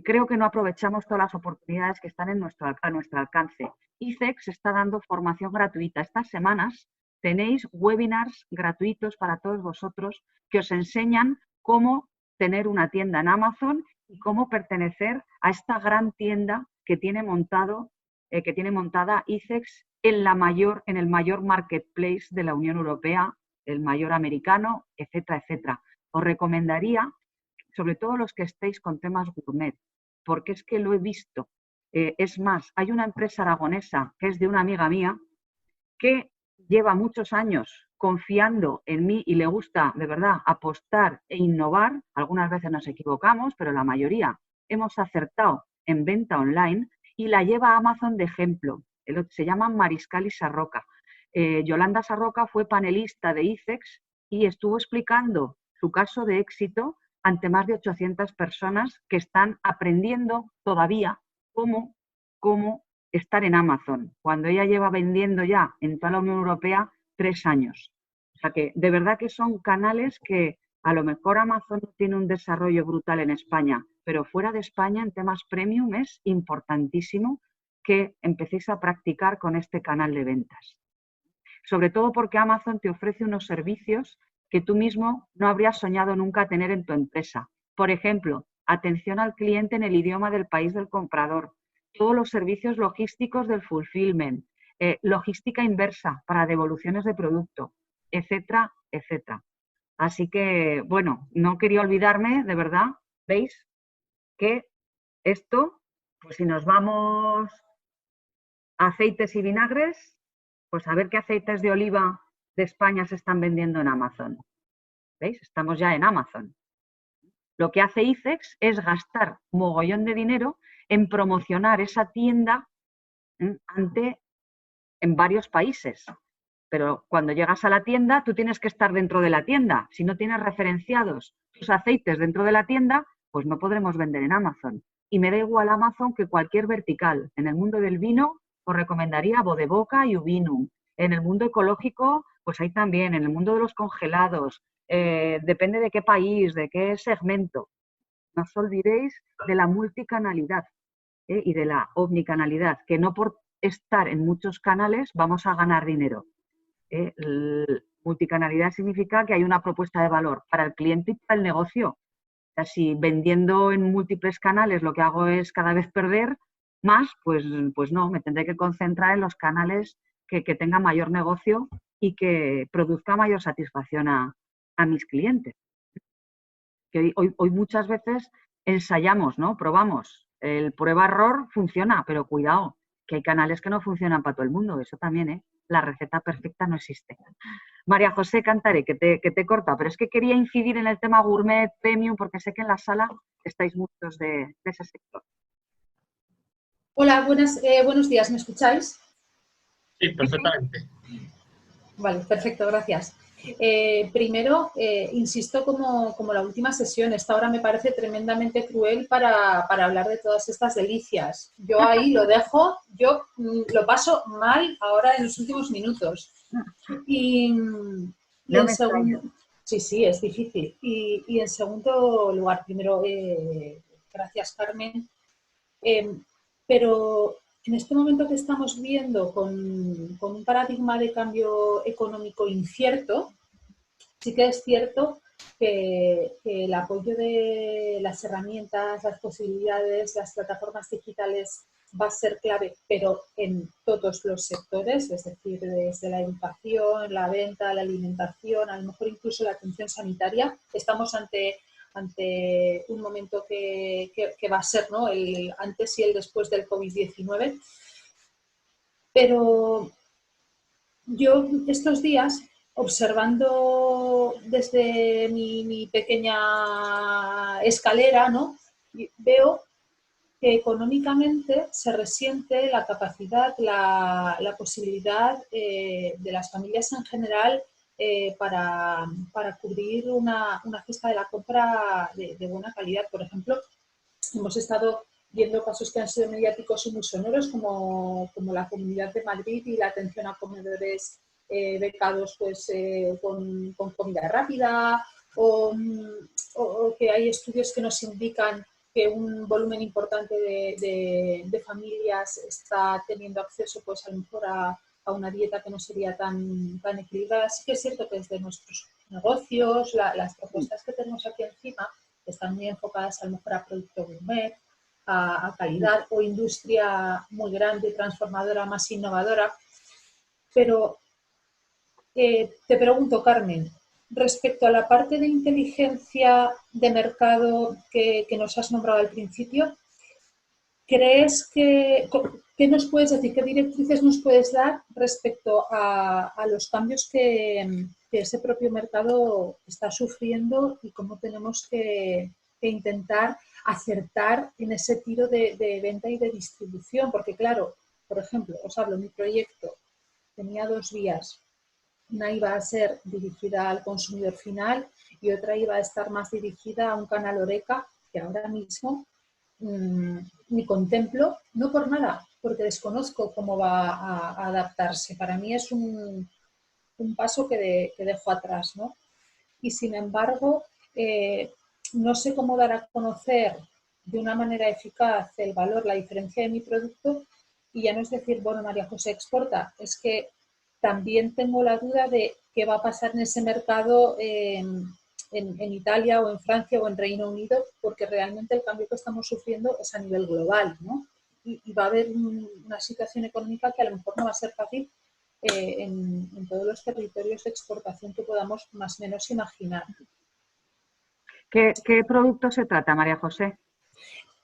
[SPEAKER 2] creo que no aprovechamos todas las oportunidades que están a nuestro alcance. ICEX está dando formación gratuita. Estas semanas tenéis webinars gratuitos para todos vosotros que os enseñan cómo tener una tienda en Amazon y cómo pertenecer a esta gran tienda que tiene montada ICEX en el mayor marketplace de la Unión Europea, el mayor americano, etcétera, etcétera. Os recomendaría, sobre todo los que estéis con temas gourmet, porque es que lo he visto. Es más, hay una empresa aragonesa que es de una amiga mía que lleva muchos años confiando en mí y le gusta de verdad apostar e innovar. Algunas veces nos equivocamos, pero la mayoría hemos acertado en venta online y la lleva a Amazon de ejemplo. Se llama Mariscal y Sarroca. Yolanda Sarroca fue panelista de ICEX y estuvo explicando su caso de éxito ante más de 800 personas que están aprendiendo todavía cómo estar en Amazon, cuando ella lleva vendiendo ya en toda la Unión Europea 3 años. O sea que de verdad que son canales que A lo mejor Amazon no tiene un desarrollo brutal en España, pero fuera de España en temas premium es importantísimo que empecéis a practicar con este canal de ventas. Sobre todo porque Amazon te ofrece unos servicios que tú mismo no habrías soñado nunca tener en tu empresa. Por ejemplo, atención al cliente en el idioma del país del comprador, todos los servicios logísticos del fulfillment, logística inversa para devoluciones de producto, etcétera, etcétera. Así que, bueno, no quería olvidarme, de verdad, veis que esto, pues si nos vamos a aceites y vinagres, pues a ver qué aceites de oliva de España se están vendiendo en Amazon. ¿Veis? Estamos ya en Amazon. Lo que hace ICEX es gastar mogollón de dinero en promocionar esa tienda en varios países. Pero cuando llegas a la tienda, tú tienes que estar dentro de la tienda. Si no tienes referenciados tus aceites dentro de la tienda, pues no podremos vender en Amazon. Y me da igual Amazon que cualquier vertical. En el mundo del vino, os recomendaría Bodeboca y Uvinum. En el mundo ecológico, pues ahí también. En el mundo de los congelados, depende de qué país, de qué segmento. No os olvidéis de la multicanalidad y de la omnicanalidad, que no por estar en muchos canales vamos a ganar dinero. Multicanalidad significa que hay una propuesta de valor para el cliente y para el negocio. O sea, si vendiendo en múltiples canales lo que hago es cada vez perder más, pues no, me tendré que concentrar en los canales que tengan mayor negocio y que produzca mayor satisfacción a mis clientes. Que hoy muchas veces ensayamos, ¿no? Probamos. El prueba-error funciona, pero cuidado, que hay canales que no funcionan para todo el mundo. Eso también, ¿eh? La receta perfecta no existe. María José Cantaré, que te corta, pero es que quería incidir en el tema gourmet, premium, porque sé que en la sala estáis muchos de ese sector.
[SPEAKER 6] Hola, buenos días, ¿me escucháis?
[SPEAKER 3] Sí, perfectamente.
[SPEAKER 6] Vale, perfecto, gracias. Primero, insisto como la última sesión, esta hora me parece tremendamente cruel para hablar de todas estas delicias. Yo ahí lo dejo, yo lo paso mal ahora en los últimos minutos. Y en segundo, sí, es difícil. Y en segundo lugar, primero, gracias Carmen, pero en este momento que estamos viendo con un paradigma de cambio económico incierto, sí que es cierto que el apoyo de las herramientas, las posibilidades, las plataformas digitales va a ser clave, pero en todos los sectores, es decir, desde la educación, la venta, la alimentación, a lo mejor incluso la atención sanitaria. Estamos ante un momento que va a ser, ¿no?, el antes y el después del COVID-19. Pero yo estos días, observando desde mi pequeña escalera, ¿no?, veo que económicamente se resiente la capacidad, la posibilidad de las familias en general para cubrir una cesta de la compra de buena calidad. Por ejemplo, hemos estado viendo casos que han sido mediáticos y muy sonoros, como la Comunidad de Madrid y la atención a comedores becados pues, con comida rápida, o que hay estudios que nos indican que un volumen importante de familias está teniendo acceso, pues, a lo mejor a una dieta que no sería tan equilibrada. Sí que es cierto que desde nuestros negocios, las propuestas que tenemos aquí encima están muy enfocadas a lo mejor a producto gourmet, a calidad, o industria muy grande, transformadora, más innovadora. Pero te pregunto, Carmen, respecto a la parte de inteligencia de mercado que nos has nombrado al principio, ¿crees qué nos puedes decir, qué directrices nos puedes dar respecto a los cambios que ese propio mercado está sufriendo y cómo tenemos que intentar acertar en ese tiro de venta y de distribución? Porque claro, por ejemplo, os hablo, mi proyecto tenía 2 vías. Una iba a ser dirigida al consumidor final y otra iba a estar más dirigida a un canal Horeca, que ahora mismo ni contemplo, no por nada, porque desconozco cómo va a adaptarse. Para mí es un paso que dejo atrás, ¿no? Y sin embargo, no sé cómo dar a conocer de una manera eficaz el valor, la diferencia de mi producto, y ya no es decir, bueno, María José exporta, es que también tengo la duda de qué va a pasar en ese mercado en Italia o en Francia o en Reino Unido, porque realmente el cambio que estamos sufriendo es a nivel global, ¿no? Y va a haber una situación económica que a lo mejor no va a ser fácil en todos los territorios de exportación que podamos más o menos imaginar.
[SPEAKER 2] ¿Qué producto se trata, María José?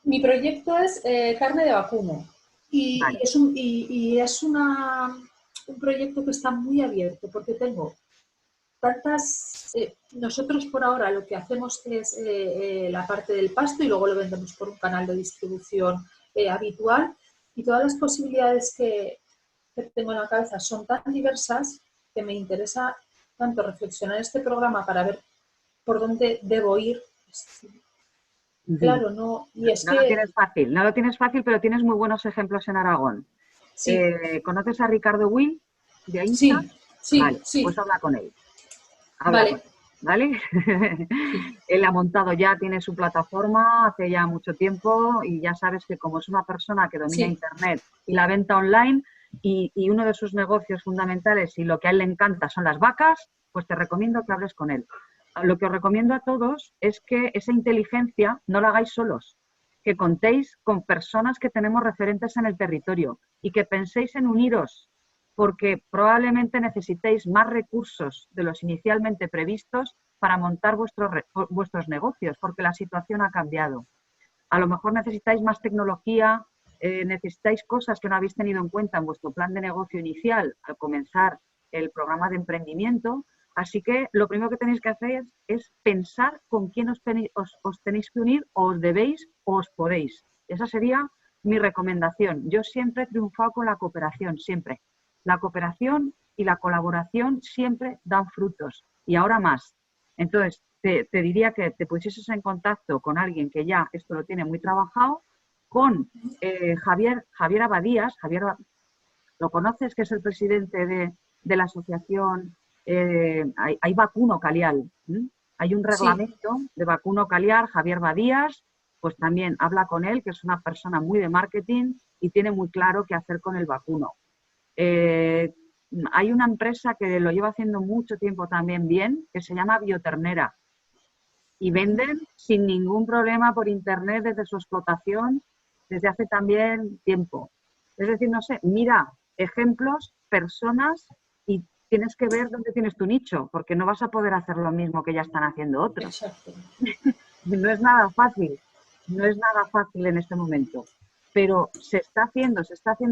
[SPEAKER 6] Mi proyecto es carne de vacuno y
[SPEAKER 2] Vale.
[SPEAKER 6] es un proyecto que está muy abierto porque tengo tantas... nosotros por ahora lo que hacemos es la parte del pasto y luego lo vendemos por un canal de distribución habitual, y todas las posibilidades que tengo en la cabeza son tan diversas que me interesa tanto reflexionar este programa para ver por dónde debo ir. Claro, no. Y es
[SPEAKER 2] no lo tienes fácil, no lo tienes fácil, pero tienes muy buenos ejemplos en Aragón.
[SPEAKER 6] Sí.
[SPEAKER 2] ¿Conoces a Ricardo Will de Ainsa?
[SPEAKER 6] Sí,
[SPEAKER 2] vale,
[SPEAKER 6] sí.
[SPEAKER 2] Pues habla con él.
[SPEAKER 6] Vale.
[SPEAKER 2] ¿Vale? Él ha montado ya, tiene su plataforma hace ya mucho tiempo, y ya sabes que como es una persona que domina Internet y la venta online, y uno de sus negocios fundamentales y lo que a él le encanta son las vacas, pues te recomiendo que hables con él. Lo que os recomiendo a todos es que esa inteligencia no la hagáis solos, que contéis con personas que tenemos referentes en el territorio y que penséis en uniros, porque probablemente necesitéis más recursos de los inicialmente previstos para montar vuestros negocios, porque la situación ha cambiado. A lo mejor necesitáis más tecnología, necesitáis cosas que no habéis tenido en cuenta en vuestro plan de negocio inicial al comenzar el programa de emprendimiento. Así que lo primero que tenéis que hacer es pensar con quién os tenéis que unir, o os debéis o os podéis. Esa sería mi recomendación. Yo siempre he triunfado con la cooperación, siempre. La cooperación y la colaboración siempre dan frutos, y ahora más. Entonces, te diría que te pusieses en contacto con alguien que ya esto lo tiene muy trabajado, con Javier Abadías. Javier, ¿lo conoces? Que es el presidente de la asociación. Hay Vacuno Calial. Hay un reglamento de Vacuno Calial. Javier Badías, pues también habla con él, que es una persona muy de marketing y tiene muy claro qué hacer con el vacuno. Hay una empresa que lo lleva haciendo mucho tiempo también bien, que se llama Bioternera, y venden sin ningún problema por internet desde su explotación desde hace también tiempo. Es decir, no sé, mira ejemplos, personas, y tienes que ver dónde tienes tu nicho, porque no vas a poder hacer lo mismo que ya están haciendo otros.
[SPEAKER 6] Exacto.
[SPEAKER 2] No es nada fácil, no es nada fácil en este momento. Pero se está haciendo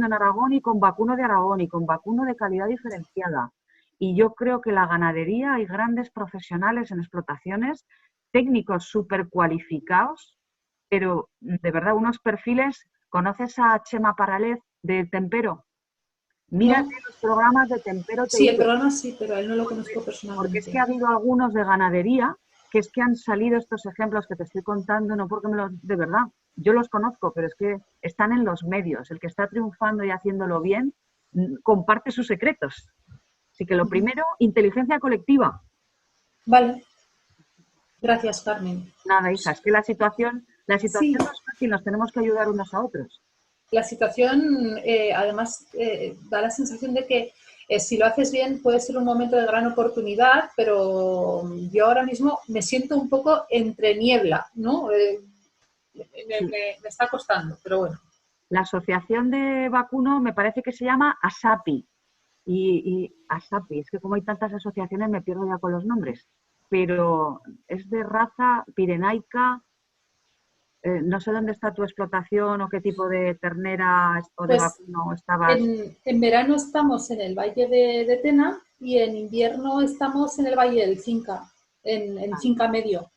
[SPEAKER 2] en Aragón, y con vacuno de Aragón y con vacuno de calidad diferenciada. Y yo creo que la ganadería, hay grandes profesionales en explotaciones, técnicos súper cualificados, pero de verdad unos perfiles. ¿Conoces a Chema Paralez de Tempero? Mírate los programas de Tempero.
[SPEAKER 6] Sí, el programa sí, pero a él no lo conozco personalmente.
[SPEAKER 2] Porque es que ha habido algunos de ganadería que es que han salido estos ejemplos que te estoy contando, no porque de verdad, yo los conozco, pero es que están en los medios. El que está triunfando y haciéndolo bien comparte sus secretos. Así que lo primero, inteligencia colectiva.
[SPEAKER 6] Vale. Gracias, Carmen.
[SPEAKER 2] Nada, hija, es que la situación no es fácil, nos tenemos que ayudar unos a otros.
[SPEAKER 6] La situación, además, da la sensación de que si lo haces bien puede ser un momento de gran oportunidad, pero yo ahora mismo me siento un poco entre niebla, ¿no? Me está costando, pero bueno.
[SPEAKER 2] La asociación de vacuno me parece que se llama ASAPI. Y ASAPI, es que como hay tantas asociaciones me pierdo ya con los nombres. Pero es de raza pirenaica. No sé dónde está tu explotación o qué tipo de ternera o de vacuno estabas.
[SPEAKER 6] En verano estamos en el Valle de Tena, y en invierno estamos en el Valle del Cinca, en Cinca Medio.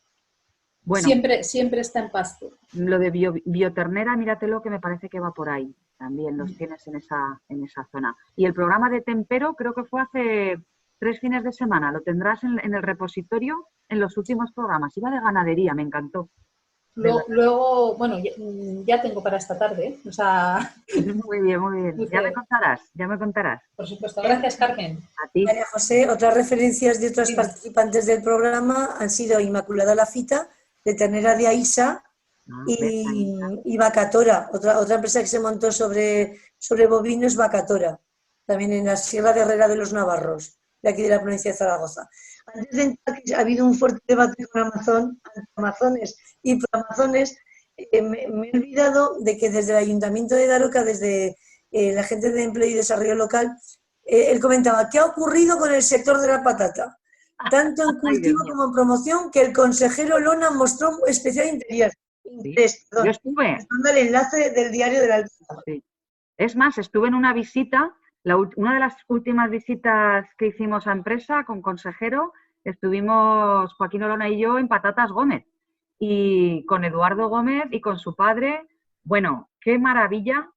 [SPEAKER 6] Bueno, siempre está en pasto.
[SPEAKER 2] Lo de bioternera, míratelo, que me parece que va por ahí. También los tienes en esa zona. Y el programa de Tempero creo que fue hace 3 fines de semana. Lo tendrás en el repositorio en los últimos programas. Iba de ganadería, me encantó.
[SPEAKER 6] Luego, bueno, ya tengo para esta tarde, ¿eh? O sea,
[SPEAKER 2] Muy bien, muy bien.
[SPEAKER 6] muy
[SPEAKER 2] Ya me
[SPEAKER 6] bien.
[SPEAKER 2] contarás, ya me contarás.
[SPEAKER 6] Por supuesto. Gracias, Carmen.
[SPEAKER 2] A ti.
[SPEAKER 1] María José, otras referencias de otras
[SPEAKER 6] Dime.
[SPEAKER 1] participantes del programa han sido Inmaculada Lafita, de Ternera de Aisa,
[SPEAKER 2] ¿Ves? Ahí.
[SPEAKER 1] y Vacatora, otra empresa que se montó sobre bovinos, Vacatora, también en la Sierra de Herrera de los Navarros, de aquí de la provincia de Zaragoza. Antes de entrar, que ha habido un fuerte debate con Amazones y Proamazones, me he olvidado de que desde el Ayuntamiento de Daroca, desde la gente de Empleo y Desarrollo Local, él comentaba, ¿qué ha ocurrido con el sector de la patata? Tanto en cultivo como en promoción, que el consejero Lona mostró especial interés.
[SPEAKER 2] Sí. Yo estuve.
[SPEAKER 1] Dando el enlace del diario de la Alta.
[SPEAKER 2] Sí. Es más, estuve en una visita, una de las últimas visitas que hicimos a empresa con consejero, estuvimos Joaquín Olona y yo en Patatas Gómez, y con Eduardo Gómez y con su padre. Bueno, qué maravilla,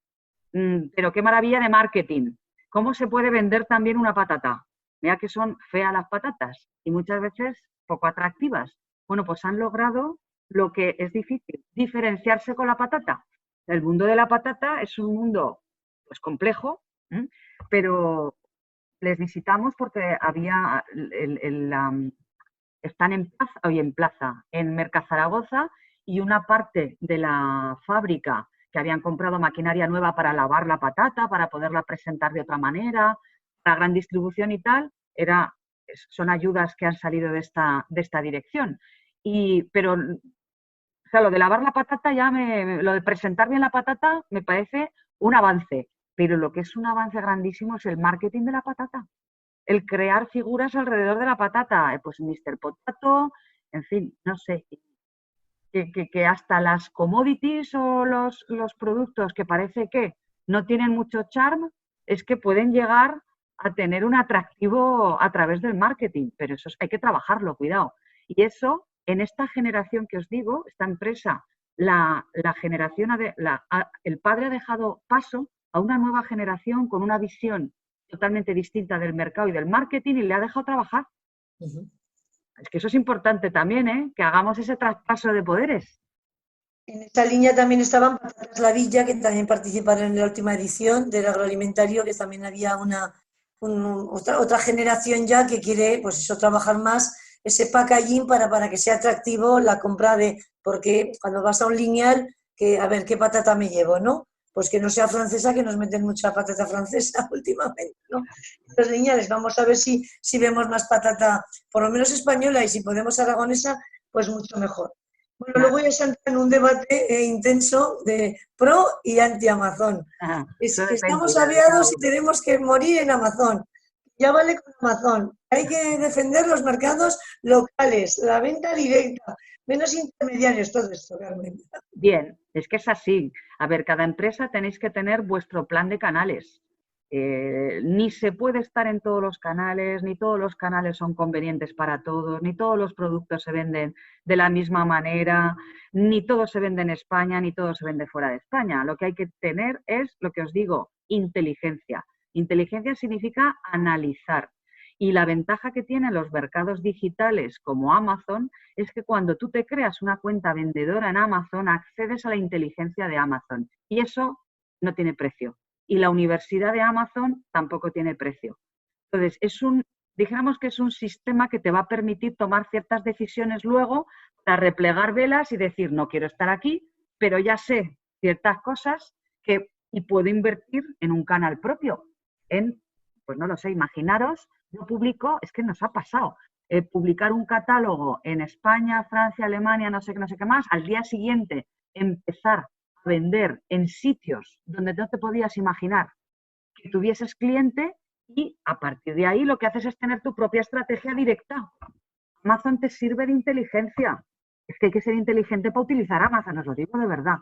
[SPEAKER 2] pero qué maravilla de marketing. ¿Cómo se puede vender también una patata? Mira que son feas las patatas y muchas veces poco atractivas. Bueno, pues han logrado lo que es difícil, diferenciarse con la patata. El mundo de la patata es un mundo pues complejo, pero les visitamos porque había están en Mercazaragoza, y una parte de la fábrica que habían comprado maquinaria nueva para lavar la patata, para poderla presentar de otra manera, para gran distribución y tal, son ayudas que han salido de esta dirección. Pero o sea, lo de lavar la patata, lo de presentar bien la patata me parece un avance, pero lo que es un avance grandísimo es el marketing de la patata. El crear figuras alrededor de la patata, pues Mr. Potato, en fin, no sé, que hasta las commodities o los productos que parece que no tienen mucho charm, es que pueden llegar a tener un atractivo a través del marketing, pero eso hay que trabajarlo, cuidado. Y eso, en esta generación que os digo, esta empresa, el padre ha dejado paso a una nueva generación con una visión totalmente distinta del mercado y del marketing, y le ha dejado trabajar. Es que eso es importante también, ¿eh? Que hagamos ese traspaso de poderes.
[SPEAKER 1] En esta línea también estaban Patatas La Villa, que también participaron en la última edición del agroalimentario, que también había otra generación ya que quiere, pues eso, trabajar más ese packaging para que sea atractivo la compra porque cuando vas a un lineal, que a ver qué patata me llevo, ¿no? Pues que no sea francesa, que nos meten mucha patata francesa últimamente, ¿no? Los lineales, vamos a ver si vemos más patata, por lo menos española, y si podemos aragonesa, pues mucho mejor. Bueno,
[SPEAKER 2] Claro.
[SPEAKER 1] luego ya se entra en un debate intenso de pro y anti-Amazon. Es que estamos aviados y tenemos que morir en Amazon. Ya vale con Amazon. Hay que defender los mercados locales, la venta directa, menos intermediarios, todo esto, Carmen.
[SPEAKER 2] Bien, es que es así. A ver, cada empresa tenéis que tener vuestro plan de canales. Ni se puede estar en todos los canales, ni todos los canales son convenientes para todos, ni todos los productos se venden de la misma manera, ni todo se vende en España, ni todo se vende fuera de España. Lo que hay que tener es, lo que os digo, inteligencia. Inteligencia significa analizar. Y la ventaja que tienen los mercados digitales como Amazon es que cuando tú te creas una cuenta vendedora en Amazon, accedes a la inteligencia de Amazon. Y eso no tiene precio. Y la universidad de Amazon tampoco tiene precio. Entonces, dijéramos que es un sistema que te va a permitir tomar ciertas decisiones luego para replegar velas y decir, no quiero estar aquí, pero ya sé ciertas cosas y puedo invertir en un canal propio. Pues no lo sé, imaginaros, yo publico, es que nos ha pasado, publicar un catálogo en España, Francia, Alemania, no sé qué más, al día siguiente empezar a vender en sitios donde no te podías imaginar que tuvieses cliente, y a partir de ahí lo que haces es tener tu propia estrategia directa. Amazon te sirve de inteligencia. Es que hay que ser inteligente para utilizar Amazon, os lo digo de verdad.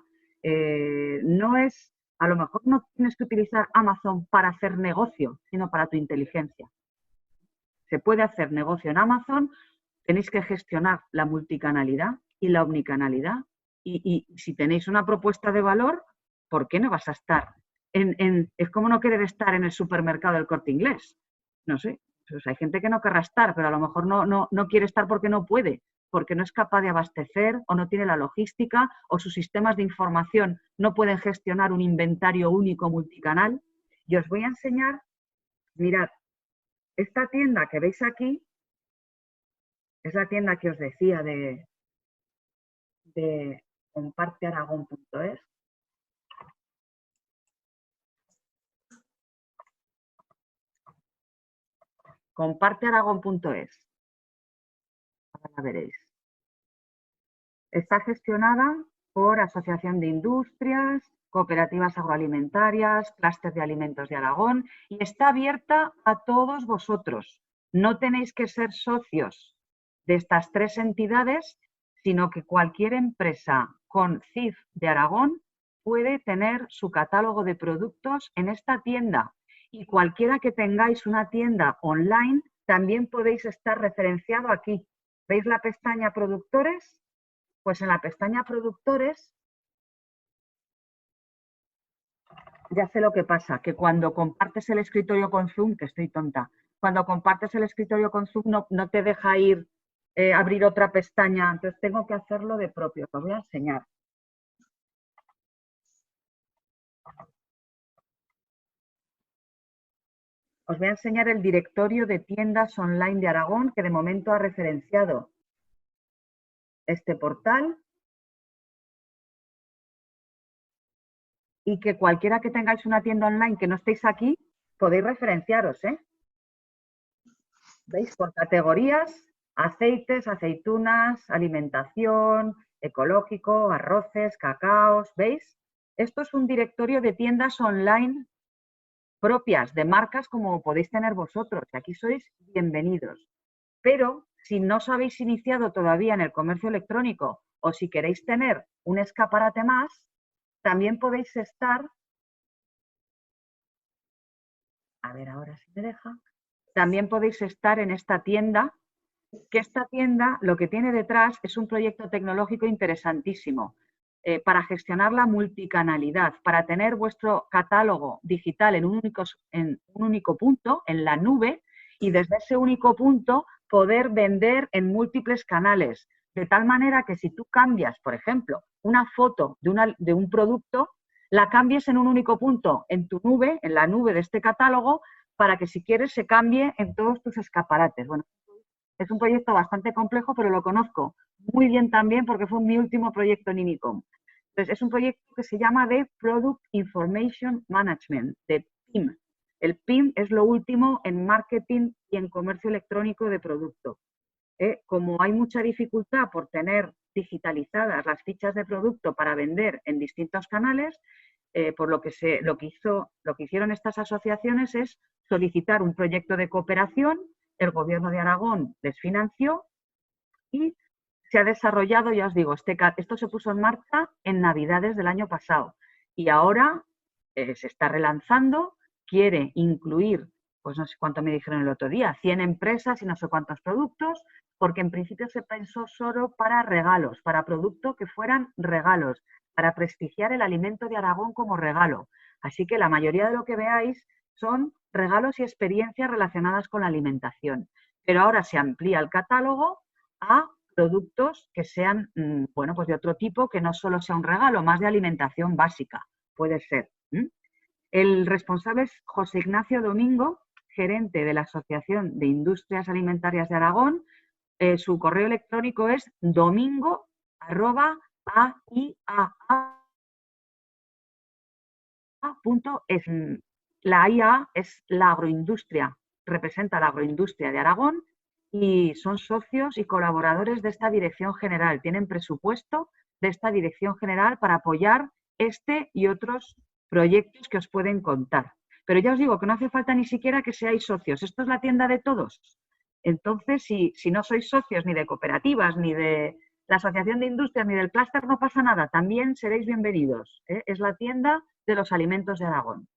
[SPEAKER 2] A lo mejor no tienes que utilizar Amazon para hacer negocio, sino para tu inteligencia. Se puede hacer negocio en Amazon, tenéis que gestionar la multicanalidad y la omnicanalidad. Y si tenéis una propuesta de valor, ¿por qué no vas a estar es como no querer estar en el supermercado del Corte Inglés? No sé, pues hay gente que no querrá estar, pero a lo mejor no quiere estar porque no puede. porque no es capaz de abastecer o no tiene la logística o sus sistemas de información no pueden gestionar un inventario único multicanal. Y os voy a enseñar, mirad, esta tienda que veis aquí es la tienda que os decía de compartearagón.es. Compartearagón.es. Ahora la veréis. Está gestionada por Asociación de Industrias, Cooperativas Agroalimentarias, Clúster de Alimentos de Aragón y está abierta a todos vosotros. No tenéis que ser socios de estas 3 entidades, sino que cualquier empresa con CIF de Aragón puede tener su catálogo de productos en esta tienda. Y cualquiera que tengáis una tienda online, también podéis estar referenciado aquí. ¿Veis la pestaña Productores? Pues en la pestaña Productores, ya sé lo que pasa, que cuando compartes el escritorio con Zoom, que estoy tonta, cuando compartes el escritorio con Zoom no te deja ir, abrir otra pestaña, entonces tengo que hacerlo de propio, os voy a enseñar. Os voy a enseñar el directorio de tiendas online de Aragón, que de momento ha referenciado este portal. Y que cualquiera que tengáis una tienda online que no estéis aquí, podéis referenciaros, ¿eh? ¿Veis? Por categorías, aceites, aceitunas, alimentación, ecológico, arroces, cacaos, ¿veis? Esto es un directorio de tiendas online propias de marcas como podéis tener vosotros. Aquí sois bienvenidos. Pero si no os habéis iniciado todavía en el comercio electrónico o si queréis tener un escaparate más, también podéis estar, a ver ahora si me deja, también podéis estar en esta tienda, que esta tienda lo que tiene detrás es un proyecto tecnológico interesantísimo para gestionar la multicanalidad, para tener vuestro catálogo digital en un único punto, en la nube, y desde ese único punto poder vender en múltiples canales. De tal manera que si tú cambias, por ejemplo, una foto de un producto, la cambies en un único punto, en tu nube, en la nube de este catálogo, para que si quieres se cambie en todos tus escaparates. Bueno, es un proyecto bastante complejo, pero lo conozco muy bien también porque fue mi último proyecto en Inicom. Entonces, es un proyecto que se llama de Product Information Management, de PIM. El PIM es lo último en marketing y en comercio electrónico de producto. Como hay mucha dificultad por tener digitalizadas las fichas de producto para vender en distintos canales, por lo que hicieron estas asociaciones es solicitar un proyecto de cooperación, el Gobierno de Aragón les financió y se ha desarrollado, ya os digo, esto se puso en marcha en Navidades del año pasado y ahora se está relanzando, quiere incluir, pues no sé cuánto me dijeron el otro día, 100 empresas y no sé cuántos productos, porque en principio se pensó solo para regalos, para productos que fueran regalos, para prestigiar el alimento de Aragón como regalo. Así que la mayoría de lo que veáis son regalos y experiencias relacionadas con la alimentación. Pero ahora se amplía el catálogo a productos que sean, bueno, pues de otro tipo, que no solo sea un regalo, más de alimentación básica, puede ser. El responsable es José Ignacio Domingo, gerente de la Asociación de Industrias Alimentarias de Aragón. Su correo electrónico es domingo@aiaa.es. La IA es la agroindustria, representa la agroindustria de Aragón y son socios y colaboradores de esta dirección general. Tienen presupuesto de esta dirección general para apoyar este y otros proyectos que os pueden contar. Pero ya os digo que no hace falta ni siquiera que seáis socios. Esto es la tienda de todos. Entonces, si no sois socios ni de cooperativas, ni de la Asociación de Industrias, ni del Clúster, no pasa nada. También seréis bienvenidos. Es la tienda de los alimentos de Aragón.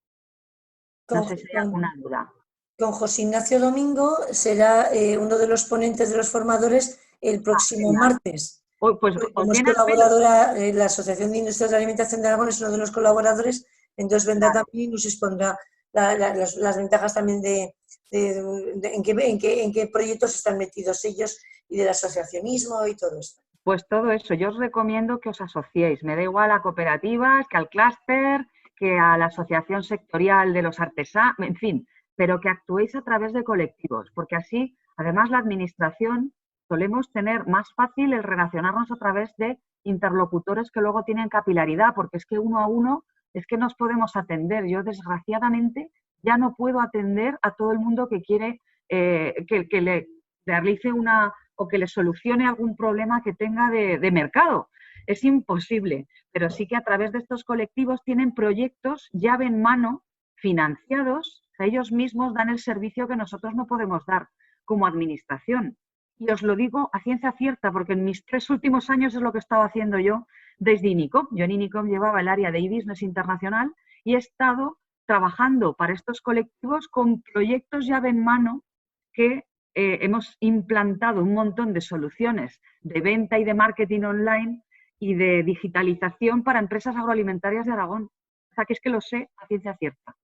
[SPEAKER 2] No sé si hay alguna duda.
[SPEAKER 1] Con José Ignacio Domingo será uno de los ponentes de los formadores el próximo martes.
[SPEAKER 2] Pues,
[SPEAKER 1] como es colaboradora, la Asociación de Industrias de Alimentación de Aragón es uno de los colaboradores, entonces vendrá también y nos expondrá las ventajas también de en qué proyectos están metidos ellos y del asociacionismo y todo esto.
[SPEAKER 2] Pues todo eso, yo os recomiendo que os asociéis, me da igual a cooperativas, que al clúster, que a la asociación sectorial de los artesanos, en fin, pero que actuéis a través de colectivos, porque así, además, la administración solemos tener más fácil el relacionarnos a través de interlocutores que luego tienen capilaridad, porque es que uno a uno es que nos podemos atender. Yo, desgraciadamente, ya no puedo atender a todo el mundo que quiere que le realice o que le solucione algún problema que tenga de mercado. Es imposible, pero sí que a través de estos colectivos tienen proyectos llave en mano, financiados, ellos mismos dan el servicio que nosotros no podemos dar como administración. Y os lo digo a ciencia cierta, porque en mis 3 últimos años es lo que he estado haciendo yo desde INICOM. Yo en INICOM llevaba el área de e-business internacional y he estado trabajando para estos colectivos con proyectos llave en mano que hemos implantado un montón de soluciones de venta y de marketing online y de digitalización para empresas agroalimentarias de Aragón. O sea, que es que lo sé a ciencia cierta.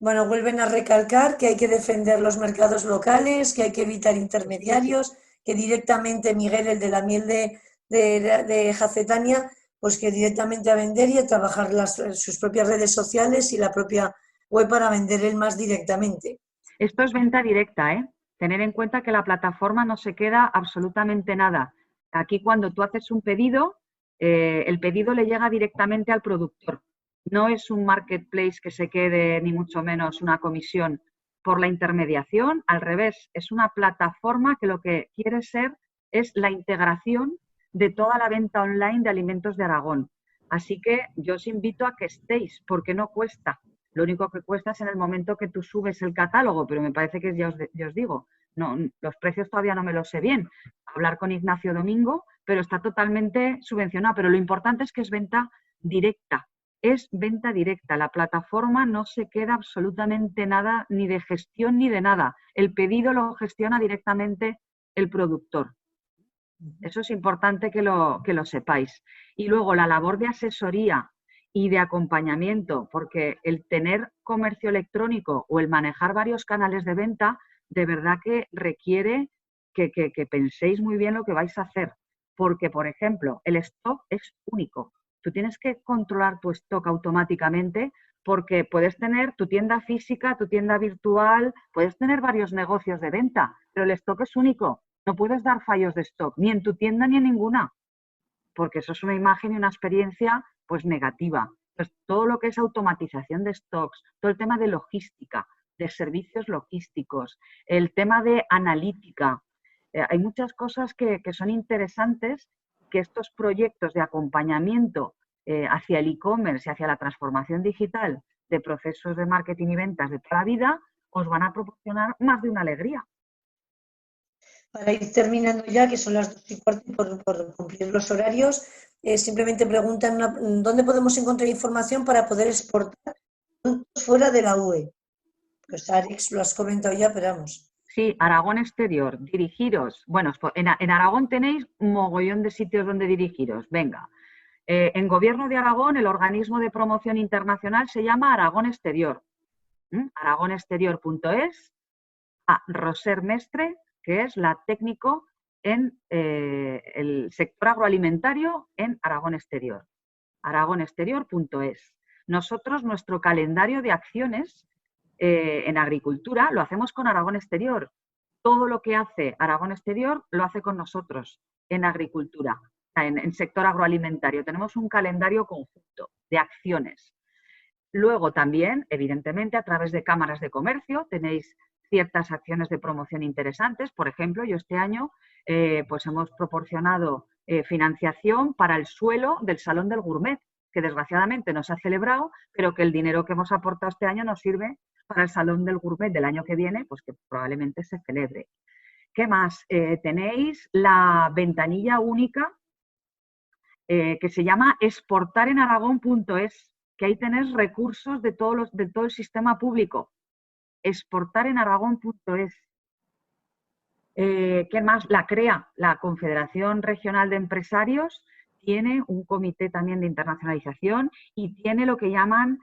[SPEAKER 1] Bueno, vuelven a recalcar que hay que defender los mercados locales, que hay que evitar intermediarios, que directamente Miguel, el de la miel de Jacetania, pues que directamente a vender y a trabajar sus propias redes sociales y la propia web para vender él más directamente.
[SPEAKER 2] Esto es venta directa, ¿eh? Tener en cuenta que la plataforma no se queda absolutamente nada. Aquí cuando tú haces un pedido, el pedido le llega directamente al productor. No es un marketplace que se quede, ni mucho menos una comisión por la intermediación. Al revés, es una plataforma que lo que quiere ser es la integración de toda la venta online de alimentos de Aragón. Así que yo os invito a que estéis, porque no cuesta. Lo único que cuesta es en el momento que tú subes el catálogo, pero me parece que ya os digo, no, los precios todavía no me los sé bien. Hablar con Ignacio Domingo, pero está totalmente subvencionado. Pero lo importante es que es venta directa. Es venta directa. La plataforma no se queda absolutamente nada, ni de gestión ni de nada. El pedido lo gestiona directamente el productor. Eso es importante que lo sepáis. Y luego la labor de asesoría y de acompañamiento, porque el tener comercio electrónico o el manejar varios canales de venta, de verdad que requiere que penséis muy bien lo que vais a hacer. Porque, por ejemplo, el stock es único. Tú tienes que controlar tu stock automáticamente porque puedes tener tu tienda física, tu tienda virtual, puedes tener varios negocios de venta, pero el stock es único. No puedes dar fallos de stock, ni en tu tienda ni en ninguna, porque eso es una imagen y una experiencia pues negativa. Entonces, todo lo que es automatización de stocks, todo el tema de logística, de servicios logísticos, el tema de analítica, hay muchas cosas que son interesantes, que estos proyectos de acompañamiento hacia el e-commerce y hacia la transformación digital de procesos de marketing y ventas de toda la vida os van a proporcionar más de una alegría.
[SPEAKER 1] Para ir terminando ya, que son las 2:15 por cumplir los horarios, simplemente preguntan ¿dónde podemos encontrar información para poder exportar productos fuera de la UE? Pues Alex, lo has comentado ya, pero vamos.
[SPEAKER 2] Sí, Aragón Exterior, dirigiros. Bueno, en Aragón tenéis un mogollón de sitios donde dirigiros. Venga, en Gobierno de Aragón, el organismo de promoción internacional se llama Aragón Exterior. Aragonexterior.es, a Roser Mestre, que es la técnico en el sector agroalimentario en Aragón Exterior. Aragonexterior.es. Nosotros, nuestro calendario de acciones en agricultura lo hacemos con Aragón Exterior. Todo lo que hace Aragón Exterior lo hace con nosotros en agricultura, en sector agroalimentario. Tenemos un calendario conjunto de acciones. Luego también, evidentemente, a través de cámaras de comercio tenéis ciertas acciones de promoción interesantes. Por ejemplo, yo este año pues hemos proporcionado financiación para el suelo del Salón del Gourmet, que desgraciadamente no se ha celebrado, pero que el dinero que hemos aportado este año nos sirve para el Salón del Gourmet del año que viene, pues que probablemente se celebre. ¿Qué más? Tenéis la ventanilla única que se llama exportarenaragón.es, que ahí tenéis recursos de todo el sistema público. Exportarenaragón.es. ¿Qué más? La CREA, la Confederación Regional de Empresarios, tiene un comité también de internacionalización y tiene lo que llaman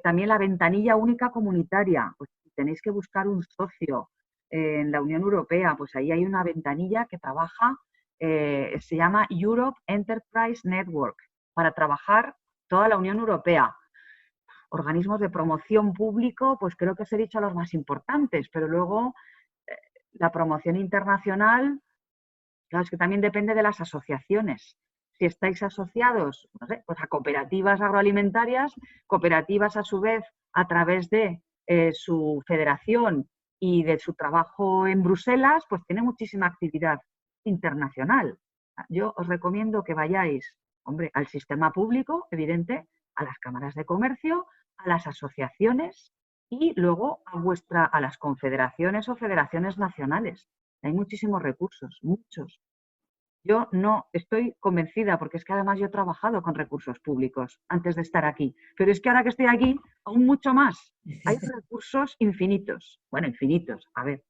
[SPEAKER 2] también la ventanilla única comunitaria. Pues tenéis que buscar un socio en la Unión Europea, pues ahí hay una ventanilla que trabaja, se llama Europe Enterprise Network, para trabajar toda la Unión Europea. Organismos de promoción público, pues creo que os he dicho los más importantes, pero luego la promoción internacional, claro, es que también depende de las asociaciones. Si estáis asociados, no sé, pues a cooperativas agroalimentarias, cooperativas a su vez a través de su federación y de su trabajo en Bruselas, pues tiene muchísima actividad internacional. Yo os recomiendo que vayáis, hombre, al sistema público, evidente, a las cámaras de comercio, a las asociaciones y luego a las confederaciones o federaciones nacionales. Hay muchísimos recursos, muchos. Yo no estoy convencida, porque es que además yo he trabajado con recursos públicos antes de estar aquí, pero es que ahora que estoy aquí, aún mucho más. Hay recursos infinitos. Bueno, infinitos, a ver,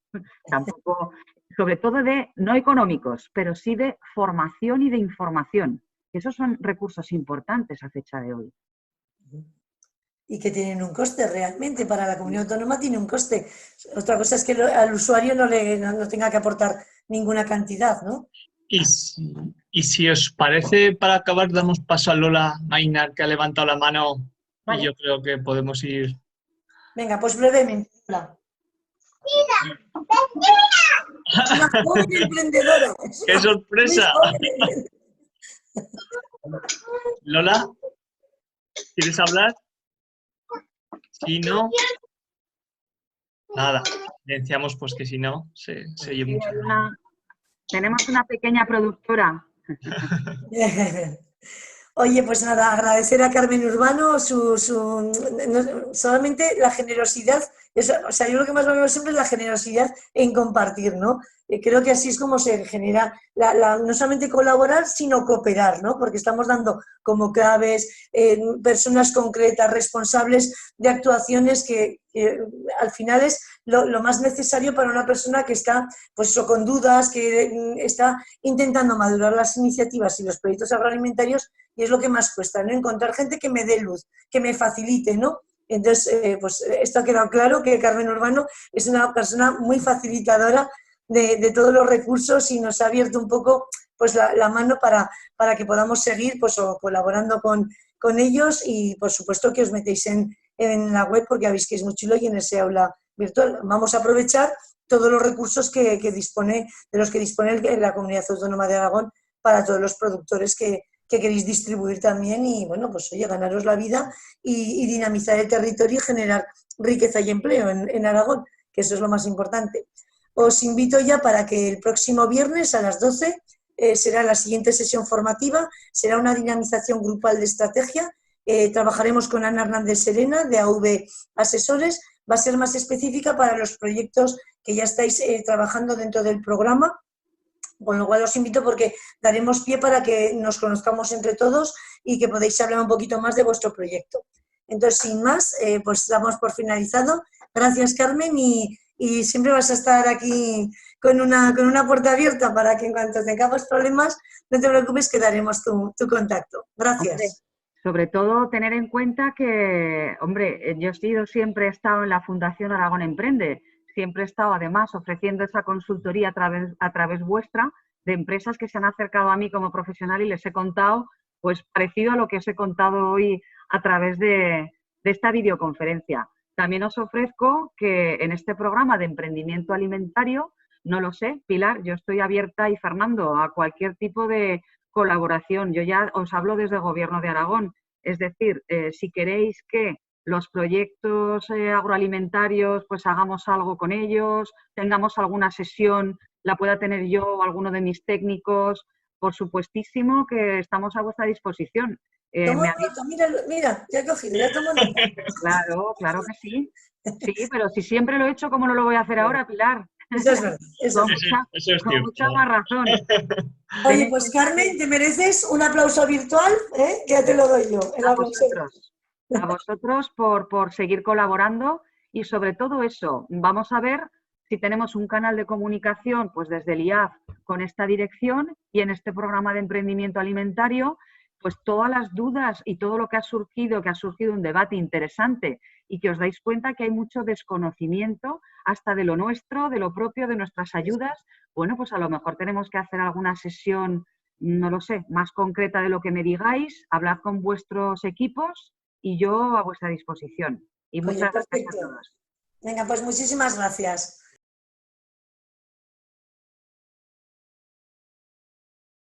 [SPEAKER 2] tampoco, sobre todo no económicos, pero sí de formación y de información. Esos son recursos importantes a fecha de hoy.
[SPEAKER 1] Y que tienen un coste realmente, para la comunidad autónoma tiene un coste. Otra cosa es que al usuario no tenga que aportar ninguna cantidad, ¿no?
[SPEAKER 3] Y si os parece, para acabar, damos paso a Lola Maynard, que ha levantado la mano,
[SPEAKER 1] Vale.
[SPEAKER 3] y yo creo que podemos ir.
[SPEAKER 1] Venga, pues brevemente. Una joven emprendedora.
[SPEAKER 3] ¡Qué sorpresa! Lola, ¿quieres hablar? Si no, nada. Silenciamos, pues que si no, se oye mucho.
[SPEAKER 2] Tenemos una pequeña productora.
[SPEAKER 1] Oye, pues nada, agradecer a Carmen Urbano solamente la generosidad, o sea, yo lo que más valoro siempre es la generosidad en compartir, ¿no? Creo que así es como se genera no solamente colaborar, sino cooperar, ¿no? Porque estamos dando como claves, personas concretas, responsables de actuaciones que al final es lo más necesario para una persona que está, pues, o con dudas, que está intentando madurar las iniciativas y los proyectos agroalimentarios, y es lo que más cuesta, ¿no? Encontrar gente que me dé luz, que me facilite, ¿no? Entonces, pues esto ha quedado claro, que Carmen Urbano es una persona muy facilitadora de todos los recursos y nos ha abierto un poco, pues, la mano para que podamos seguir, pues, o colaborando con ellos, y por supuesto que os metéis en la web, porque habéis que es muy chulo, y en ese aula virtual vamos a aprovechar todos los recursos de los que dispone la Comunidad Autónoma de Aragón para todos los productores que queréis distribuir también, y bueno, pues oye, ganaros la vida y dinamizar el territorio y generar riqueza y empleo en Aragón, que eso es lo más importante. Os invito ya para que el próximo viernes a las 12 será la siguiente sesión formativa, será una dinamización grupal de estrategia. Trabajaremos con Ana Hernández Serena, de AV Asesores. Va a ser más específica para los proyectos que ya estáis trabajando dentro del programa, con lo cual os invito, porque daremos pie para que nos conozcamos entre todos y que podáis hablar un poquito más de vuestro proyecto. Entonces, sin más, pues damos por finalizado. Gracias, Carmen, y siempre vas a estar aquí con una puerta abierta, para que en cuanto tengamos problemas, no te preocupes, que daremos tu contacto. Gracias.
[SPEAKER 2] Hombre, sobre todo tener en cuenta que, hombre, yo siempre he estado en la Fundación Aragón Emprende, siempre he estado además ofreciendo esa consultoría a través vuestra, de empresas que se han acercado a mí como profesional, y les he contado, pues, parecido a lo que os he contado hoy a través de esta videoconferencia. También os ofrezco que en este programa de emprendimiento alimentario, no lo sé, Pilar, yo estoy abierta, y Fernando, a cualquier tipo de colaboración. Yo ya os hablo desde el Gobierno de Aragón, es decir, si queréis que los proyectos agroalimentarios, pues hagamos algo con ellos, tengamos alguna sesión, la pueda tener yo o alguno de mis técnicos, por supuestísimo que estamos a vuestra disposición.
[SPEAKER 1] Tomo nota, mira, ya he cogido, ya tomo nota.
[SPEAKER 2] Claro que sí. Sí, pero si siempre lo he hecho, ¿cómo no lo voy a hacer ahora, Pilar?
[SPEAKER 1] Eso es verdad. Eso es
[SPEAKER 2] con mucha más razón.
[SPEAKER 1] Oye, pues Carmen, te mereces un aplauso virtual, que ya te lo doy yo.
[SPEAKER 2] A vosotros por seguir colaborando, y sobre todo eso, vamos a ver si tenemos un canal de comunicación, pues desde el IAF, con esta dirección y en este programa de emprendimiento alimentario, pues todas las dudas y todo lo que ha surgido un debate interesante y que os dais cuenta que hay mucho desconocimiento hasta de lo nuestro, de lo propio, de nuestras ayudas. Bueno, pues a lo mejor tenemos que hacer alguna sesión, no lo sé, más concreta de lo que me digáis, hablad con vuestros equipos y yo a vuestra disposición. Y
[SPEAKER 1] Oye,
[SPEAKER 2] muchas gracias a
[SPEAKER 1] perfecto.
[SPEAKER 2] todos.
[SPEAKER 1] Venga, pues muchísimas gracias.